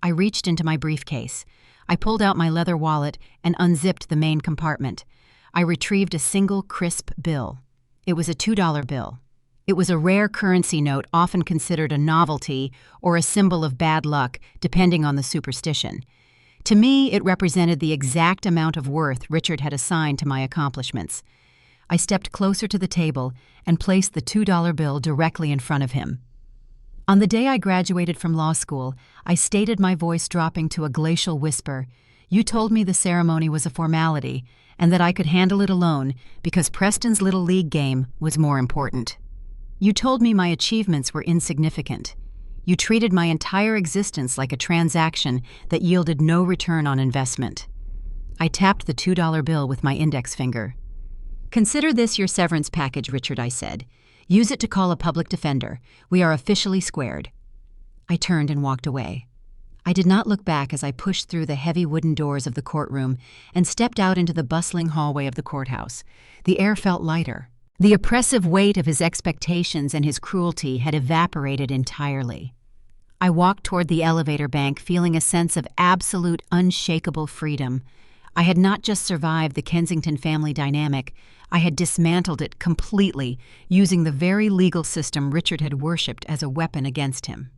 I reached into my briefcase. I pulled out my leather wallet and unzipped the main compartment. I retrieved a single crisp bill. It was a $2 bill. It was a rare currency note, often considered a novelty or a symbol of bad luck, depending on the superstition. To me, it represented the exact amount of worth Richard had assigned to my accomplishments. I stepped closer to the table and placed the $2 bill directly in front of him. On the day I graduated from law school, I stated, my voice dropping to a glacial whisper, "You told me the ceremony was a formality and that I could handle it alone because Preston's Little League game was more important. You told me my achievements were insignificant. You treated my entire existence like a transaction that yielded no return on investment." I tapped the $2 bill with my index finger. "Consider this your severance package, Richard," I said. "Use it to call a public defender. We are officially squared." I turned and walked away. I did not look back as I pushed through the heavy wooden doors of the courtroom and stepped out into the bustling hallway of the courthouse. The air felt lighter. The oppressive weight of his expectations and his cruelty had evaporated entirely. I walked toward the elevator bank, feeling a sense of absolute, unshakable freedom. I had not just survived the Kensington family dynamic, I had dismantled it completely, using the very legal system Richard had worshipped as a weapon against him.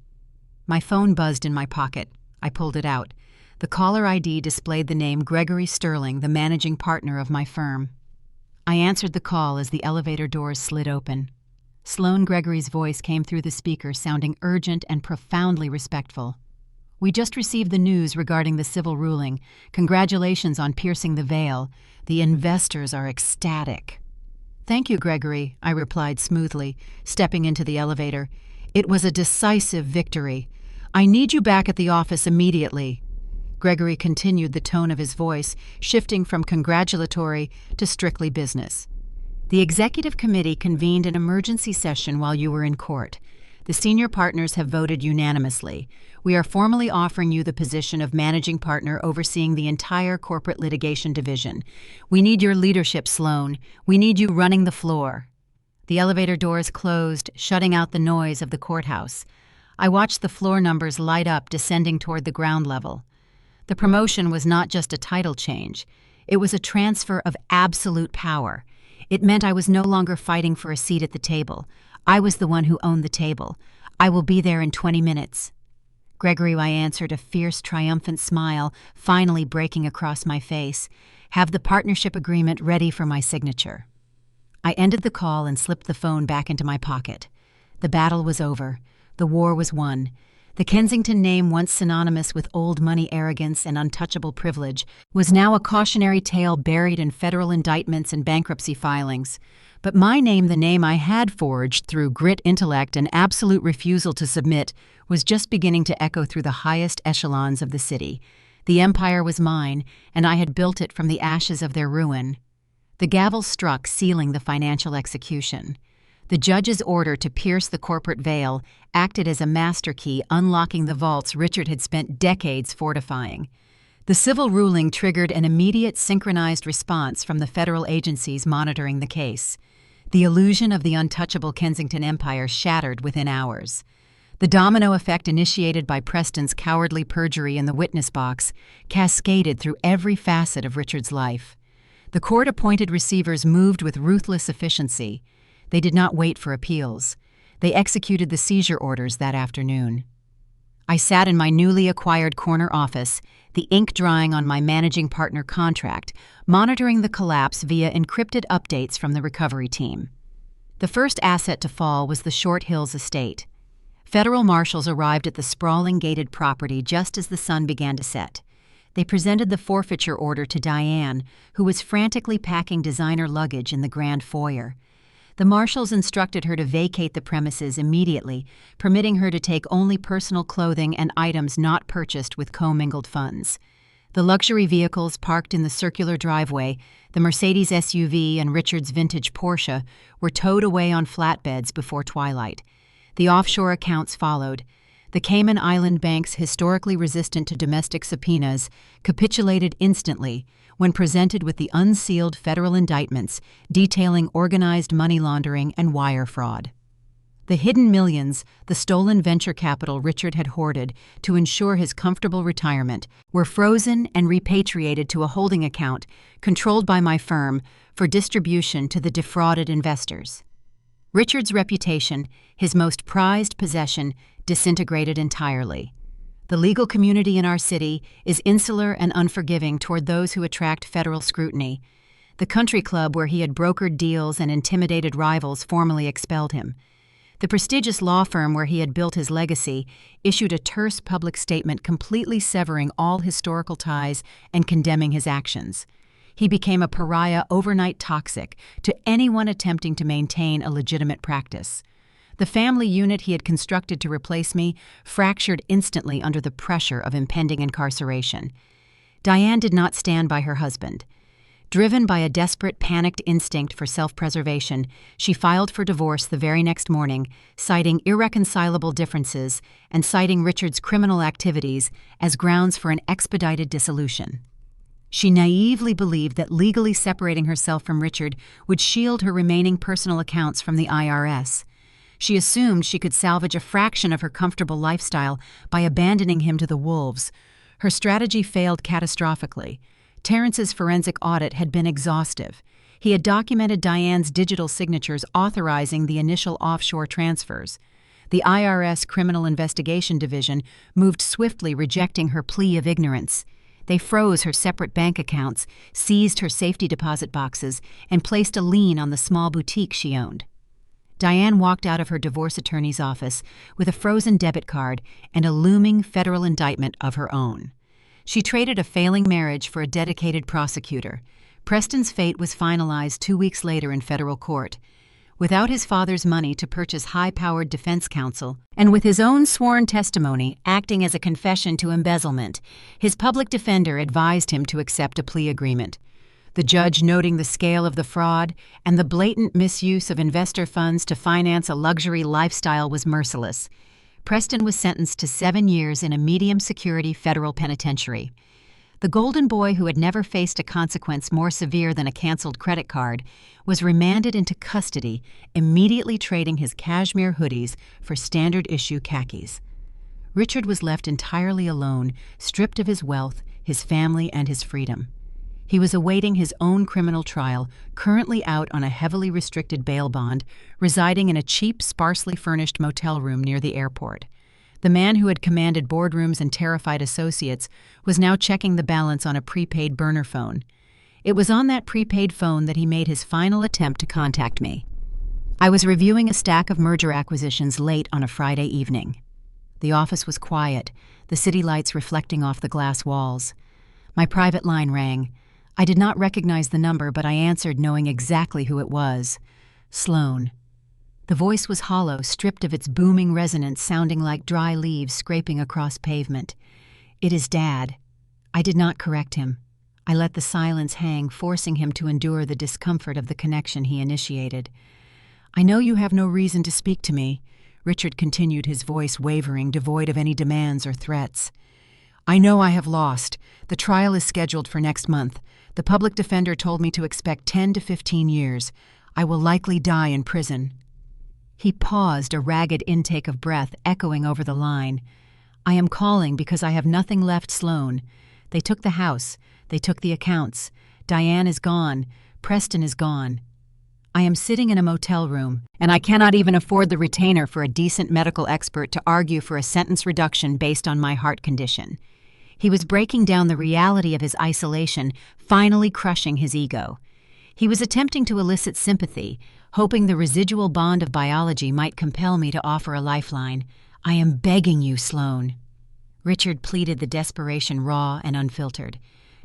My phone buzzed in my pocket. I pulled it out. The caller ID displayed the name Gregory Sterling, the managing partner of my firm. I answered the call as the elevator doors slid open. Sloane Gregory's voice came through the speaker, sounding urgent and profoundly respectful. "We just received the news regarding the civil ruling. Congratulations on piercing the veil. The investors are ecstatic." "Thank you, Gregory," I replied smoothly, stepping into the elevator. "It was a decisive victory. I need you back at the office immediately." Gregory continued, the tone of his voice shifting from congratulatory to strictly business. "The executive committee convened an emergency session while you were in court. The senior partners have voted unanimously. We are formally offering you the position of managing partner overseeing the entire corporate litigation division. We need your leadership, Sloane. We need you running the floor." The elevator doors closed, shutting out the noise of the courthouse. I watched the floor numbers light up, descending toward the ground level. The promotion was not just a title change. It was a transfer of absolute power. It meant I was no longer fighting for a seat at the table. I was the one who owned the table. "I will be there in 20 minutes. "Gregory," I answered, a fierce, triumphant smile finally breaking across my face. "Have the partnership agreement ready for my signature." I ended the call and slipped the phone back into my pocket. The battle was over. The war was won. The Kensington name, once synonymous with old money arrogance and untouchable privilege, was now a cautionary tale buried in federal indictments and bankruptcy filings. But my name, the name I had forged through grit, intellect, and absolute refusal to submit, was just beginning to echo through the highest echelons of the city. The empire was mine, and I had built it from the ashes of their ruin. The gavel struck, sealing the financial execution. The judge's order to pierce the corporate veil acted as a master key, unlocking the vaults Richard had spent decades fortifying. The civil ruling triggered an immediate synchronized response from the federal agencies monitoring the case. The illusion of the untouchable Kensington empire shattered within hours. The domino effect initiated by Preston's cowardly perjury in the witness box cascaded through every facet of Richard's life. The court-appointed receivers moved with ruthless efficiency. They did not wait for appeals. They executed the seizure orders that afternoon. I sat in my newly acquired corner office, the ink drying on my managing partner contract, monitoring the collapse via encrypted updates from the recovery team. The first asset to fall was the Short Hills estate. Federal marshals arrived at the sprawling gated property just as the sun began to set. They presented the forfeiture order to Diane, who was frantically packing designer luggage in the grand foyer. The marshals instructed her to vacate the premises immediately, permitting her to take only personal clothing and items not purchased with commingled funds. The luxury vehicles parked in the circular driveway, the Mercedes SUV and Richard's vintage Porsche, were towed away on flatbeds before twilight. The offshore accounts followed. The Cayman Island banks, historically resistant to domestic subpoenas, capitulated instantly when presented with the unsealed federal indictments detailing organized money laundering and wire fraud. The hidden millions, the stolen venture capital Richard had hoarded to ensure his comfortable retirement, were frozen and repatriated to a holding account controlled by my firm for distribution to the defrauded investors. Richard's reputation, his most prized possession, disintegrated entirely. The legal community in our city is insular and unforgiving toward those who attract federal scrutiny. The country club where he had brokered deals and intimidated rivals formally expelled him. The prestigious law firm where he had built his legacy issued a terse public statement completely severing all historical ties and condemning his actions. He became a pariah, overnight toxic to anyone attempting to maintain a legitimate practice. The family unit he had constructed to replace me fractured instantly under the pressure of impending incarceration. Diane did not stand by her husband. Driven by a desperate, panicked instinct for self-preservation, she filed for divorce the very next morning, citing irreconcilable differences and citing Richard's criminal activities as grounds for an expedited dissolution. She naively believed that legally separating herself from Richard would shield her remaining personal accounts from the IRS. She assumed she could salvage a fraction of her comfortable lifestyle by abandoning him to the wolves. Her strategy failed catastrophically. Terrence's forensic audit had been exhaustive. He had documented Diane's digital signatures authorizing the initial offshore transfers. The IRS Criminal Investigation Division moved swiftly, rejecting her plea of ignorance. They froze her separate bank accounts, seized her safety deposit boxes, and placed a lien on the small boutique she owned. Diane walked out of her divorce attorney's office with a frozen debit card and a looming federal indictment of her own. She traded a failing marriage for a dedicated prosecutor. Preston's fate was finalized 2 weeks later in federal court. Without his father's money to purchase high-powered defense counsel, and with his own sworn testimony acting as a confession to embezzlement, his public defender advised him to accept a plea agreement. The judge, noting the scale of the fraud and the blatant misuse of investor funds to finance a luxury lifestyle, was merciless. Preston was sentenced to 7 years in a medium-security federal penitentiary. The golden boy, who had never faced a consequence more severe than a canceled credit card, was remanded into custody, immediately trading his cashmere hoodies for standard-issue khakis. Richard was left entirely alone, stripped of his wealth, his family, and his freedom. He was awaiting his own criminal trial, currently out on a heavily restricted bail bond, residing in a cheap, sparsely furnished motel room near the airport. The man who had commanded boardrooms and terrified associates was now checking the balance on a prepaid burner phone. It was on that prepaid phone that he made his final attempt to contact me. I was reviewing a stack of merger acquisitions late on a Friday evening. The office was quiet, the city lights reflecting off the glass walls. My private line rang. I did not recognize the number, but I answered knowing exactly who it was. Sloane. The voice was hollow, stripped of its booming resonance, sounding like dry leaves scraping across pavement. "It is Dad." I did not correct him. I let the silence hang, forcing him to endure the discomfort of the connection he initiated. "I know you have no reason to speak to me," Richard continued, his voice wavering, devoid of any demands or threats. "I know I have lost. The trial is scheduled for next month. The public defender told me to expect 10 to 15 years. I will likely die in prison." He paused, a ragged intake of breath echoing over the line. "I am calling because I have nothing left, Sloane. They took the house. They took the accounts. Diane is gone. Preston is gone. I am sitting in a motel room, and I cannot even afford the retainer for a decent medical expert to argue for a sentence reduction based on my heart condition." He was breaking down the reality of his isolation, finally crushing his ego. He was attempting to elicit sympathy, hoping the residual bond of biology might compel me to offer a lifeline. "I am begging you, Sloane." Richard pleaded, the desperation raw and unfiltered.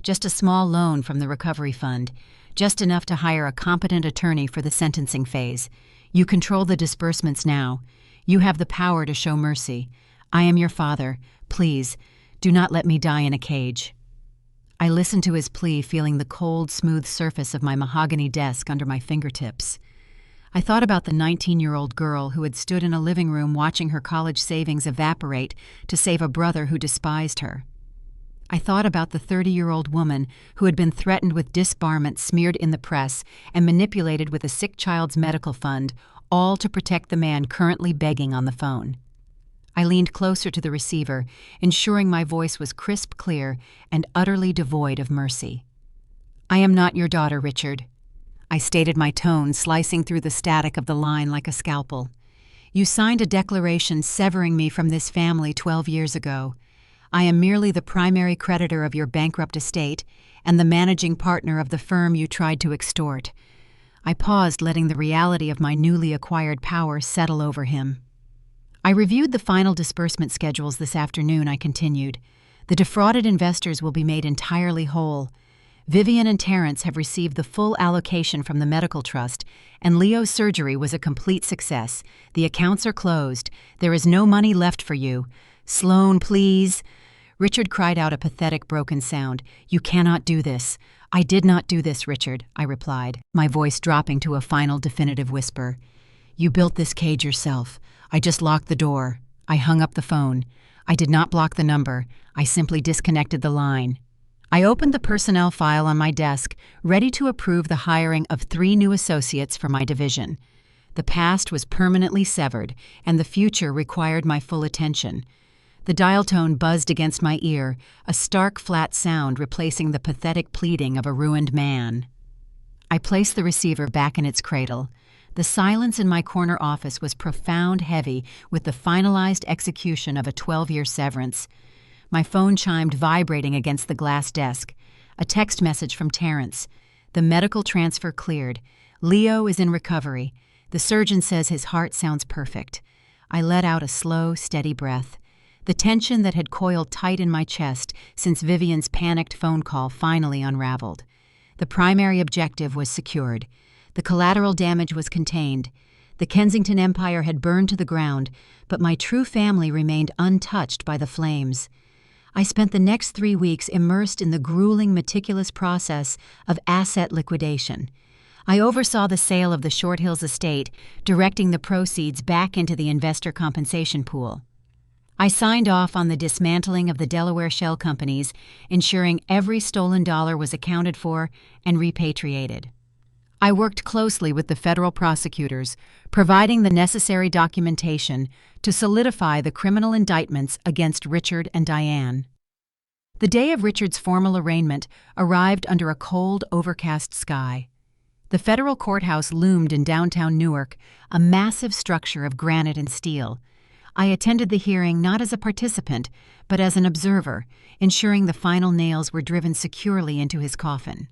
"Just a small loan from the recovery fund, just enough to hire a competent attorney for the sentencing phase. You control the disbursements now. You have the power to show mercy. I am your father. Please, do not let me die in a cage." I listened to his plea, feeling the cold, smooth surface of my mahogany desk under my fingertips. I thought about the 19-year-old girl who had stood in a living room watching her college savings evaporate to save a brother who despised her. I thought about the 30-year-old woman who had been threatened with disbarment smeared in the press and manipulated with a sick child's medical fund, all to protect the man currently begging on the phone. I leaned closer to the receiver, ensuring my voice was crisp clear and utterly devoid of mercy. "I am not your daughter, Richard." I stated, my tone slicing through the static of the line like a scalpel. "You signed a declaration severing me from this family 12 years ago. I am merely the primary creditor of your bankrupt estate and the managing partner of the firm you tried to extort." I paused, letting the reality of my newly acquired power settle over him. "I reviewed the final disbursement schedules this afternoon," I continued. "The defrauded investors will be made entirely whole. Vivian and Terrence have received the full allocation from the medical trust, and Leo's surgery was a complete success. The accounts are closed. There is no money left for you. Sloane, please." Richard cried out a pathetic, broken sound. "You cannot do this." "I did not do this, Richard," I replied, my voice dropping to a final definitive whisper. "You built this cage yourself. I just locked the door." I hung up the phone. I did not block the number. I simply disconnected the line. I opened the personnel file on my desk, ready to approve the hiring of 3 new associates for my division. The past was permanently severed, and the future required my full attention. The dial tone buzzed against my ear, a stark, flat sound replacing the pathetic pleading of a ruined man. I placed the receiver back in its cradle. The silence in my corner office was profound, heavy with the finalized execution of a 12-year severance. My phone chimed, vibrating against the glass desk. A text message from Terrence. "The medical transfer cleared. Leo is in recovery. The surgeon says his heart sounds perfect." I let out a slow, steady breath. The tension that had coiled tight in my chest since Vivian's panicked phone call finally unraveled. The primary objective was secured. The collateral damage was contained. The Kensington empire had burned to the ground, but my true family remained untouched by the flames. I spent the next 3 weeks immersed in the grueling, meticulous process of asset liquidation. I oversaw the sale of the Short Hills estate, directing the proceeds back into the investor compensation pool. I signed off on the dismantling of the Delaware shell companies, ensuring every stolen dollar was accounted for and repatriated. I worked closely with the federal prosecutors, providing the necessary documentation to solidify the criminal indictments against Richard and Diane. The day of Richard's formal arraignment arrived under a cold, overcast sky. The federal courthouse loomed in downtown Newark, a massive structure of granite and steel. I attended the hearing not as a participant, but as an observer, ensuring the final nails were driven securely into his coffin.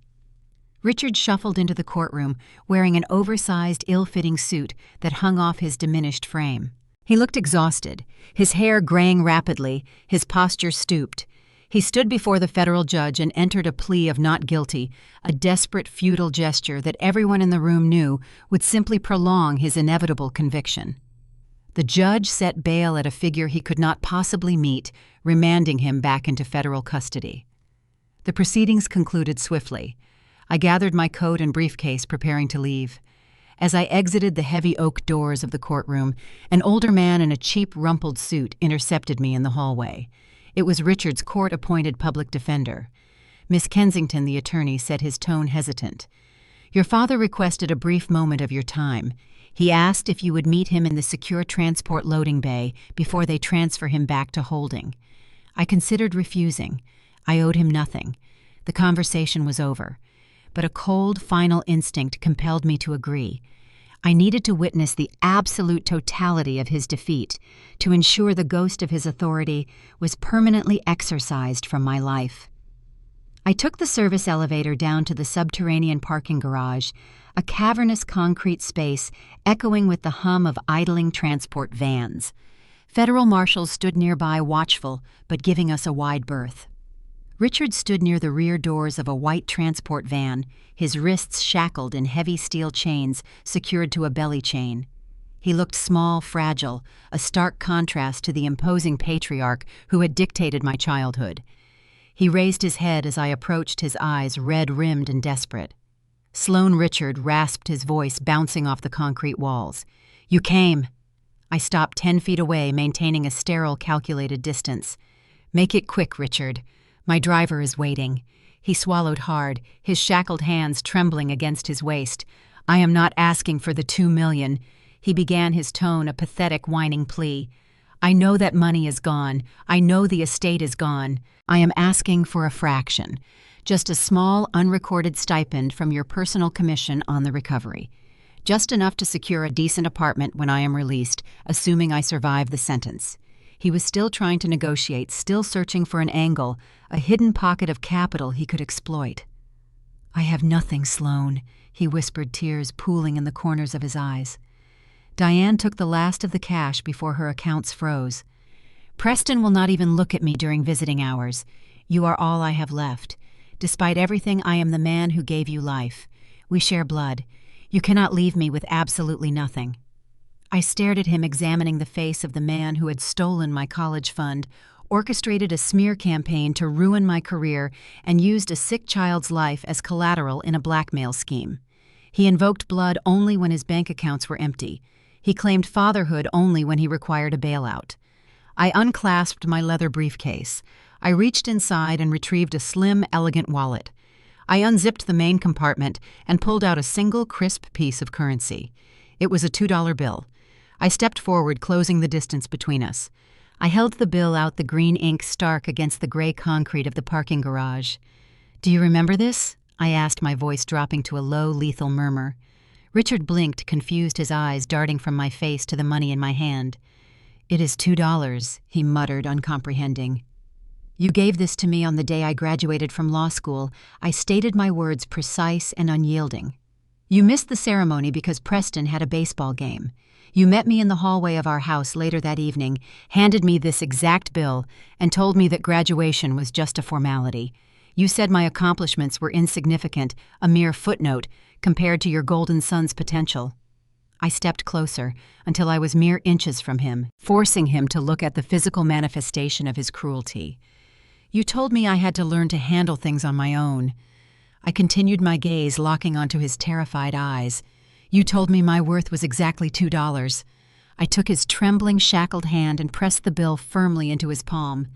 Richard shuffled into the courtroom, wearing an oversized, ill-fitting suit that hung off his diminished frame. He looked exhausted, his hair graying rapidly, his posture stooped. He stood before the federal judge and entered a plea of not guilty, a desperate, futile gesture that everyone in the room knew would simply prolong his inevitable conviction. The judge set bail at a figure he could not possibly meet, remanding him back into federal custody. The proceedings concluded swiftly. I gathered my coat and briefcase, preparing to leave. As I exited the heavy oak doors of the courtroom, an older man in a cheap, rumpled suit intercepted me in the hallway. It was Richard's court-appointed public defender. Miss Kensington, the attorney, said, his tone hesitant. "Your father requested a brief moment of your time. He asked if you would meet him in the secure transport loading bay before they transfer him back to holding." I considered refusing. I owed him nothing. The conversation was over. But a cold, final instinct compelled me to agree. I needed to witness the absolute totality of his defeat, to ensure the ghost of his authority was permanently exorcised from my life. I took the service elevator down to the subterranean parking garage, a cavernous concrete space echoing with the hum of idling transport vans. Federal marshals stood nearby, watchful, but giving us a wide berth. Richard stood near the rear doors of a white transport van, his wrists shackled in heavy steel chains secured to a belly chain. He looked small, fragile, a stark contrast to the imposing patriarch who had dictated my childhood. He raised his head as I approached, his eyes red-rimmed and desperate. Sloane Richard rasped, his voice bouncing off the concrete walls. "You came." I stopped 10 feet away, maintaining a sterile, calculated distance. "Make it quick, Richard. My driver is waiting." He swallowed hard, his shackled hands trembling against his waist. "I am not asking for the 2 million. He began, his tone a pathetic, whining plea. "I know that money is gone. I know the estate is gone. I am asking for a fraction. Just a small, unrecorded stipend from your personal commission on the recovery. Just enough to secure a decent apartment when I am released, assuming I survive the sentence." He was still trying to negotiate, still searching for an angle, a hidden pocket of capital he could exploit. "I have nothing, Sloane," he whispered, tears pooling in the corners of his eyes. Diane took the last of the cash before her accounts froze. "Preston will not even look at me during visiting hours. You are all I have left. Despite everything, I am the man who gave you life. We share blood. You cannot leave me with absolutely nothing." I stared at him, examining the face of the man who had stolen my college fund, orchestrated a smear campaign to ruin my career, and used a sick child's life as collateral in a blackmail scheme. He invoked blood only when his bank accounts were empty. He claimed fatherhood only when he required a bailout. I unclasped my leather briefcase. I reached inside and retrieved a slim, elegant wallet. I unzipped the main compartment and pulled out a single, crisp piece of currency. It was a $2 bill. I stepped forward, closing the distance between us. I held the bill out, the green ink stark against the gray concrete of the parking garage. "Do you remember this?" I asked, my voice dropping to a low, lethal murmur. Richard blinked, confused, his eyes darting from my face to the money in my hand. "It is $2, he muttered, uncomprehending. "You gave this to me on the day I graduated from law school." I stated my words precise and unyielding. "You missed the ceremony because Preston had a baseball game. You met me in the hallway of our house later that evening, handed me this exact bill, and told me that graduation was just a formality. You said my accomplishments were insignificant, a mere footnote, compared to your golden son's potential." I stepped closer, until I was mere inches from him, forcing him to look at the physical manifestation of his cruelty. "You told me I had to learn to handle things on my own." I continued my gaze, locking onto his terrified eyes. "You told me my worth was exactly $2. I took his trembling, shackled hand and pressed the bill firmly into his palm.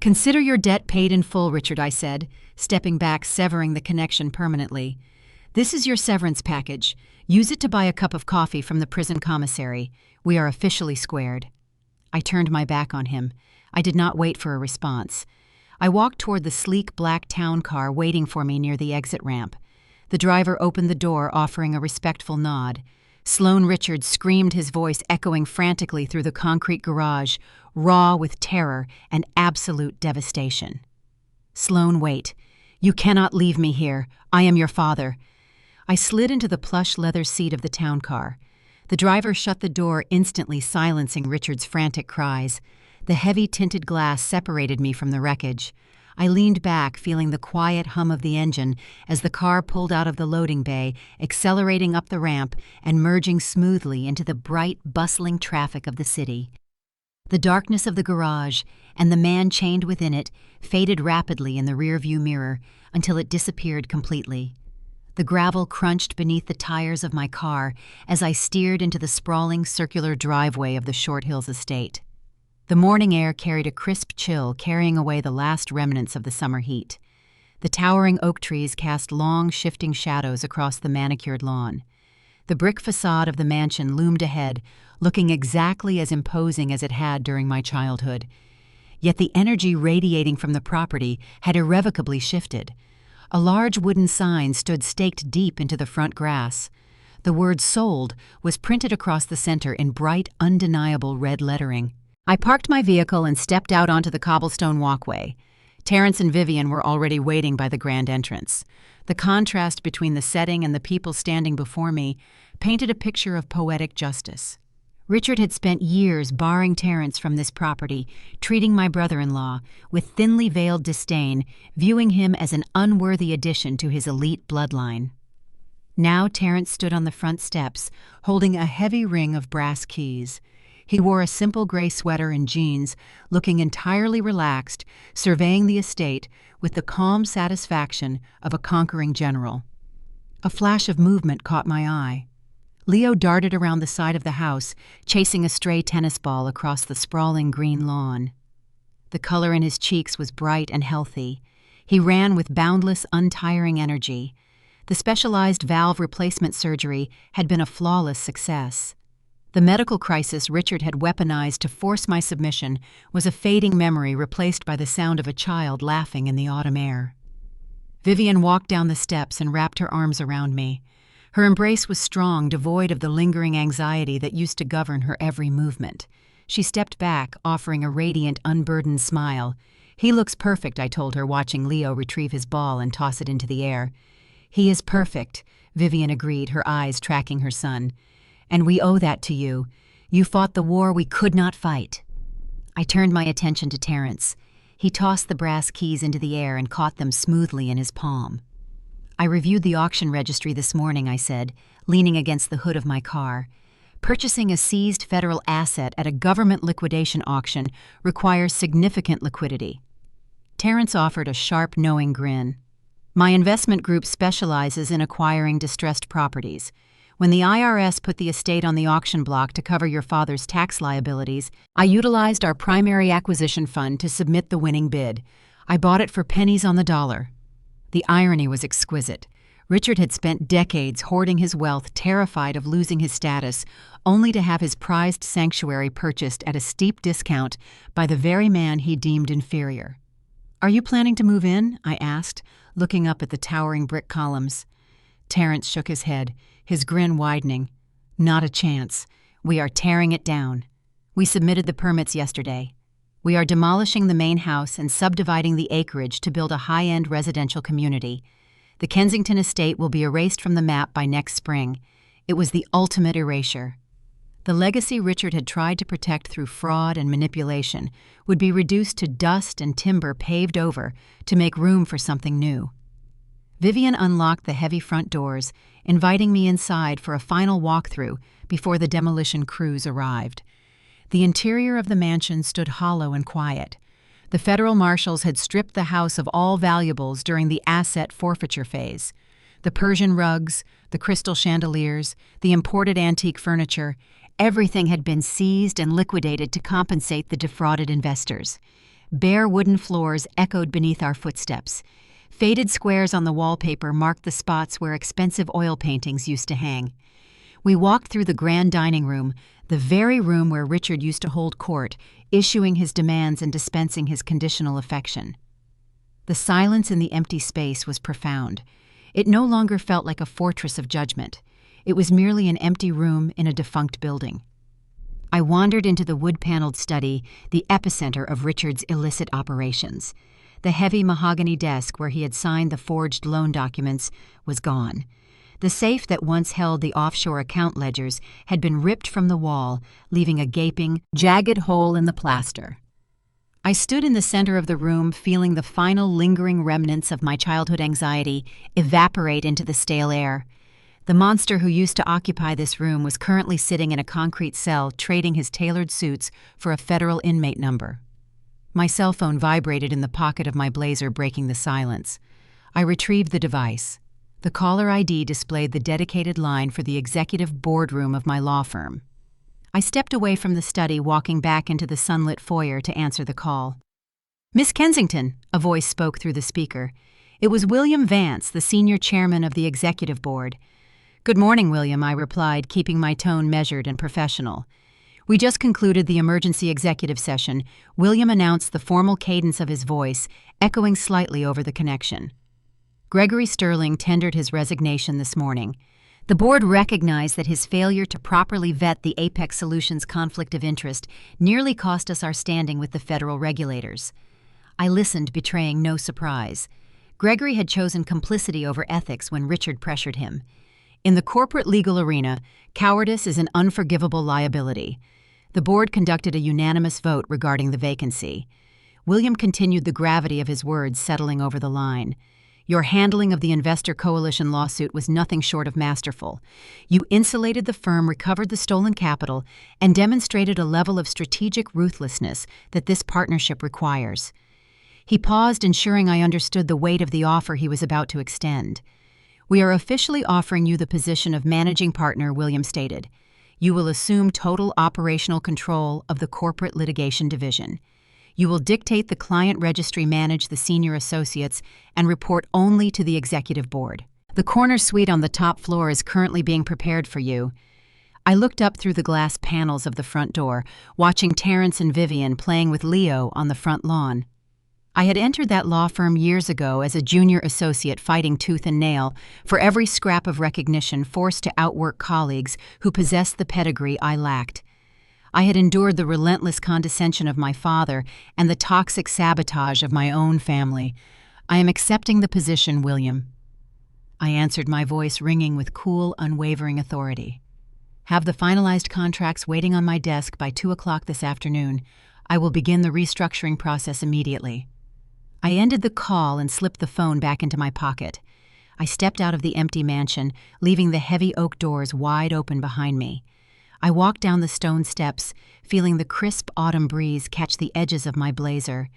"Consider your debt paid in full, Richard," I said, stepping back, severing the connection permanently. "This is your severance package. Use it to buy a cup of coffee from the prison commissary. We are officially squared." I turned my back on him. I did not wait for a response. I walked toward the sleek black town car waiting for me near the exit ramp. The driver opened the door, offering a respectful nod. Sloane Richard screamed, his voice echoing frantically through the concrete garage, raw with terror and absolute devastation. "Sloane, wait. You cannot leave me here. I am your father." I slid into the plush leather seat of the town car. The driver shut the door, instantly silencing Richard's frantic cries. The heavy tinted glass separated me from the wreckage. I leaned back, feeling the quiet hum of the engine as the car pulled out of the loading bay, accelerating up the ramp and merging smoothly into the bright, bustling traffic of the city. The darkness of the garage and the man chained within it faded rapidly in the rearview mirror until it disappeared completely. The gravel crunched beneath the tires of my car as I steered into the sprawling circular driveway of the Short Hills estate. The morning air carried a crisp chill, carrying away the last remnants of the summer heat. The towering oak trees cast long, shifting shadows across the manicured lawn. The brick facade of the mansion loomed ahead, looking exactly as imposing as it had during my childhood. Yet the energy radiating from the property had irrevocably shifted. A large wooden sign stood staked deep into the front grass. The word "Sold" was printed across the center in bright, undeniable red lettering. I parked my vehicle and stepped out onto the cobblestone walkway. Terrence and Vivian were already waiting by the grand entrance. The contrast between the setting and the people standing before me painted a picture of poetic justice. Richard had spent years barring Terrence from this property, treating my brother-in-law with thinly veiled disdain, viewing him as an unworthy addition to his elite bloodline. Now Terrence stood on the front steps, holding a heavy ring of brass keys. He wore a simple gray sweater and jeans, looking entirely relaxed, surveying the estate with the calm satisfaction of a conquering general. A flash of movement caught my eye. Leo darted around the side of the house, chasing a stray tennis ball across the sprawling green lawn. The color in his cheeks was bright and healthy. He ran with boundless, untiring energy. The specialized valve replacement surgery had been a flawless success. The medical crisis Richard had weaponized to force my submission was a fading memory replaced by the sound of a child laughing in the autumn air. Vivian walked down the steps and wrapped her arms around me. Her embrace was strong, devoid of the lingering anxiety that used to govern her every movement. She stepped back, offering a radiant, unburdened smile. "He looks perfect," I told her, watching Leo retrieve his ball and toss it into the air. "He is perfect," Vivian agreed, her eyes tracking her son. "And we owe that to you. You fought the war we could not fight." I turned my attention to Terrence. He tossed the brass keys into the air and caught them smoothly in his palm. "I reviewed the auction registry this morning," I said, leaning against the hood of my car. "Purchasing a seized federal asset at a government liquidation auction requires significant liquidity." Terrence offered a sharp, knowing grin. "My investment group specializes in acquiring distressed properties. When the IRS put the estate on the auction block to cover your father's tax liabilities, I utilized our primary acquisition fund to submit the winning bid. I bought it for pennies on the dollar." The irony was exquisite. Richard had spent decades hoarding his wealth, terrified of losing his status, only to have his prized sanctuary purchased at a steep discount by the very man he deemed inferior. "Are you planning to move in?" I asked, looking up at the towering brick columns. Terrence shook his head, his grin widening. "Not a chance. We are tearing it down. We submitted the permits yesterday. We are demolishing the main house and subdividing the acreage to build a high-end residential community. The Kensington estate will be erased from the map by next spring. It was the ultimate erasure. The legacy Richard had tried to protect through fraud and manipulation would be reduced to dust and timber paved over to make room for something new." Vivian unlocked the heavy front doors, inviting me inside for a final walkthrough before the demolition crews arrived. The interior of the mansion stood hollow and quiet. The federal marshals had stripped the house of all valuables during the asset forfeiture phase. The Persian rugs, the crystal chandeliers, the imported antique furniture, everything had been seized and liquidated to compensate the defrauded investors. Bare wooden floors echoed beneath our footsteps. Faded squares on the wallpaper marked the spots where expensive oil paintings used to hang. We walked through the grand dining room, the very room where Richard used to hold court, issuing his demands and dispensing his conditional affection. The silence in the empty space was profound. It no longer felt like a fortress of judgment. It was merely an empty room in a defunct building. I wandered into the wood-paneled study, the epicenter of Richard's illicit operations. The heavy mahogany desk where he had signed the forged loan documents was gone. The safe that once held the offshore account ledgers had been ripped from the wall, leaving a gaping, jagged hole in the plaster. I stood in the center of the room, feeling the final lingering remnants of my childhood anxiety evaporate into the stale air. The monster who used to occupy this room was currently sitting in a concrete cell, trading his tailored suits for a federal inmate number. My cell phone vibrated in the pocket of my blazer, breaking the silence. I retrieved the device. The caller ID displayed the dedicated line for the executive boardroom of my law firm. I stepped away from the study, walking back into the sunlit foyer to answer the call. "Miss Kensington," a voice spoke through the speaker. It was William Vance, the senior chairman of the executive board. "Good morning, William," I replied, keeping my tone measured and professional. "We just concluded the emergency executive session." William announced, the formal cadence of his voice echoing slightly over the connection. Gregory Sterling tendered his resignation this morning. The board recognized that his failure to properly vet the Apex Solutions conflict of interest nearly cost us our standing with the federal regulators. I listened, betraying no surprise. Gregory had chosen complicity over ethics when Richard pressured him. In the corporate legal arena, cowardice is an unforgivable liability. The board conducted a unanimous vote regarding the vacancy. William continued, the gravity of his words settling over the line. "Your handling of the Investor Coalition lawsuit was nothing short of masterful. You insulated the firm, recovered the stolen capital, and demonstrated a level of strategic ruthlessness that this partnership requires." He paused, ensuring I understood the weight of the offer he was about to extend. "We are officially offering you the position of managing partner," William stated. "You will assume total operational control of the corporate litigation division. You will dictate the client registry, manage the senior associates, and report only to the executive board. The corner suite on the top floor is currently being prepared for you." I looked up through the glass panels of the front door, watching Terrence and Vivian playing with Leo on the front lawn. I had entered that law firm years ago as a junior associate, fighting tooth and nail for every scrap of recognition, forced to outwork colleagues who possessed the pedigree I lacked. I had endured the relentless condescension of my father and the toxic sabotage of my own family. "I am accepting the position, William," I answered, my voice ringing with cool, unwavering authority. "Have the finalized contracts waiting on my desk by 2 o'clock this afternoon. I will begin the restructuring process immediately." I ended the call and slipped the phone back into my pocket. I stepped out of the empty mansion, leaving the heavy oak doors wide open behind me. I walked down the stone steps, feeling the crisp autumn breeze catch the edges of my blazer.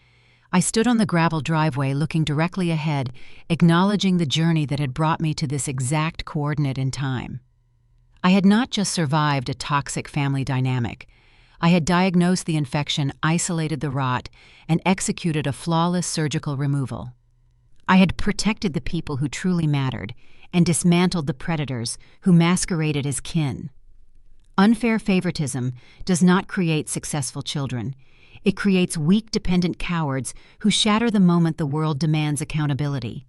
I stood on the gravel driveway, looking directly ahead, acknowledging the journey that had brought me to this exact coordinate in time. I had not just survived a toxic family dynamic. I had diagnosed the infection, isolated the rot, and executed a flawless surgical removal. I had protected the people who truly mattered and dismantled the predators who masqueraded as kin. Unfair favoritism does not create successful children. It creates weak, dependent cowards who shatter the moment the world demands accountability.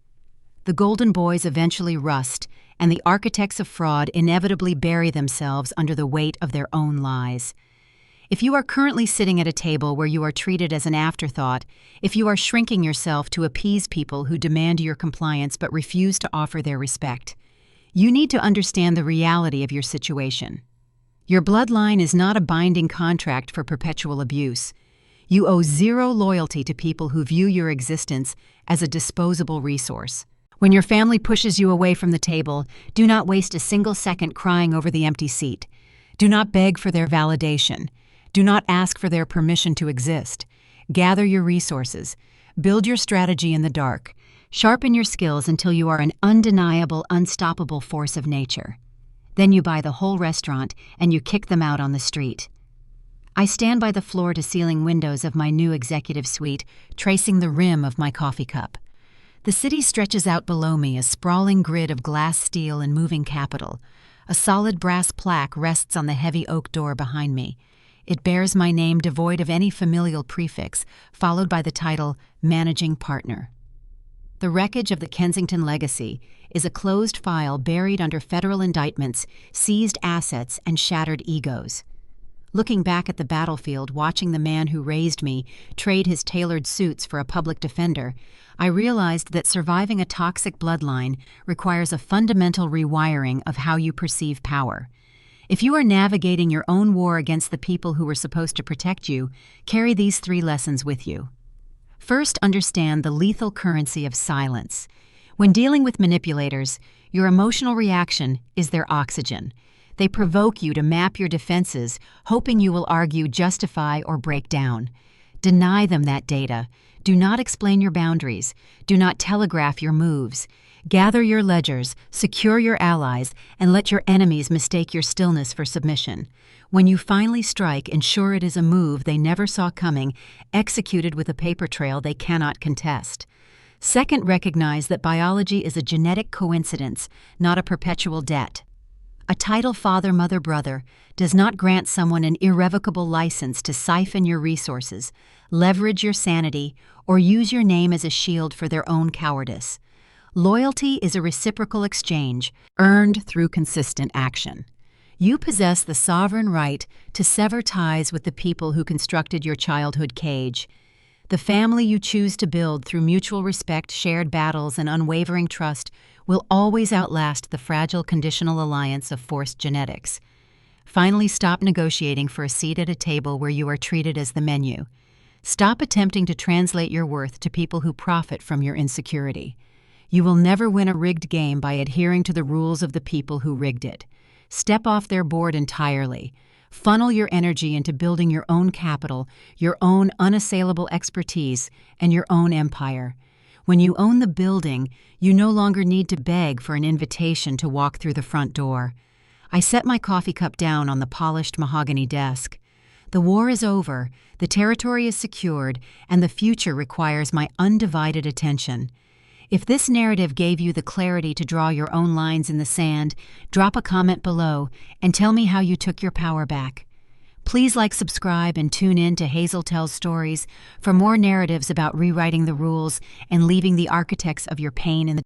The golden boys eventually rust, and the architects of fraud inevitably bury themselves under the weight of their own lies. If you are currently sitting at a table where you are treated as an afterthought, if you are shrinking yourself to appease people who demand your compliance but refuse to offer their respect, you need to understand the reality of your situation. Your bloodline is not a binding contract for perpetual abuse. You owe zero loyalty to people who view your existence as a disposable resource. When your family pushes you away from the table, do not waste a single second crying over the empty seat. Do not beg for their validation. Do not ask for their permission to exist. Gather your resources. Build your strategy in the dark. Sharpen your skills until you are an undeniable, unstoppable force of nature. Then you buy the whole restaurant and you kick them out on the street. I stand by the floor-to-ceiling windows of my new executive suite, tracing the rim of my coffee cup. The city stretches out below me, a sprawling grid of glass, steel, and moving capital. A solid brass plaque rests on the heavy oak door behind me. It bears my name devoid of any familial prefix, followed by the title Managing Partner. The wreckage of the Kensington legacy is a closed file buried under federal indictments, seized assets, and shattered egos. Looking back at the battlefield, watching the man who raised me trade his tailored suits for a public defender, I realized that surviving a toxic bloodline requires a fundamental rewiring of how you perceive power. If you are navigating your own war against the people who were supposed to protect you, carry these 3 lessons with you. First, understand the lethal currency of silence. When dealing with manipulators, your emotional reaction is their oxygen. They provoke you to map your defenses, hoping you will argue, justify, or break down. Deny them that data. Do not explain your boundaries. Do not telegraph your moves. Gather your ledgers, secure your allies, and let your enemies mistake your stillness for submission. When you finally strike, ensure it is a move they never saw coming, executed with a paper trail they cannot contest. Second, recognize that biology is a genetic coincidence, not a perpetual debt. A title father, mother, brother does not grant someone an irrevocable license to siphon your resources, leverage your sanity, or use your name as a shield for their own cowardice. Loyalty is a reciprocal exchange, earned through consistent action. You possess the sovereign right to sever ties with the people who constructed your childhood cage. The family you choose to build through mutual respect, shared battles, and unwavering trust will always outlast the fragile conditional alliance of forced genetics. Finally, stop negotiating for a seat at a table where you are treated as the menu. Stop attempting to translate your worth to people who profit from your insecurity. You will never win a rigged game by adhering to the rules of the people who rigged it. Step off their board entirely. Funnel your energy into building your own capital, your own unassailable expertise, and your own empire. When you own the building, you no longer need to beg for an invitation to walk through the front door. I set my coffee cup down on the polished mahogany desk. The war is over, the territory is secured, and the future requires my undivided attention. If this narrative gave you the clarity to draw your own lines in the sand, drop a comment below and tell me how you took your power back. Please subscribe, and tune in to Hazel Tells Stories for more narratives about rewriting the rules and leaving the architects of your pain in the